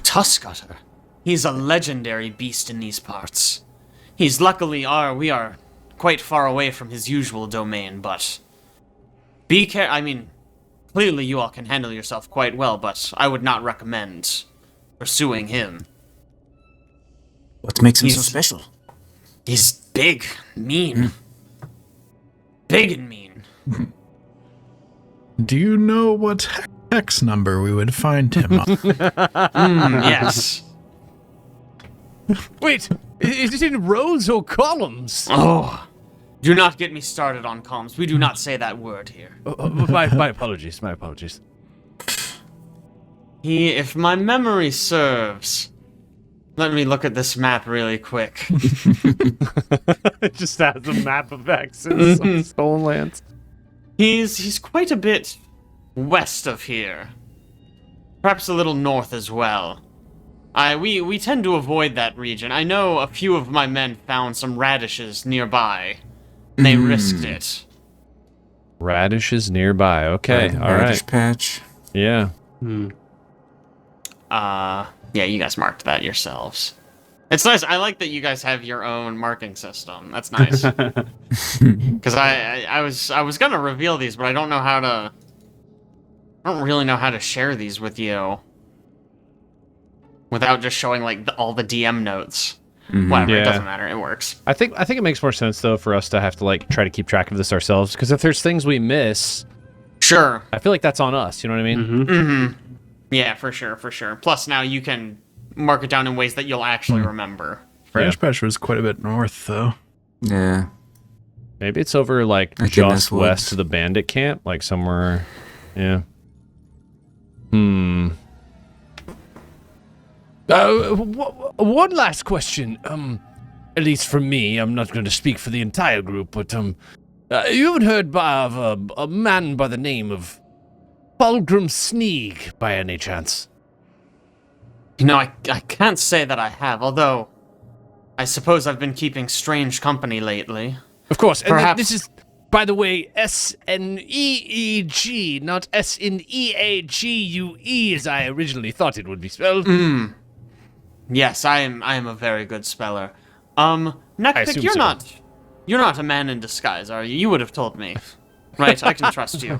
Tuskgutter. He's a legendary beast in these parts. We are quite far away from his usual domain, but be careful. I mean, clearly you all can handle yourself quite well, but I would not recommend pursuing him. What makes him so special? He's big, mean. Big and mean. Do you know what hex number we would find him on? Yes. Wait, is it in rows or columns? Oh, do not get me started on comms. We do not say that word here. My apologies, my apologies. If my memory serves, let me look at this map really quick. It just has a map of X and some stolen lands. He's quite a bit west of here. Perhaps a little north as well. We tend to avoid that region. I know a few of my men found some radishes nearby. They risked it. Radishes nearby. Okay, all Radish right. patch. Yeah. Yeah, you guys marked that yourselves. It's nice. I like that you guys have your own marking system. That's nice. Because I was gonna reveal these, but I don't really know how to share these with you without just showing all the DM notes. Whatever, Yeah. it doesn't matter. It works. I think it makes more sense though for us to have to try to keep track of this ourselves, because if there's things we miss, Sure. I feel like that's on us. You know what I mean? Yeah, for sure. Plus, now you can mark it down in ways that you'll actually remember. Radish patch was quite a bit north, though. Yeah. Maybe it's over Goodness just woods. west of the bandit camp, somewhere. Yeah. One last question. At least from me, I'm not going to speak for the entire group, but you haven't heard of a man by the name of Fulgrim Sneeg by any chance? You know, I can't say that I have, although I suppose I've been keeping strange company lately. Of course, and Perhaps. this is, by the way, S-N-E-E-G, not S-N-E-A-G-U-E, as I originally thought it would be spelled. Yes, I am a very good speller. Nekpik, assume you're so. not a man in disguise, are you? You would have told me. Right, I can trust you.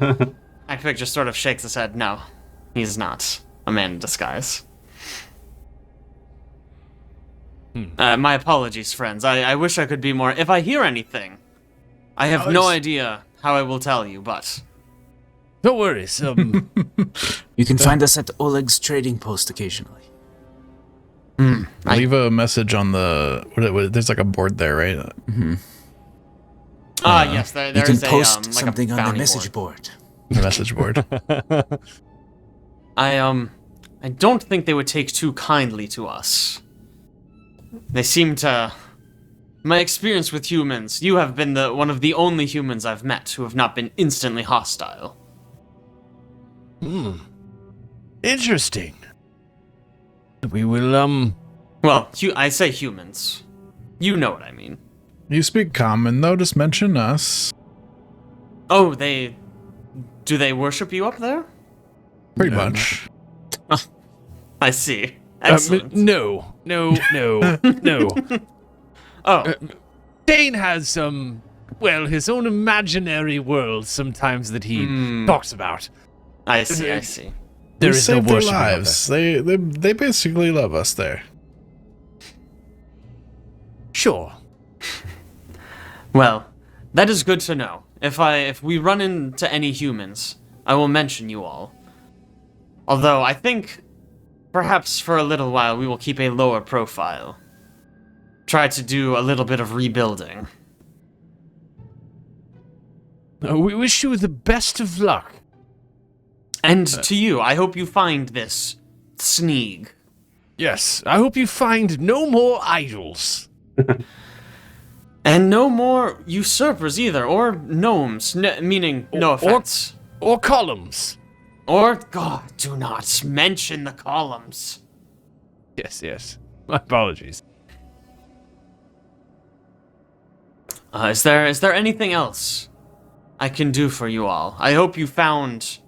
Nekpik just sort of shakes his head. No, he's not a man in disguise. My apologies, friends. I wish I could be more... If I hear anything, I have no idea how I will tell you, but... No worries. You can find us at Oleg's trading post occasionally. Leave a message on the. There's like a board there, right? Yes, You there's can a, post like something a on the bounty message board. board. The message board. I don't think they would take too kindly to us. They seem to... My experience with humans, you have been one of the only humans I've met who have not been instantly hostile. Interesting. We will, Well, I say humans. You know what I mean. You speak common, though. Just mention us. Oh, do they worship you up there? Pretty much. I see. Excellent. no. Oh, Taenn has his own imaginary world sometimes that he talks about. I see. There We is no saved their worship out there. lives. They basically love us there. Sure. Well, that is good to know. If we run into any humans, I will mention you all. Although I think perhaps for a little while we will keep a lower profile. Try to do a little bit of rebuilding. We wish you the best of luck. And to you, I hope you find this Sneeg. Yes, I hope you find no more idols. And no more usurpers either, or gnomes, meaning no offense. Or columns. Or, God, do not mention the columns. Yes. My apologies. Is there anything else I can do for you all? I hope you found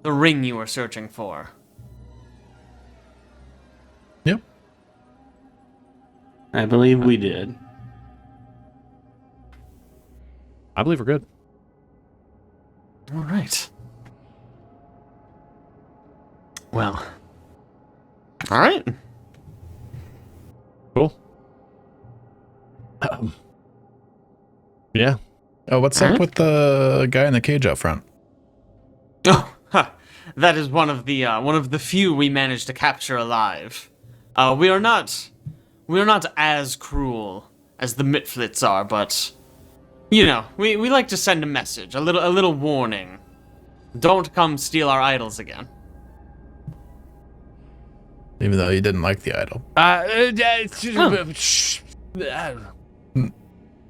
the ring you were searching for. Yep. I believe we did. I believe we're good. All right. Well. All right. Cool. Yeah. Oh, what's up with the guy in the cage up front? Oh, that is one of the few we managed to capture alive. We are not as cruel as the Mitflits are, but you know, we like to send a message, a little warning. Don't come steal our idols again. Even though you didn't like the idol.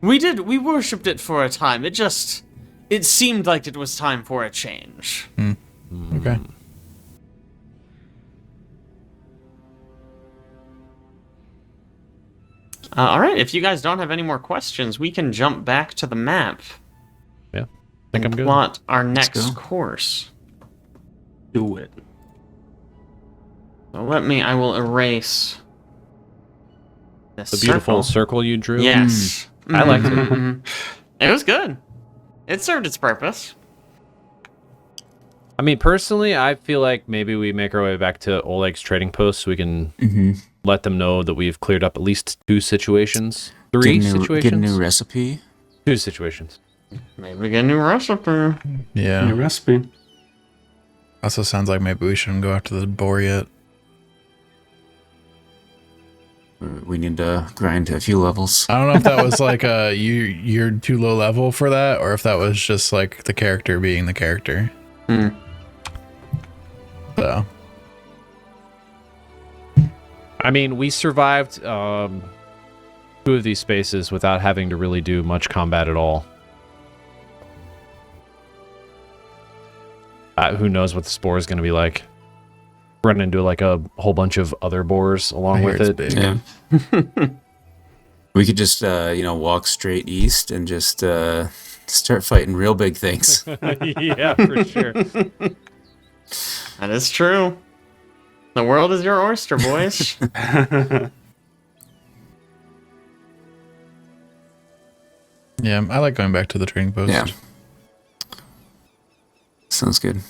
We worshipped it for a time. It seemed like it was time for a change. Okay. All right, if you guys don't have any more questions, we can jump back to the map. Yeah. I think I'm good. Plot our next go. course. Do it. So I will erase this The beautiful circle. circle you drew. Yes. I liked it. Mhm. It was good. It served its purpose. I mean, personally, I feel like maybe we make our way back to Oleg's trading post so we can let them know that we've cleared up at least 2 situations. 3 situations? Get a new recipe. 2 situations. Maybe we get a new recipe. Yeah. New recipe. Also sounds like maybe we shouldn't go after the boar yet. We need to grind a few levels. I don't know if that was like you're too low level for that, or if that was just like the character being the character. So I mean, we survived 2 of these spaces without having to really do much combat at all. Who knows what the spore is going to be like? Run into like a whole bunch of other boars along with it. big. Yeah. We could just, walk straight east and just start fighting real big things. Yeah, for sure. That is true. The world is your oyster, boys. Yeah, I like going back to the trading post. Yeah. Sounds good.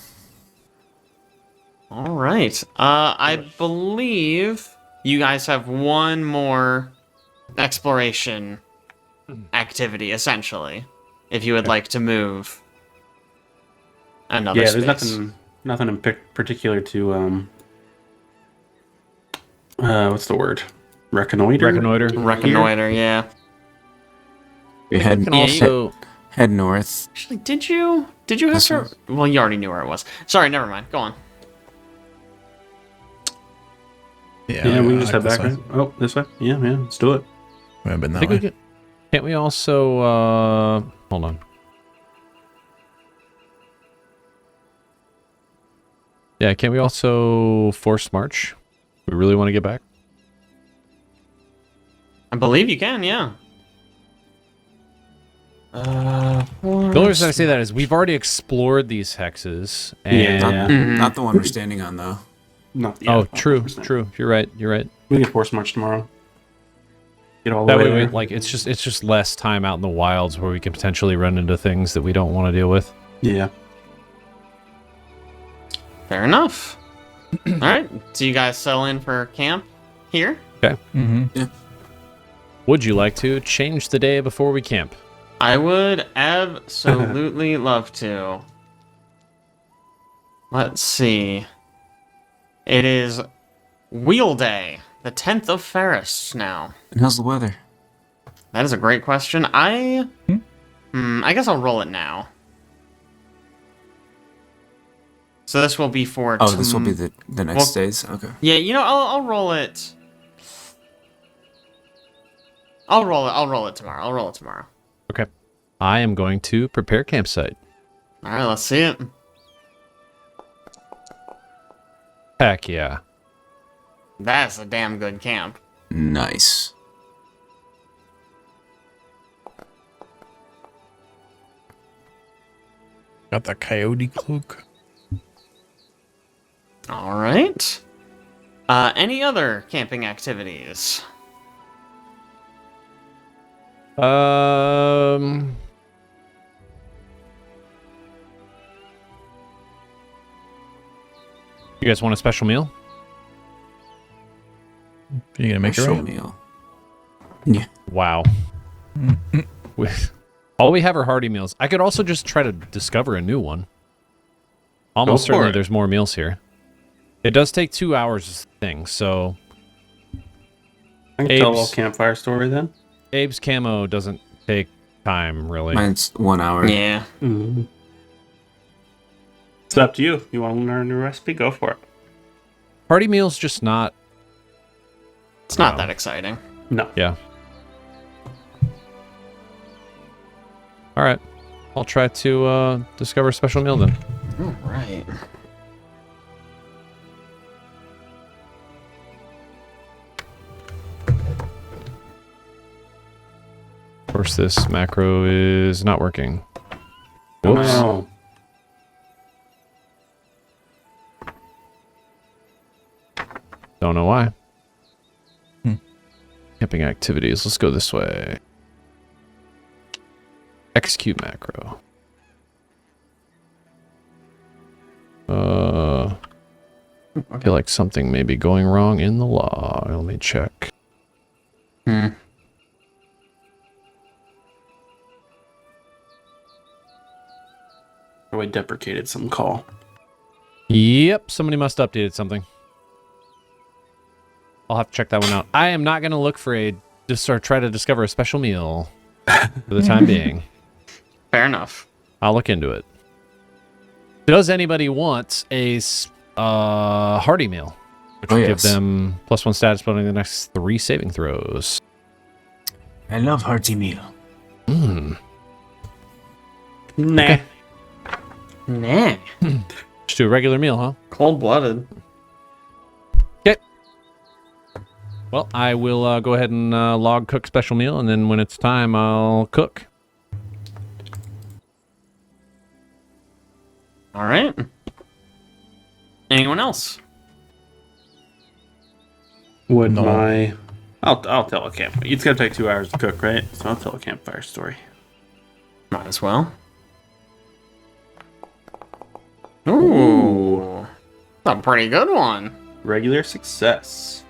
All right. I believe you guys have one more exploration activity, essentially, if you would like to move another space. There's nothing in particular to what's the word? Reconnoiter. Reconnoiter, yeah. We We can Yeah, also head north. Actually, did you have This to? one? Well, you already knew where it was. Sorry, never mind. Go on. Yeah, we can just like head back, this right? way. Oh, this way? Yeah, let's do it. We haven't been I that think way. can't we also hold on. Yeah, can't we also force march? We really want to get back? I believe you can, yeah. The only reason I say that is we've already explored these hexes. And Not, Yeah. not the one we're standing on, though. No, Oh, true. 100%. True. You're right. We can force march tomorrow. Get all the That way way, there. like it's just less time out in the wilds where we can potentially run into things that we don't want to deal with. Yeah. Fair enough. All right. So you guys settle in for camp here? Mm-hmm. Would you like to change the day before we camp? I would absolutely love to. Let's see. It is Wheel Day, the 10th of Ferris now. And how's the weather? That is a great question. I guess I'll roll it now. So this will be for Oh, this will be the next well- days? Okay. Yeah, I'll roll it. I'll roll it tomorrow. Okay. I am going to prepare campsite. All right, let's see it. Heck yeah. That's a damn good camp. Nice. Got the coyote cloak. All right. Any other camping activities? You guys want a special meal? You gonna make your Special own? meal. Yeah. Wow. All we have are hearty meals. I could also just try to discover a new one. Almost Go for certainly it. there's more meals here. It does take 2 hours thing, so I can tell a little Abe's- campfire story then. Abe's camo doesn't take time really. Mine's 1 hour. Yeah. Mm-hmm. It's up to you. You want to learn a new recipe? Go for it. Hearty meal's just not. It's not No. that exciting. No. Yeah. All right. I'll try to discover a special meal then. All right. Of course, this macro is not working. Whoops. Oh. Don't know why. Camping activities. Let's go this way. Execute macro. I feel like something may be going wrong in the log. Let me check. Probably deprecated some call. Yep, somebody must have updated something. I'll have to check that one out. I am not going to look for try to discover a special meal for the time being. Fair enough. I'll look into it. Does anybody want a hearty meal, which Oh, will yes. give them +1 status bonus the next 3 saving throws. I love hearty meal. Mmm. Nah. Nah. Just do a regular meal, huh? Cold-blooded. Well, I will go ahead and log cook special meal, and then when it's time, I'll cook. All right. Anyone else? Would No. my... I'll tell a camp. It's gonna take 2 hours to cook, right? So I'll tell a campfire story. Might as well. Ooh. A pretty good one. Regular success.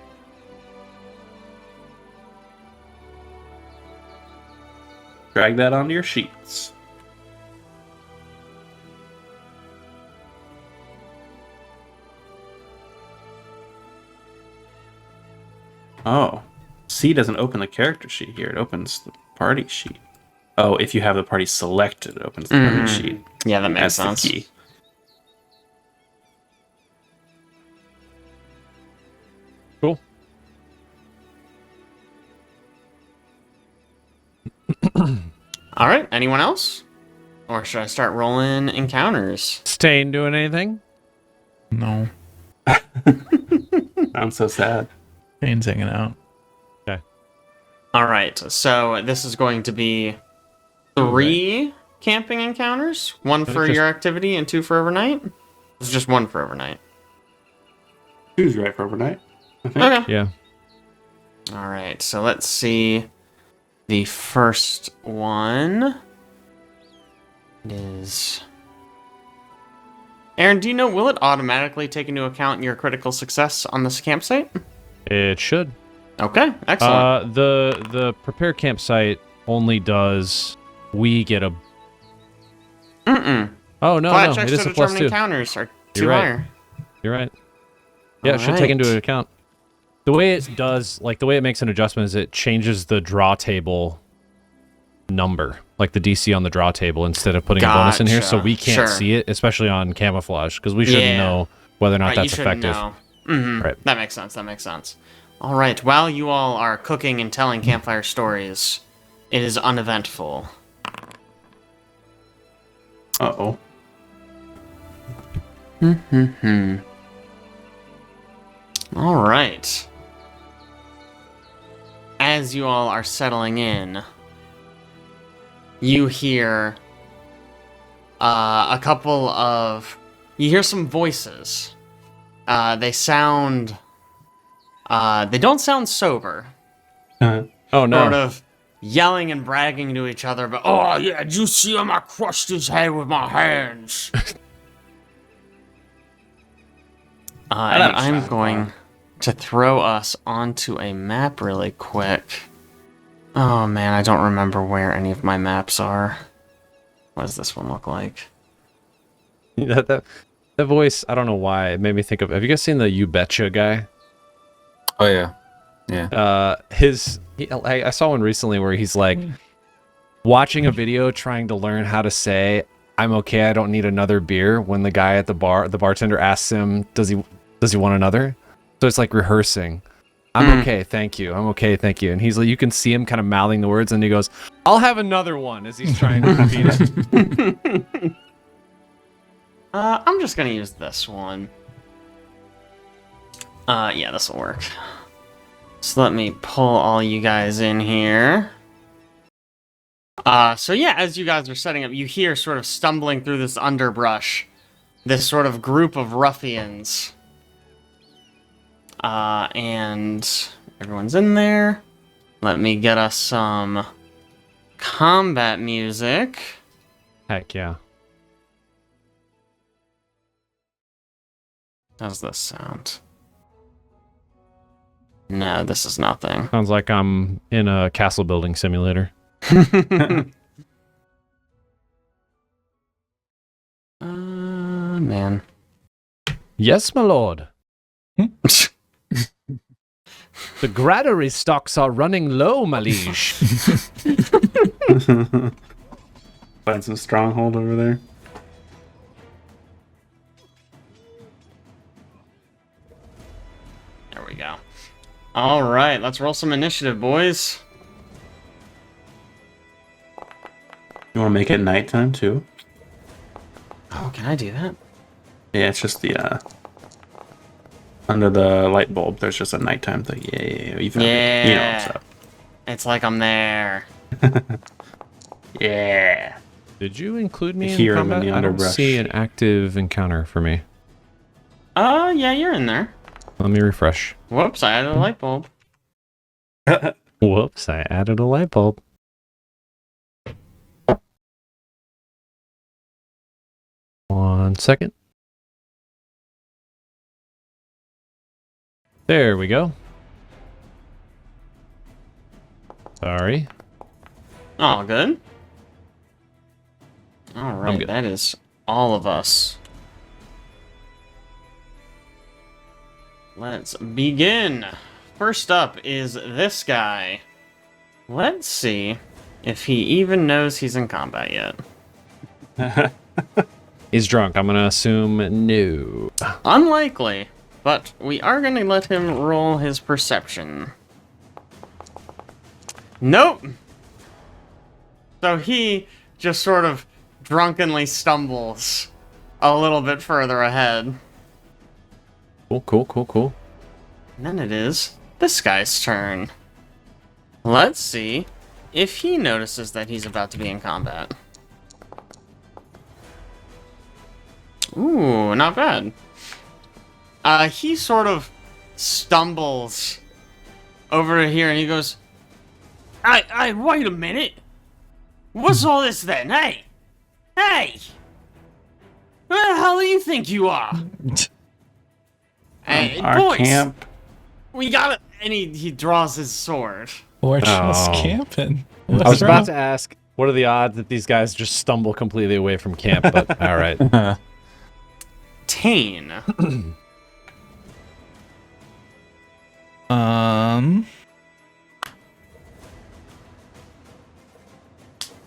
Drag that onto your sheets. Oh. C doesn't open the character sheet here. It opens the party sheet. Oh, if you have the party selected, it opens the party sheet. Yeah, that makes That's sense. the key. Cool. All right. Anyone else? Or should I start rolling encounters? Stain doing anything? No. I'm so sad. Shane's hanging out. All right. So this is going to be 3 camping encounters. 1 for just- your activity and 2 for overnight. It's just 1 for overnight. Who's right for overnight? I think. Okay. Yeah. All right. So let's see. The first one is... Aaron, do you know, will it automatically take into account your critical success on this campsite? It should. Okay, excellent. The prepare campsite only does we get a. Mm-mm. Oh no, Flat no, checks it is to a +2. determine encounters are too You're right. higher. You're right. Yeah, it should take into account. The way it does, like the way it makes an adjustment is it changes the draw table number, like the DC on the draw table, instead of putting a bonus in here, so Gotcha. we can't Sure. see it, especially on camouflage, because we shouldn't Yeah. know whether or not Right, you that's shouldn't effective. know. Mhm. Right. That makes sense. That makes sense. All right. While you all are cooking and telling campfire stories, it is uneventful. Uh-oh. All right. As you all are settling in, you hear a couple of... You hear some voices. They sound... they don't sound sober. Uh, Oh no! Sort of yelling and bragging to each other, but, oh yeah, did you see him? I crushed his head with my hands. And I'm going to throw us onto a map really quick. Oh man, I don't remember where any of my maps are. What does this one look like? that voice, I don't know why it made me think of. Have you guys seen the You Betcha guy? Oh yeah, yeah. I saw one recently where he's like watching a video trying to learn how to say "I'm okay, I don't need another beer" when the guy at the bartender asks him, "Does he want another?" So it's like rehearsing. I'm okay, thank you. I'm okay, thank you. And he's like, you can see him kind of mouthing the words, and he goes, "I'll have another one," as he's trying to repeat it. I'm just gonna use this one. Yeah, this will work. So let me pull all you guys in here. So yeah, as you guys are setting up, you hear sort of stumbling through this underbrush, this sort of group of ruffians. And everyone's in there. Let me get us some combat music. Heck yeah. How does this sound? No, this is nothing. Sounds like I'm in a castle building simulator. Man. Yes, my lord. The granary stocks are running low, my liege. find some stronghold over there. All right, let's roll some initiative, boys. You want to make it nighttime too? Oh, can I do that? Yeah, it's just the under the light bulb. There's just a nighttime thing. Yeah, you found it. You know what's up. It's like I'm there. Yeah. Did you include me You in hear him in combat? the I don't underbrush. see an active encounter for me. Yeah, you're in there. Let me refresh. Whoops, I added a light bulb. Whoops, I added a light bulb. One second. There we go. Sorry. Oh, good. All right, good. that is all of us. Let's begin. First up is this guy. Let's see if he even knows he's in combat yet. He's drunk. I'm gonna assume no. Unlikely, but we are going to let him roll his perception. Nope. So he just sort of drunkenly stumbles a little bit further ahead. Cool. And then it is this guy's turn. Let's see if he notices that he's about to be in combat. Ooh, not bad. He sort of stumbles over to here and he goes, I wait a minute. What's all this then? Hey! Who the hell do you think you are? Hey, Our boys, camp. we got it. And he draws his sword. We're just Oh. camping. I was about to ask, what are the odds that these guys just stumble completely away from camp? But all right. Taenn.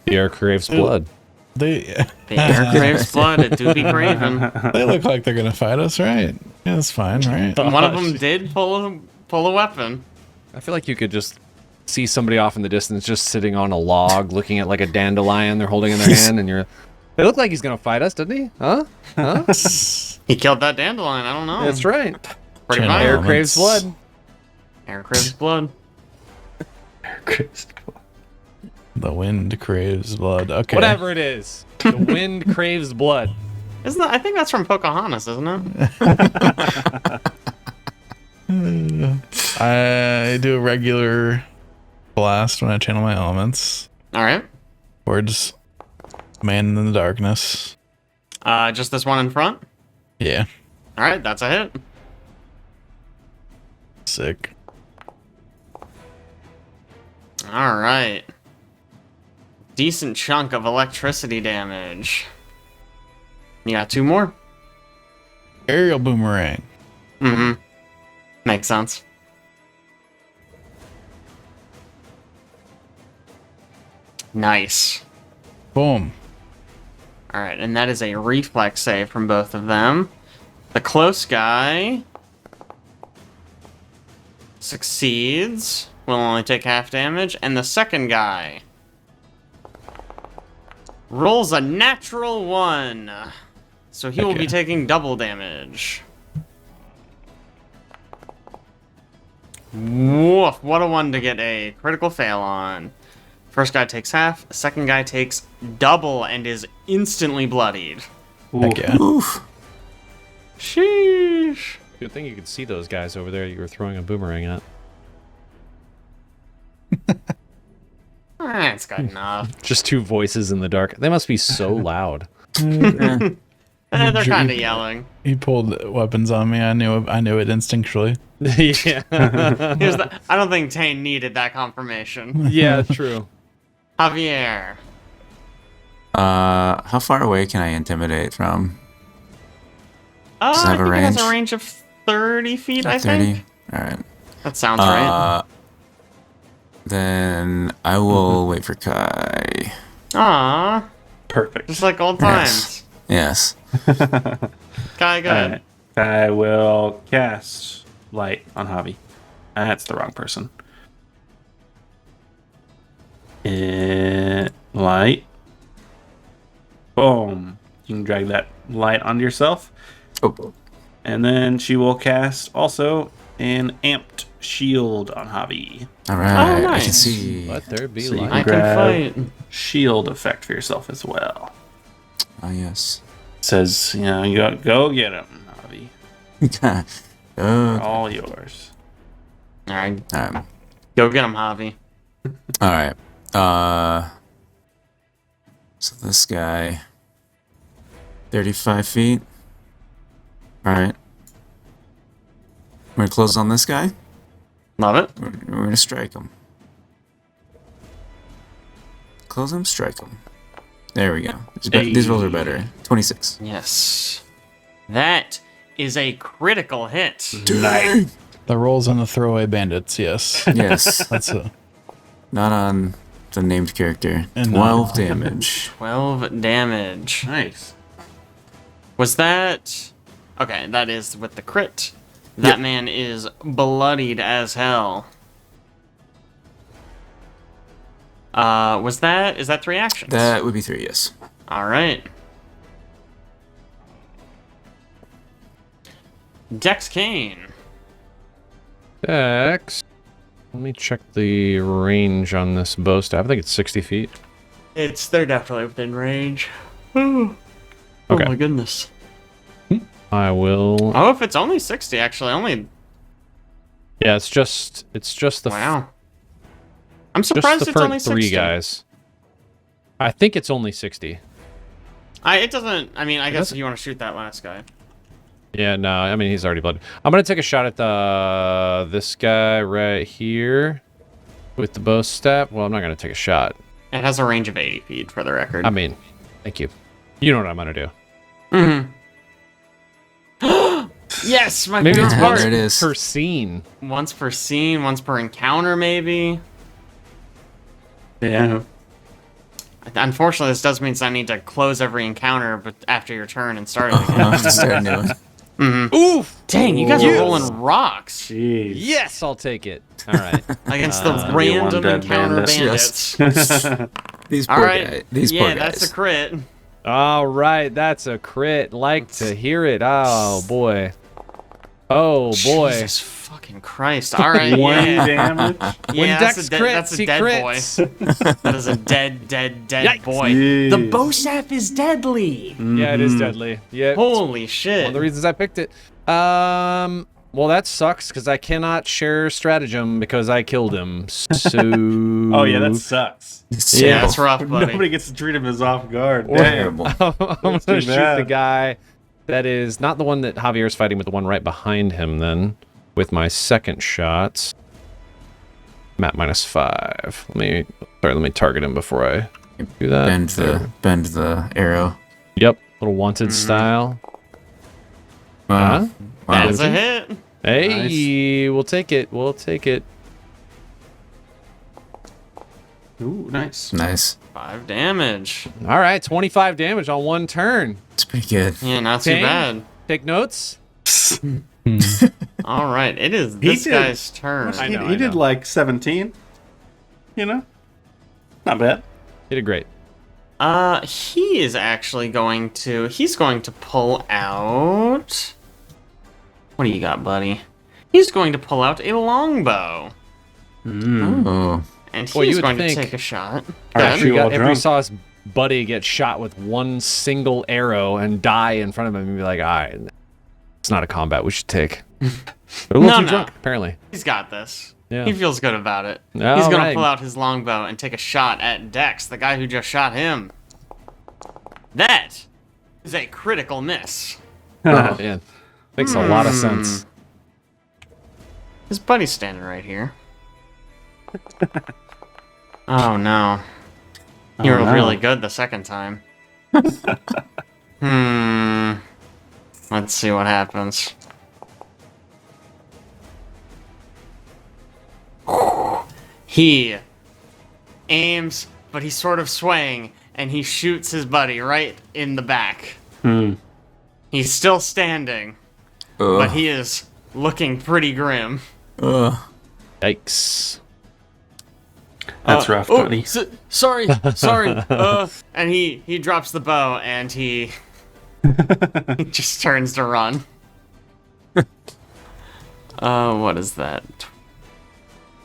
The air craves blood. They The air craves blood. It do be craven. they look like they're gonna fight us, right? Yeah, that's fine, right? One of them did pull a weapon. I feel like you could just see somebody off in the distance just sitting on a log looking at like a dandelion they're holding in their hand, and you're... They look like he's gonna fight us, doesn't he? Huh? He killed that dandelion. I don't know. That's right. Pretty Channel fine. Air elements. craves blood. Air craves blood. The wind craves blood. Okay. Whatever it is. The wind craves blood. Isn't that? I think that's from Pocahontas, isn't it? I do a regular blast when I channel my elements All right. towards man in the darkness. Just this one in front. Yeah. All right, that's a hit. Sick. All right. Decent chunk of electricity damage. You got two more. Aerial boomerang. Mm-hmm. Makes sense. Nice. Boom. All right, and that is a reflex save from both of them. The close guy succeeds. Will only take half damage, and the second guy rolls a natural 1. So he will be Okay. taking double damage. Woof, what a one to get a critical fail on. First guy takes half, second guy takes double and is instantly bloodied. Heck yeah. Oof. Sheesh. Good thing you could see those guys over there you were throwing a boomerang at. That's good enough. Just two voices in the dark. They must be so loud. They're kind of yelling. He pulled weapons on me. I knew it instinctually. Yeah. I don't think Taenn needed that confirmation. Yeah, true. Javier. How far away can I intimidate from? Does it have a It has a range? range of 30 feet, I 30? think. Alright. That sounds right. Then I will wait for Kai. Aw, Perfect. just like old times. Yes. Kai, go ahead. I will cast light on Javi. That's the wrong person. Light. Boom. You can drag that light onto yourself. Oh. And then she will cast also an amped shield on Javi. All right. I can nice. see. Let there be So you light. I grab- can fight. Shield effect for yourself as well. Oh, yes. Says, you know, you go get him, Javi. Oh. All yours. All right, All right. go get him, Javi. All right. So this guy, 35 feet. All right. We're gonna close on this guy. Love it. We're gonna strike him. Close him, strike him. There we go. These rolls are better. 26. Yes. That is a critical hit. Nice. The rolls on the throwaway bandits, yes. Yes. That's a Not on the named character. And 12 damage. 12 damage. Nice. Was that... Okay, that is with the crit. That man is bloodied as hell. Is that 3 actions? That would be 3, yes. Alright. Dex Kane. Dex. Let me check the range on this bow staff. I think it's 60 feet. They're definitely within range. Oh Okay. my goodness. I will. Oh, if it's only 60, actually, only... Yeah, it's just the Wow. I'm just surprised the it's only front 60. 3 guys. I think it's only 60. It doesn't... I mean, I guess doesn't- if you want to shoot that last guy. Yeah, no, I mean he's already blooded. I'm gonna take a shot at this guy right here with the bow staff. Well, I'm not gonna take a shot. It has a range of 80 feet, for the record. I mean, thank you. You know what I'm gonna do. Mm-hmm. Yes, my Maybe favorite it's Yeah, part. there it is. per scene. Once per scene, once per encounter, maybe. Yeah. Unfortunately, this does mean I need to close every encounter, but after your turn and start it again. Start a new one. Oof! Dang, you guys are Yes. rolling rocks Jeez. Yes, I'll take it. All right. against the be a random one-dead encounter bandit. bandits. These All poor right. guys. These yeah, poor guys. that's a crit. All right, that's a crit. Like to hear it. Oh boy. Oh boy. Jesus fucking Christ. All right, One yeah. damage. When Yeah, Dex crits, that's a he dead crits. boy. That is a dead Yikes. boy. Jeez. The bow staff is deadly. Yeah, it is deadly. Yeah. Holy One shit. of the reasons I picked it. Well, that sucks because I cannot share stratagem because I killed him. So. Oh yeah, that sucks. It's Yeah, terrible. that's rough, buddy. Nobody gets to treat him as off guard. Or- Damn. Terrible. I'm gonna too shoot the bad. guy that is not the one that Javier's fighting, but the one right behind him. Then, with my second shot, I'm at -5. Let me target him before I do that. Bend the arrow. Yep, little wanted style. Wow. Huh? Wow. That's a hit. Hey, we'll take it. We'll take it. Ooh, nice. Nice. 5 damage. All right, 25 damage on one turn. It's pretty good. Yeah, not too Taenn? bad. Take notes. All right, it is this did. guy's turn. I know, He did like 17. You know? Not bad. You did great. He is actually going to... He's going to pull out... What do you got, buddy? He's going to pull out a longbow. Oh. And Well, you he's would going think- to take a shot. All right, Good. shoot. After he drunk. saw his buddy get shot with one single arrow and die in front of him and be like, all right, it's not a combat we should take. They're a little too No. drunk, apparently. He's got this. Yeah. He feels good about it. He's All going to right. pull out his longbow and take a shot at Dex, the guy who just shot him. That is a critical miss. Yeah. Makes a lot of sense. His buddy's standing right here. Oh no. You were no. really good the second time. Let's see what happens. He aims, but he's sort of swaying, and he shoots his buddy right in the back. He's still standing, but he is looking pretty grim. Ugh. Yikes. That's rough, buddy. Sorry. And he drops the bow and he just turns to run. What is that?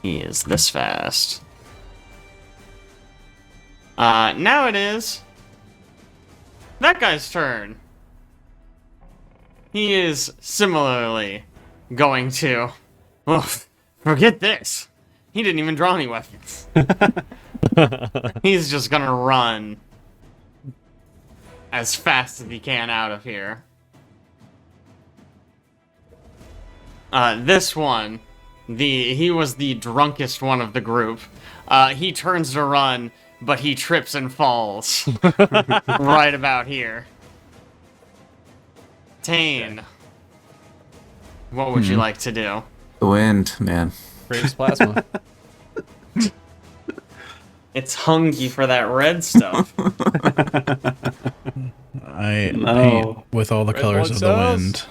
He is this fast. Now it is that guy's turn. He is similarly going to... Well, forget this. He didn't even draw any weapons. He's just gonna run as fast as he can out of here. This one, he was the drunkest one of the group. He turns to run, but he trips and falls right about here. Taenn, what would you like to do? The wind, man. Graves plasma. It's hungry for that red stuff. I paint with all the colors of the wind.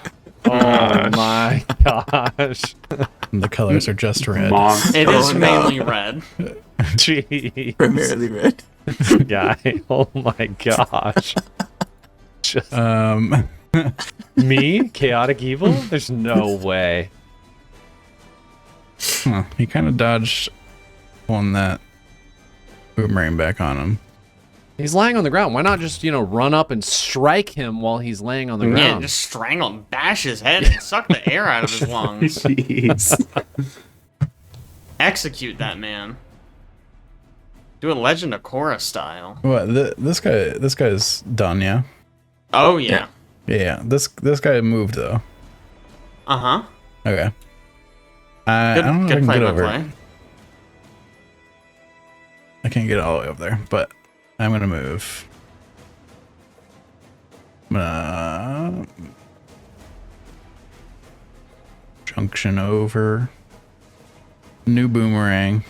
Oh my gosh. And the colors are just red. It is mainly red. Jeez. Primarily red. Guy. Oh my gosh. Just me? Chaotic evil? There's no way. Huh, he kind of dodged on that boomerang back on him. He's lying on the ground. Why not just, run up and strike him while he's laying on the Yeah, ground? just strangle him, bash his head, and suck the air out of his lungs. Jeez. Execute that man. Do a Legend of Korra style. What? This guy's done, yeah. Oh yeah. Yeah. This guy moved though. Uh-huh. Okay. I don't know if I Good can play get by over. play. I can't get all the way up there, but I'm gonna move. Junction over. New boomerang.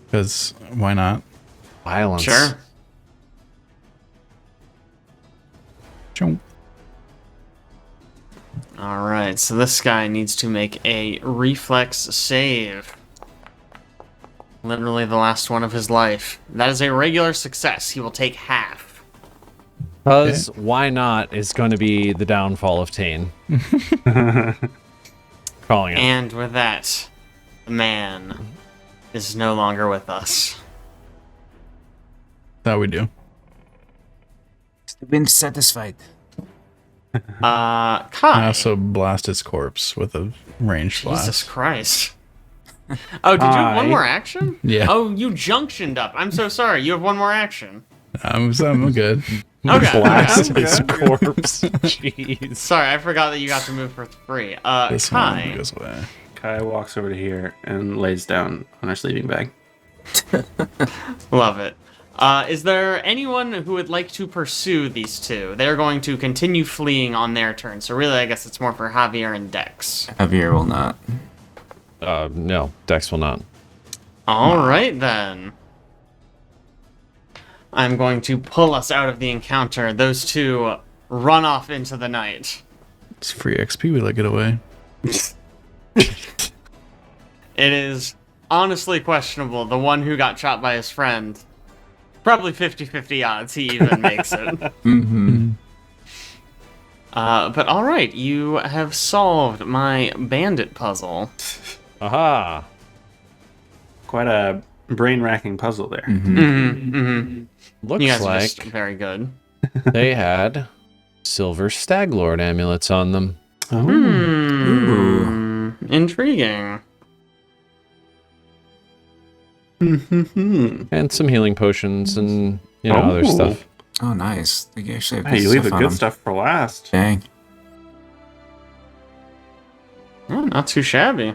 Because why not? Violence. Sure. Chomp. Alright, so this guy needs to make a reflex save. Literally the last one of his life. That is a regular success. He will take half. Because why not is going to be the downfall of Taenn. Calling it. And with that, the man is no longer with us. That we do. Is the wind satisfied? I Kai. also blast his corpse with a ranged Jesus blast. Christ. Oh, did you have one Hi. more action? Yeah. Oh, you junctioned up. I'm so sorry. You have one more action. I'm good. Okay. Blast okay. his corpse. Jeez. Sorry, I forgot that you got to move for free. This one Kai. goes away. Kai walks over to here and lays down on her sleeping bag. Love it. Is there anyone who would like to pursue these two? They're going to continue fleeing on their turn, so really I guess it's more for Javier and Dex. Javier will not. No, Dex will not. Alright then. I'm going to pull us out of the encounter. Those two run off into the night. It's free XP. We let it away. It is honestly questionable. The one who got shot by his friend, probably 50-50 odds he even makes it. Mm-hmm. But alright, you have solved my bandit puzzle. Aha. Quite a brain-racking puzzle there. Looks You guys are like just very good. they had silver staglord amulets on them. Intriguing. And some healing potions and, other stuff. Oh, nice. They actually have Hey, good you leave the stuff on good them. stuff for last. Dang. Not too shabby.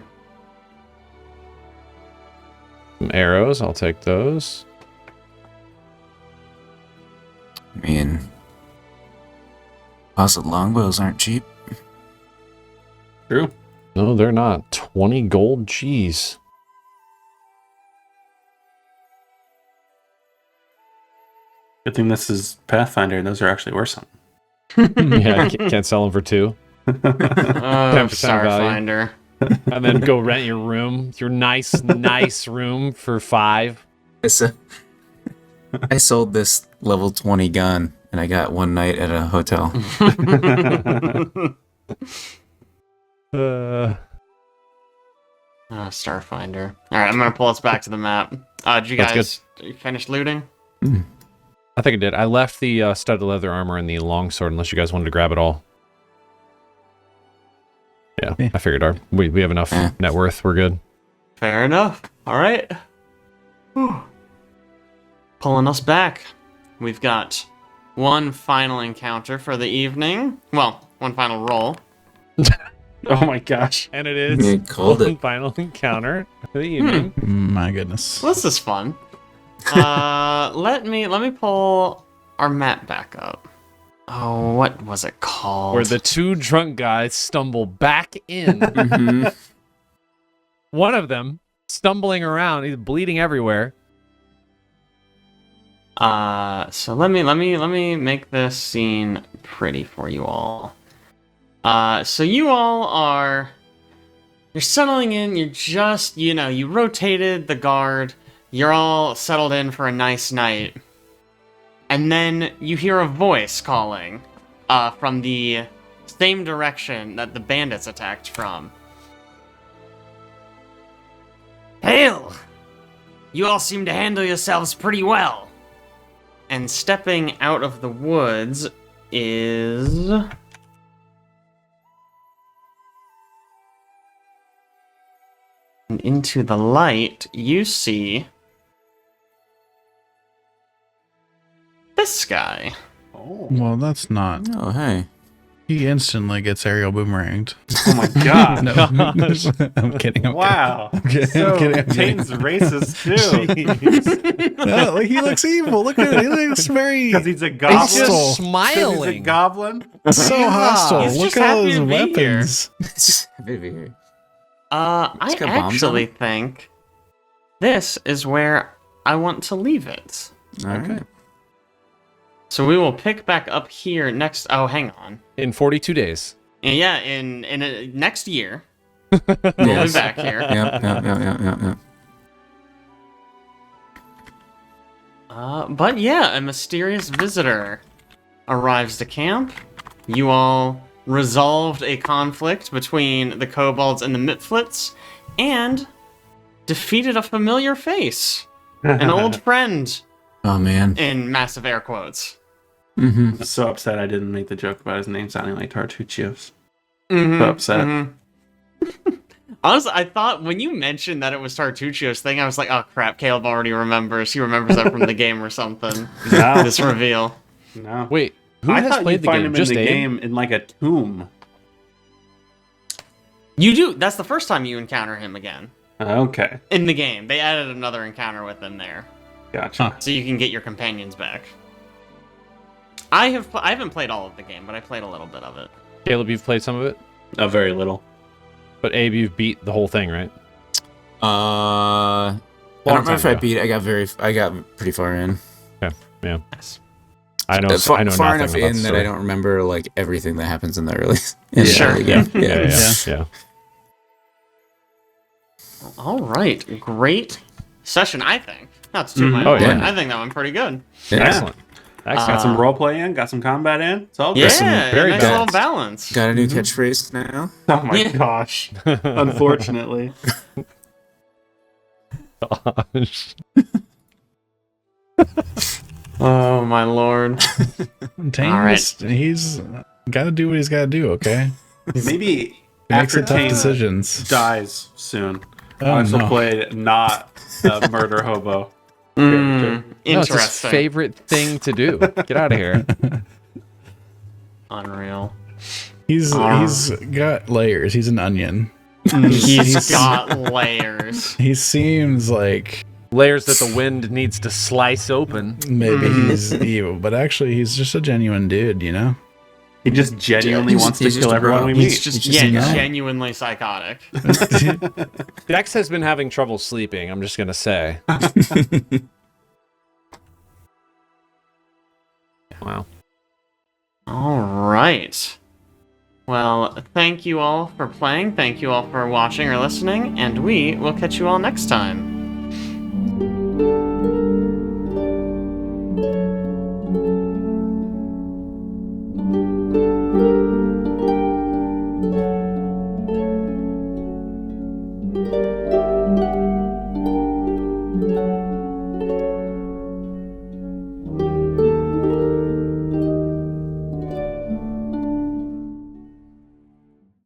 Some arrows, I'll take those. I mean, puzzle longbows aren't cheap. True. No, they're not. 20 gold, jeez. Good thing this is Pathfinder, and those are actually worth something. Yeah, can't sell them for 2. Oh, 10% value. Starfinder. and then go rent your room, your nice room for 5. I sold this level 20 gun, and I got one night at a hotel. Starfinder. All right, I'm gonna pull us back to the map. Did you guys finish looting? I think I did. I left the studded leather armor and the longsword, unless you guys wanted to grab it all. Yeah, I figured we have enough net worth. We're good. Fair enough. All right. Whew. Pulling us back. We've got one final encounter for the evening. Well, one final roll. Oh my gosh. And it is You called it. final encounter for the evening. My goodness. Well, this is fun. Let me pull our map back up. Oh, what was it called? Where the 2 drunk guys stumble back in. Mhm. One of them stumbling around, he's bleeding everywhere. So let me make this scene pretty for you all. So you all you're settling in, you're just, you rotated the guard, you're all settled in for a nice night. And then you hear a voice calling, from the same direction that the bandits attacked from. Hail! You all seem to handle yourselves pretty well. And stepping out of the woods is... And into the light, you see... this guy. Well, that's not. Oh, hey. He instantly gets aerial boomeranged. Oh my god. No, I'm kidding. Wow. I'm kidding. So, I'm kidding. Taenn's racist too. No, he looks evil. Look at him. He looks very Because he's a goblin. He's just 'Cause He's a smiling. goblin. so hostile. He's Look just at all happy his to be here. weapons. Just happy to be here. I It's got bombs actually on it? think this is where I want to leave it. All right. So we will pick back up here next. Oh, hang on. In 42 days. Yeah, in next year, we'll be Yes. back here. Yep. But yeah, a mysterious visitor arrives to camp. You all resolved a conflict between the Kobolds and the Mitflits, and defeated a familiar face, an old friend, Oh, man. in massive air quotes. Mm-hmm. I'm so upset I didn't make the joke about his name sounding like Tartuccios. Mhm, So upset. mhm. Honestly, I thought when you mentioned that it was Tartuccio's thing, I was like, oh crap, Caleb already remembers. He remembers that from the game or something. No, This reveal. no. Wait, who I has thought you'd played the find game? him Just in the Abe? game in like a tomb. You do. That's the first time you encounter him again. Okay, In the game. They added another encounter with him there. gotcha. So you can get your companions back. I haven't played all of the game, but I played a little bit of it. Caleb, you've played some of it? Very little. But Abe, you've beat the whole thing, right? I don't remember if I ago. beat it. I got pretty far in. Yeah. Yes. I know Far nothing enough about the in that story. I don't remember like everything that happens in the early. In Sure. the early game. Yeah. All right. Great session, I think. Not to toot my Mhm. Oh, own yeah. horn. I think that went pretty good. Yeah. Excellent. Excellent. Got some role play in, got some combat in. It's all good. Yeah, some very nice good. little balance. Got a new catchphrase now. Oh my Yeah. gosh. Unfortunately. Gosh. Oh my lord. Taenn, All right. he's got to do what he's got to do, okay? Maybe He makes after the tough Taenn didecisions. dies soon, Oh, I shall no. play not a murder hobo. Mm, No, it's his interesting. favorite thing to do. Get out of here. Unreal. He's got layers. He's an onion. He's got layers. He seems like Layers that the wind needs to slice open. maybe he's evil, but actually he's just a genuine dude, you know? He just genuinely He's- wants to he's just kill a everyone bro. we He's meet. just, He's just a guy. genuinely psychotic. Dex has been having trouble sleeping, I'm just going to say. Wow. All right. Well, thank you all for playing, thank you all for watching or listening, and we will catch you all next time.